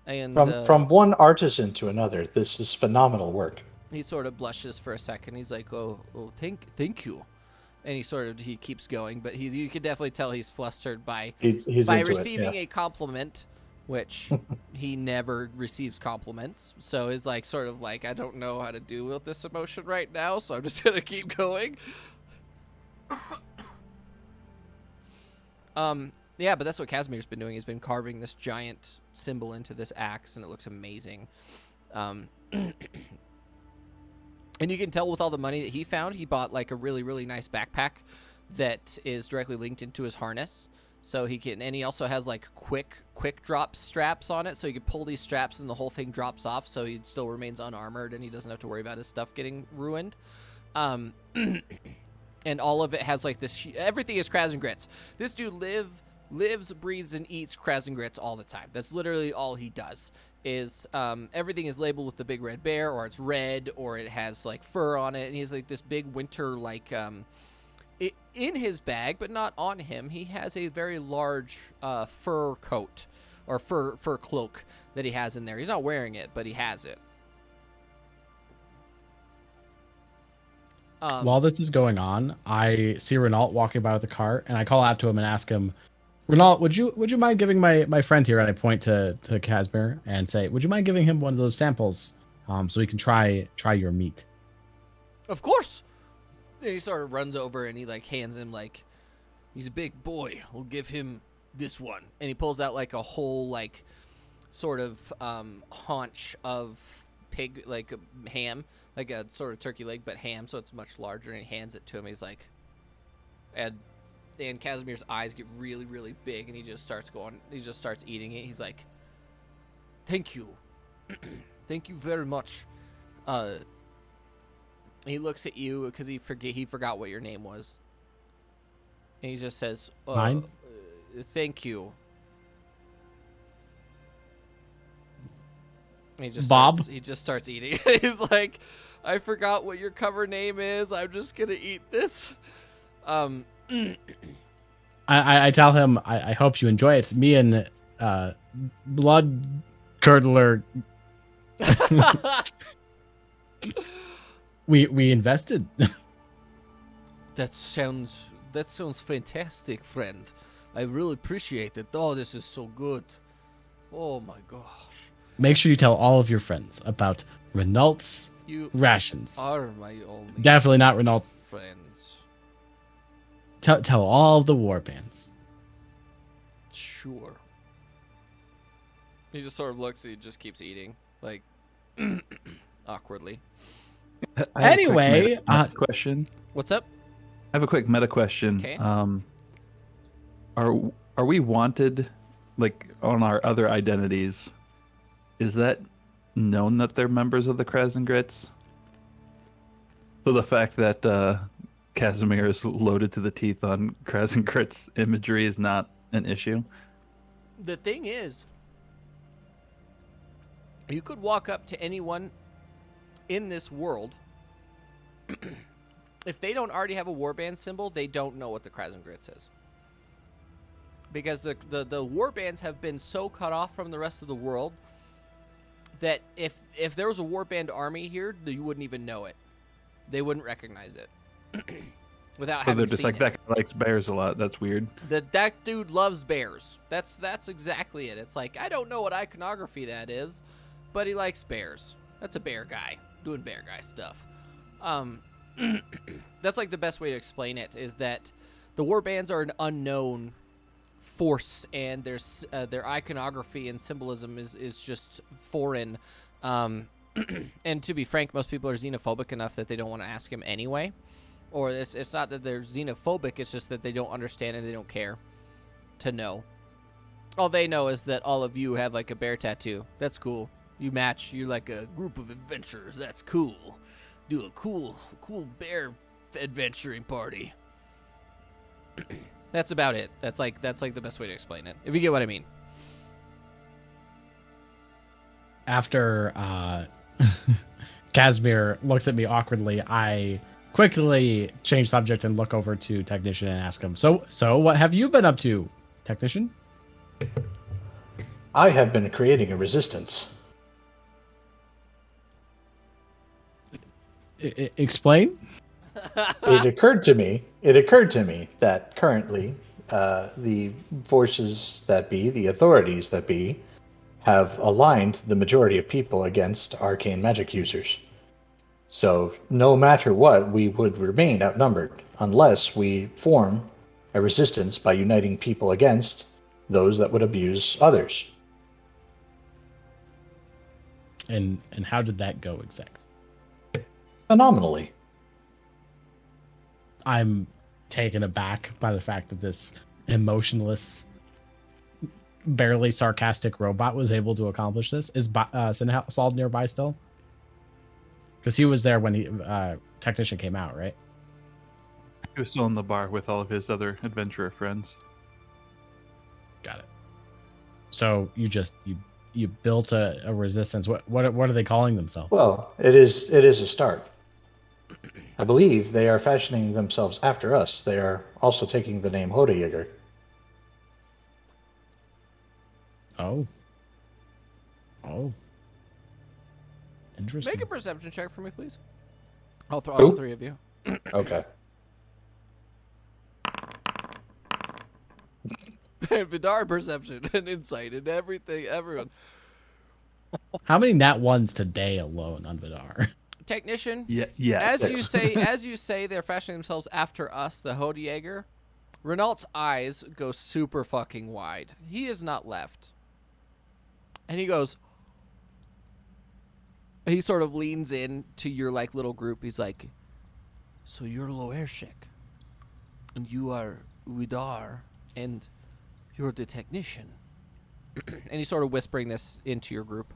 and from one artisan to another, this is phenomenal work. He sort of blushes for a second. He's like, "Oh, thank you," and he keeps going, but you can definitely tell he's flustered by receiving a compliment. Which he never receives compliments, so is like sort of like, I don't know how to deal with this emotion right now, so I'm just gonna keep going. Yeah, but that's what Casimir's been doing. He's been carving this giant symbol into this axe, and it looks amazing. And you can tell with all the money that he found, he bought like a really, really nice backpack that is directly linked into his harness. So he can, and he also has like quick drop straps on it, so you can pull these straps and the whole thing drops off, so he still remains unarmored and he doesn't have to worry about his stuff getting ruined. And all of it has like this, everything is Krasengrits. This dude lives, breathes, and eats Krasengrits all the time. That's literally all he does. Is everything is labeled with the big red bear, or it's red, or it has like fur on it, and he's like this big winter like in his bag, but not on him, he has a very large fur coat or fur cloak that he has in there. He's not wearing it, but he has it. While this is going on, I see Renault walking by with the cart, and I call out to him and ask him, Renault, would you mind giving my friend here, and I point to Casimir and say, would you mind giving him one of those samples so he can try your meat? Of course. Then he sort of runs over and he like hands him like, he's a big boy, we'll give him this one. And he pulls out like a whole like sort of haunch of pig, like ham, like a sort of turkey leg, but ham, so it's much larger. And he hands it to him. He's like, and Casimir's eyes get really, really big, and he just starts eating it. He's like, "Thank you, thank you very much." He looks at you because he forgot what your name was, and he just says, Mine? Thank you. And he just starts eating. He's like, I forgot what your cover name is. I'm just gonna eat this. I tell him I hope you enjoy it. Me and Blood Curdler we invested. That sounds fantastic, friend. I really appreciate it. Oh, this is so good. Oh my gosh. Make sure you tell all of your friends about Renault's rations. Are my only Definitely not Renault's friends. Tell all the war bands. Sure. He just sort of looks and he just keeps eating, like awkwardly. Anyway, question. What's up? I have a quick meta question. Okay. Are we wanted, like, on our other identities? Is that known that they're members of the Kraz and Grits? So the fact that Casimir is loaded to the teeth on Kraz and Grits imagery is not an issue? The thing is, you could walk up to anyone in this world. If they don't already have a warband symbol, they don't know what the Kraz and Grits is. Because the warbands have been so cut off from the rest of the world that if there was a warband army here, you wouldn't even know it. They wouldn't recognize it. Without having they're just seen like, it. that guy likes bears a lot. That's weird. That dude loves bears. That's exactly it. It's like, I don't know what iconography that is, but he likes bears. That's a bear guy doing bear guy stuff. That's like the best way to explain it, is that the warbands are an unknown force, and their iconography and symbolism is just foreign. And to be frank, most people are xenophobic enough that they don't want to ask him anyway. Or it's not that they're xenophobic, it's just that they don't understand and they don't care to know. All they know is that all of you have like a bear tattoo. That's cool. You match. You're like a group of adventurers. That's cool. Do a cool bear adventuring party. That's about it. That's like the best way to explain it, if you get what I mean. After Casimir looks at me awkwardly, I quickly change subject and look over to Technician and ask him, So what have you been up to, Technician? I have been creating a resistance. Explain? It occurred to me that currently the forces that be, the authorities that be, have aligned the majority of people against arcane magic users. So no matter what, we would remain outnumbered unless we form a resistance by uniting people against those that would abuse others. And how did that go exactly? Phenomenally. I'm taken aback by the fact that this emotionless, barely sarcastic robot was able to accomplish this. Is Saul nearby still? Because he was there when the Technician came out, right? He was still in the bar with all of his other adventurer friends. Got it. So you built a resistance. What are they calling themselves? Well, it is a start. I believe they are fashioning themselves after us. They are also taking the name Hodejäger. Oh. Interesting. Make a perception check for me, please. All three of you. Okay. Vidar perception and insight and everything. Everyone. How many nat ones today alone on Vidar? Technician. Yes. As you say, they're fashioning themselves after us, the Hodejäger. Renault's eyes go super fucking wide. He is not left. And he goes, he sort of leans in to your like little group. He's like, "So you're Loershik, and you are Widar, and you're the technician." And he's sort of whispering this into your group.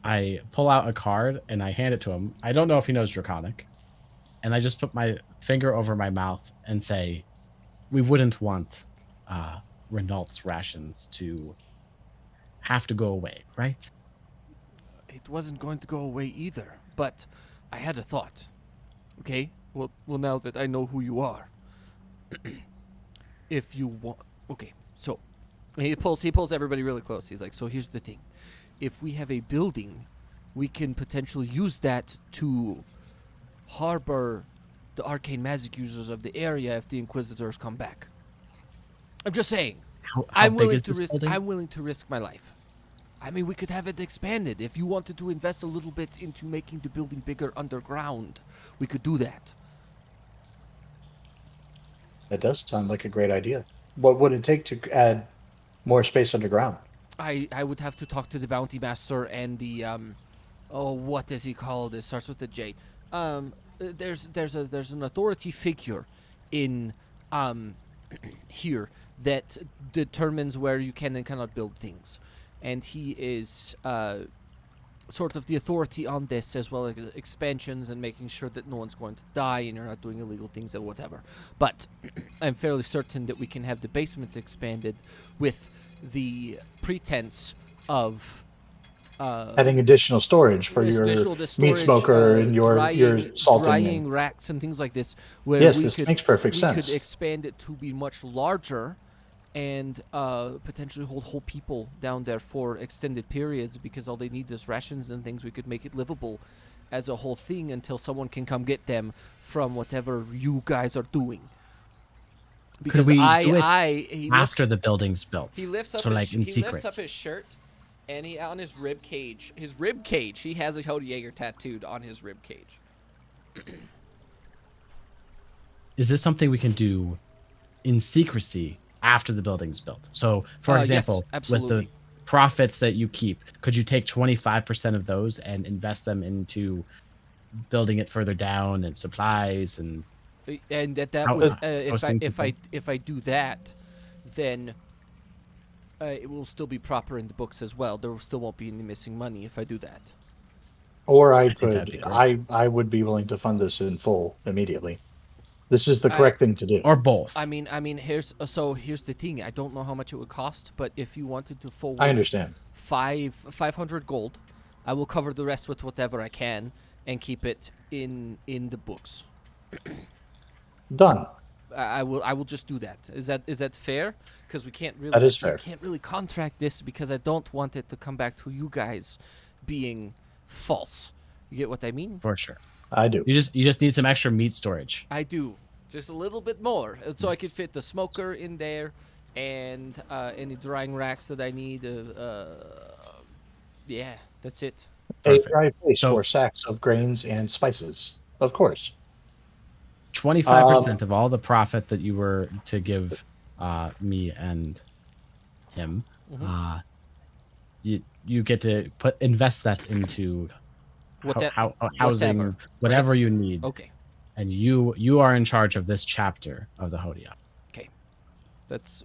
I pull out a card and I hand it to him. I don't know if he knows Draconic. And I just put my finger over my mouth and say, we wouldn't want Renault's rations to have to go away, right? It wasn't going to go away either, but I had a thought. Okay? Well, now that I know who you are, if you want... Okay, so he pulls everybody really close. He's like, so here's the thing. If we have a building, we can potentially use that to harbor the arcane magic users of the area if the Inquisitors come back. I'm just saying. How I'm big willing is to this risk. building? I'm willing to risk my life. I mean, we could have it expanded. If you wanted to invest a little bit into making the building bigger underground, we could do that. That does sound like a great idea. What would it take to add more space underground? I would have to talk to the bounty master and the what is he called? It starts with a J. There's an authority figure in here that determines where you can and cannot build things, and he is sort of the authority on this, as well as expansions and making sure that no one's going to die and you're not doing illegal things or whatever. But I'm fairly certain that we can have the basement expanded with the pretense of Adding additional storage for your additional meat smoker and your salting. drying racks and things like this. Where Yes, we this could, makes perfect we sense. could expand it to be much larger and potentially hold whole people down there for extended periods, because all they need is rations and things. We could make it livable as a whole thing until someone can come get them from whatever you guys are doing. Because we do he after the building's built? he lifts up so his, like in he secret. lifts up his shirt, and he on his rib cage, he has a Cody Yeager tattooed on his rib cage. Is this something we can do in secrecy after the building's built? So, for example, yes, absolutely. with the profits that you keep, could you take 25% of those and invest them into building it further down and supplies and And that How- would hosting if I do that, then it will still be proper in the books as well. There still won't be any missing money if I do that. Or I think that'd be could, great. I would be willing to fund this in full immediately. This is the I- correct thing to do. or both? I mean, here's the thing. I don't know how much it would cost, but if you wanted to forward I understand. 500 gold, I will cover the rest with whatever I can and keep it in the books. Done. I will just do that. Is that fair? Because we can't really That is fair. we can't really contract this, because I don't want it to come back to you guys being false. You get what I mean? Oh. For sure. I do. You just need some extra meat storage. I do. Just a little bit more, so I Yes. can fit the smoker in there, and any drying racks that I need. Yeah, that's it. A Perfect. dry place So- for sacks of grains and spices. Of course. 25% of all the profit that you were to give me and him, Mhm. you get to invest that into housing, Whatever. whatever you need, Okay, and you are in charge of this chapter of the Hodia. that's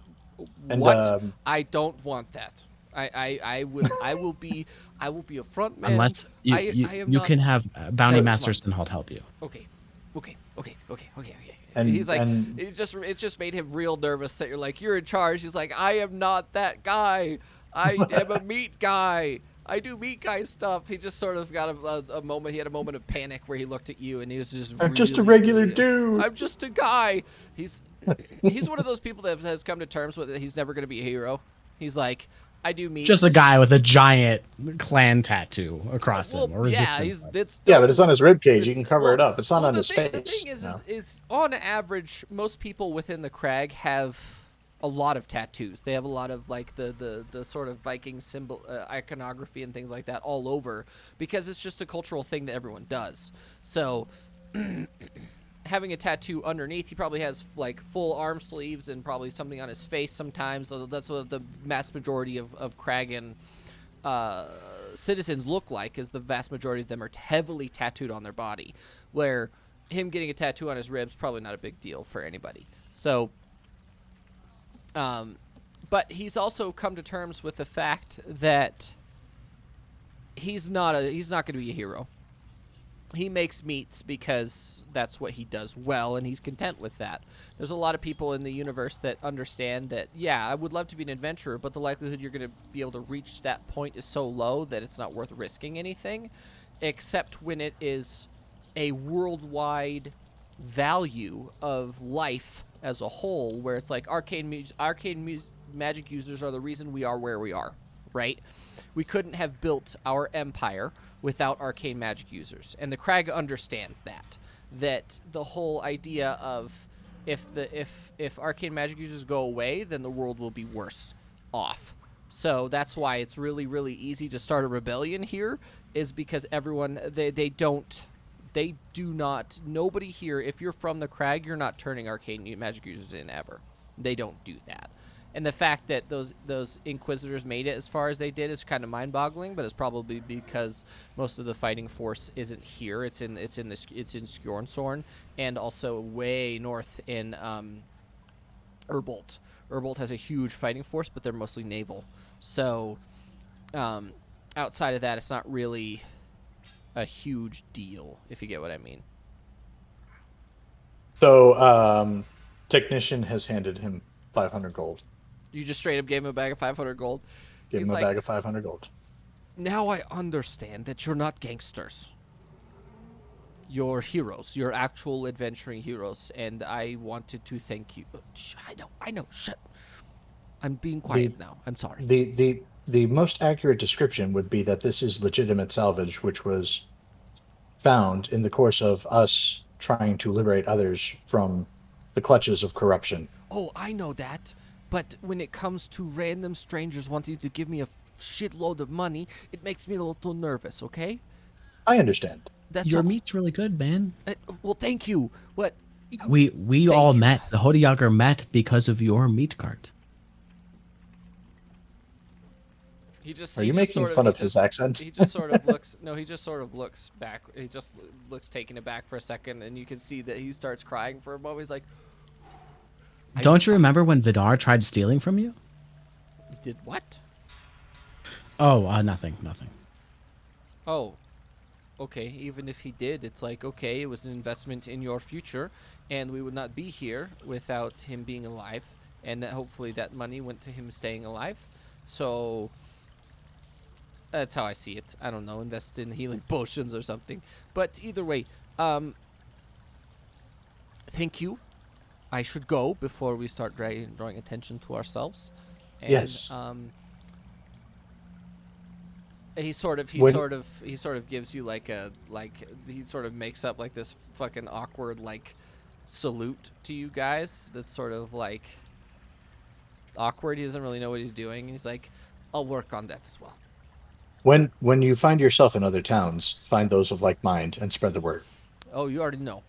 And what I don't want that. I will be a front man. Unless you I you, am you not can have bounty very master smart. Sinhold help you. Okay. And- He's like, and- it just made him real nervous that you're like, you're in charge. He's like, I am not that guy. I am a meat guy. I do meat guy stuff. He just sort of got a moment. He had a moment of panic where he looked at you, and he was just. I'm just a really, regular really- dude. I'm just a guy. He's one of those people that has come to terms with that he's never going to be a hero. He's like, I do meat. Just a guy with a giant clan tattoo across him, or yeah, resistance. it's Yeah, dope but it's as- on his rib cage. You it's- can cover well- it up. It's not well, on the his thing, face. The thing is, no. is on average, most people within the crag have a lot of tattoos. They have a lot of like the sort of Viking symbol iconography and things like that all over, because it's just a cultural thing that everyone does. So having a tattoo underneath, he probably has like full arm sleeves and probably something on his face sometimes. So that's what the mass majority of Kragan citizens look like, is the vast majority of them are heavily tattooed on their body, where him getting a tattoo on his ribs probably not a big deal for anybody. So, but he's also come to terms with the fact that he's not going to be a hero. He makes meats because that's what he does well, and he's content with that. There's a lot of people in the universe that understand that, yeah, I would love to be an adventurer, but the likelihood you're going to be able to reach that point is so low that it's not worth risking anything, except when it is a worldwide value of life as a whole, where it's like arcane magic users are the reason we are where we are, right? We couldn't have built our empire without arcane magic users, and the Crag understands that the whole idea of if arcane magic users go away, then the world will be worse off. So that's why it's really, really easy to start a rebellion here, is because everyone they do not, nobody here, if you're from the Crag, you're not turning arcane magic users in ever. They don't do that. And the fact that those Inquisitors made it as far as they did is kind of mind-boggling, but it's probably because most of the fighting force isn't here. It's in Skjornsorn, and also way north in Urbolt. Urbolt has a huge fighting force, but they're mostly naval. So outside of that, it's not really a huge deal, if you get what I mean. So, Technician has handed him 500 gold. You just straight up gave him a bag of 500 gold. Give him a bag of 500 gold. Now I understand that you're not gangsters. You're heroes. You're actual adventuring heroes, and I wanted to thank you. I know. Shut. I'm being quiet now. I'm sorry. The most accurate description would be that this is legitimate salvage, which was found in the course of us trying to liberate others from the clutches of corruption. Oh, I know that. But when it comes to random strangers wanting to give me a shitload of money, it makes me a little nervous, okay? I understand. Your meat's really good, man. Well, thank you. What? We all met. The Hodiagar met because of your meat cart. Are you making fun of his accent? He just sort of looks. No, he just sort of looks back. He just looks taken aback for a second, and you can see that he starts crying for a moment. He's like, "Don't you remember when Vidar tried stealing from you?" Did what? Oh, nothing. Oh, okay. Even if he did, it's like, okay, it was an investment in your future, and we would not be here without him being alive, and that hopefully that money went to him staying alive. So that's how I see it. I don't know, invest in healing potions or something. But either way, thank you. I should go before we start drawing attention to ourselves. And, yes. He sort of gives you he sort of makes up like this fucking awkward like salute to you guys. That's sort of like awkward. He doesn't really know what he's doing. He's like, I'll work on that as well. When you find yourself in other towns, find those of like mind and spread the word. Oh, you already know.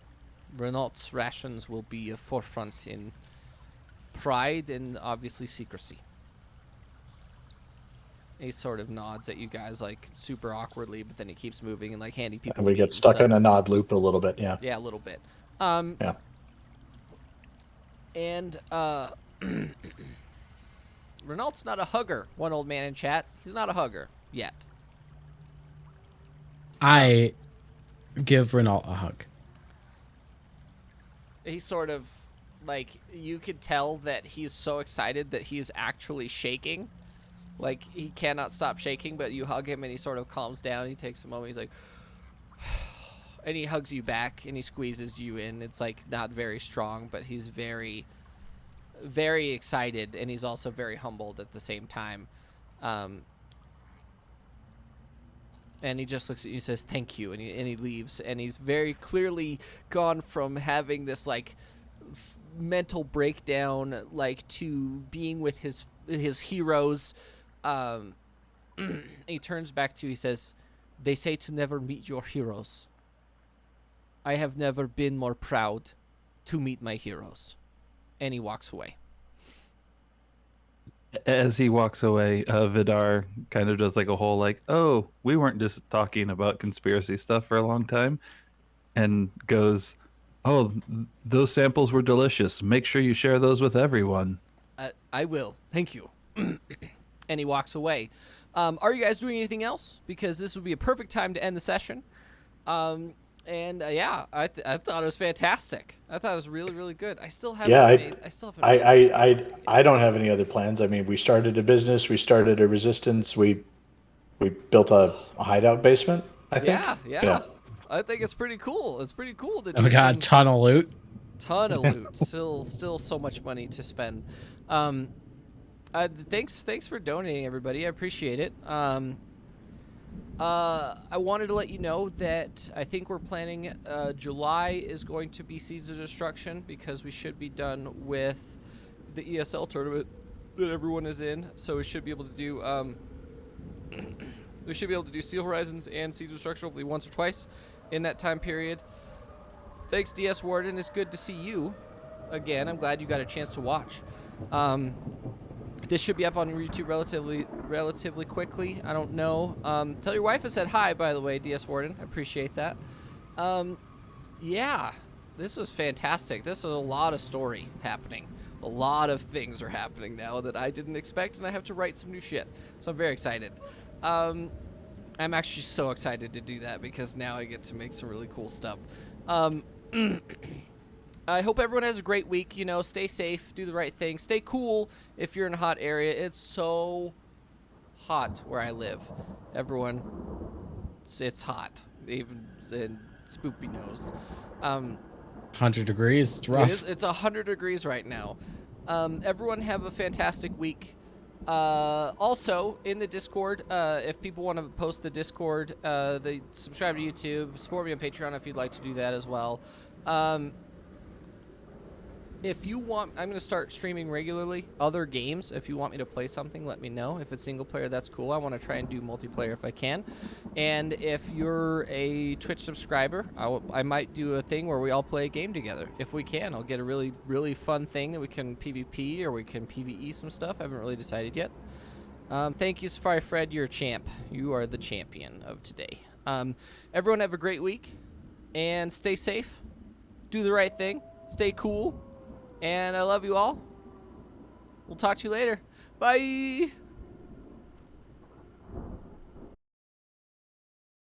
Renault's rations will be a forefront in pride and obviously secrecy. He sort of nods at you guys like super awkwardly, but then he keeps moving and like handing people. And we get stuck in a nod loop a little bit, yeah. Yeah, a little bit. Yeah. And Renault's not a hugger. One old man in chat. He's not a hugger yet. I give Renault a hug. He's sort of like, you could tell that he's so excited that he's actually shaking. Like, he cannot stop shaking, but you hug him and he sort of calms down. He takes a moment. He's like, and he hugs you back and he squeezes you in. It's like not very strong, but he's very, very excited, and he's also very humbled at the same time. And he just looks at you and says, thank you, and he leaves. And he's very clearly gone from having this, like, mental breakdown, like, to being with his heroes. He turns back to you, he says, they say to never meet your heroes. I have never been more proud to meet my heroes. And he walks away. As he walks away, Vidar kind of does like a whole like, "Oh, we weren't just talking about conspiracy stuff for a long time," and goes, "Oh, those samples were delicious. Make sure you share those with everyone." I will. Thank you. And he walks away. Are you guys doing anything else? Because this would be a perfect time to end the session. Yeah, I thought it was fantastic. I thought it was really, really good. I still haven't Yeah, made. I still haven't made. I don't have any other plans. I mean, we started a business, we started a resistance, we built a hideout basement, I think. Yeah. I think it's pretty cool. It's pretty cool to do We got a ton of loot. ton of loot. Still so much money to spend. Thanks for donating, everybody. I appreciate it. I wanted to let you know that I think we're planning July is going to be Seeds of Destruction because we should be done with the ESL tournament that everyone is in. So we should be able to do Steel Horizons and Seeds of Destruction hopefully once or twice in that time period. Thanks, DS Warden. It's good to see you again. I'm glad you got a chance to watch. This should be up on YouTube relatively quickly. I don't know. Tell your wife I said hi, by the way, DS Warden. I appreciate that. Yeah, this was fantastic. This is a lot of story happening. A lot of things are happening now that I didn't expect, and I have to write some new shit. So I'm very excited. I'm actually so excited to do that because now I get to make some really cool stuff. I hope everyone has a great week. You know, stay safe, do the right thing, stay cool if you're in a hot area. It's so hot where I live. Everyone, it's hot. Even then, Spoopy knows. 100 degrees. It's rough. It's 100 degrees right now. Everyone have a fantastic week. Also, in the Discord, if people want to post the Discord, they subscribe to YouTube, support me on Patreon if you'd like to do that as well. If you want, I'm going to start streaming regularly. Other games, if you want me to play something, let me know. If it's single player, that's cool. I want to try and do multiplayer if I can. And if you're a Twitch subscriber, I might do a thing where we all play a game together. If we can, I'll get a really, really fun thing that we can PvP or we can PvE some stuff. I haven't really decided yet. Thank you, Safari Fred. You're a champ. You are the champion of today. Everyone have a great week. And stay safe. Do the right thing. Stay cool. And I love you all. We'll talk to you later. Bye.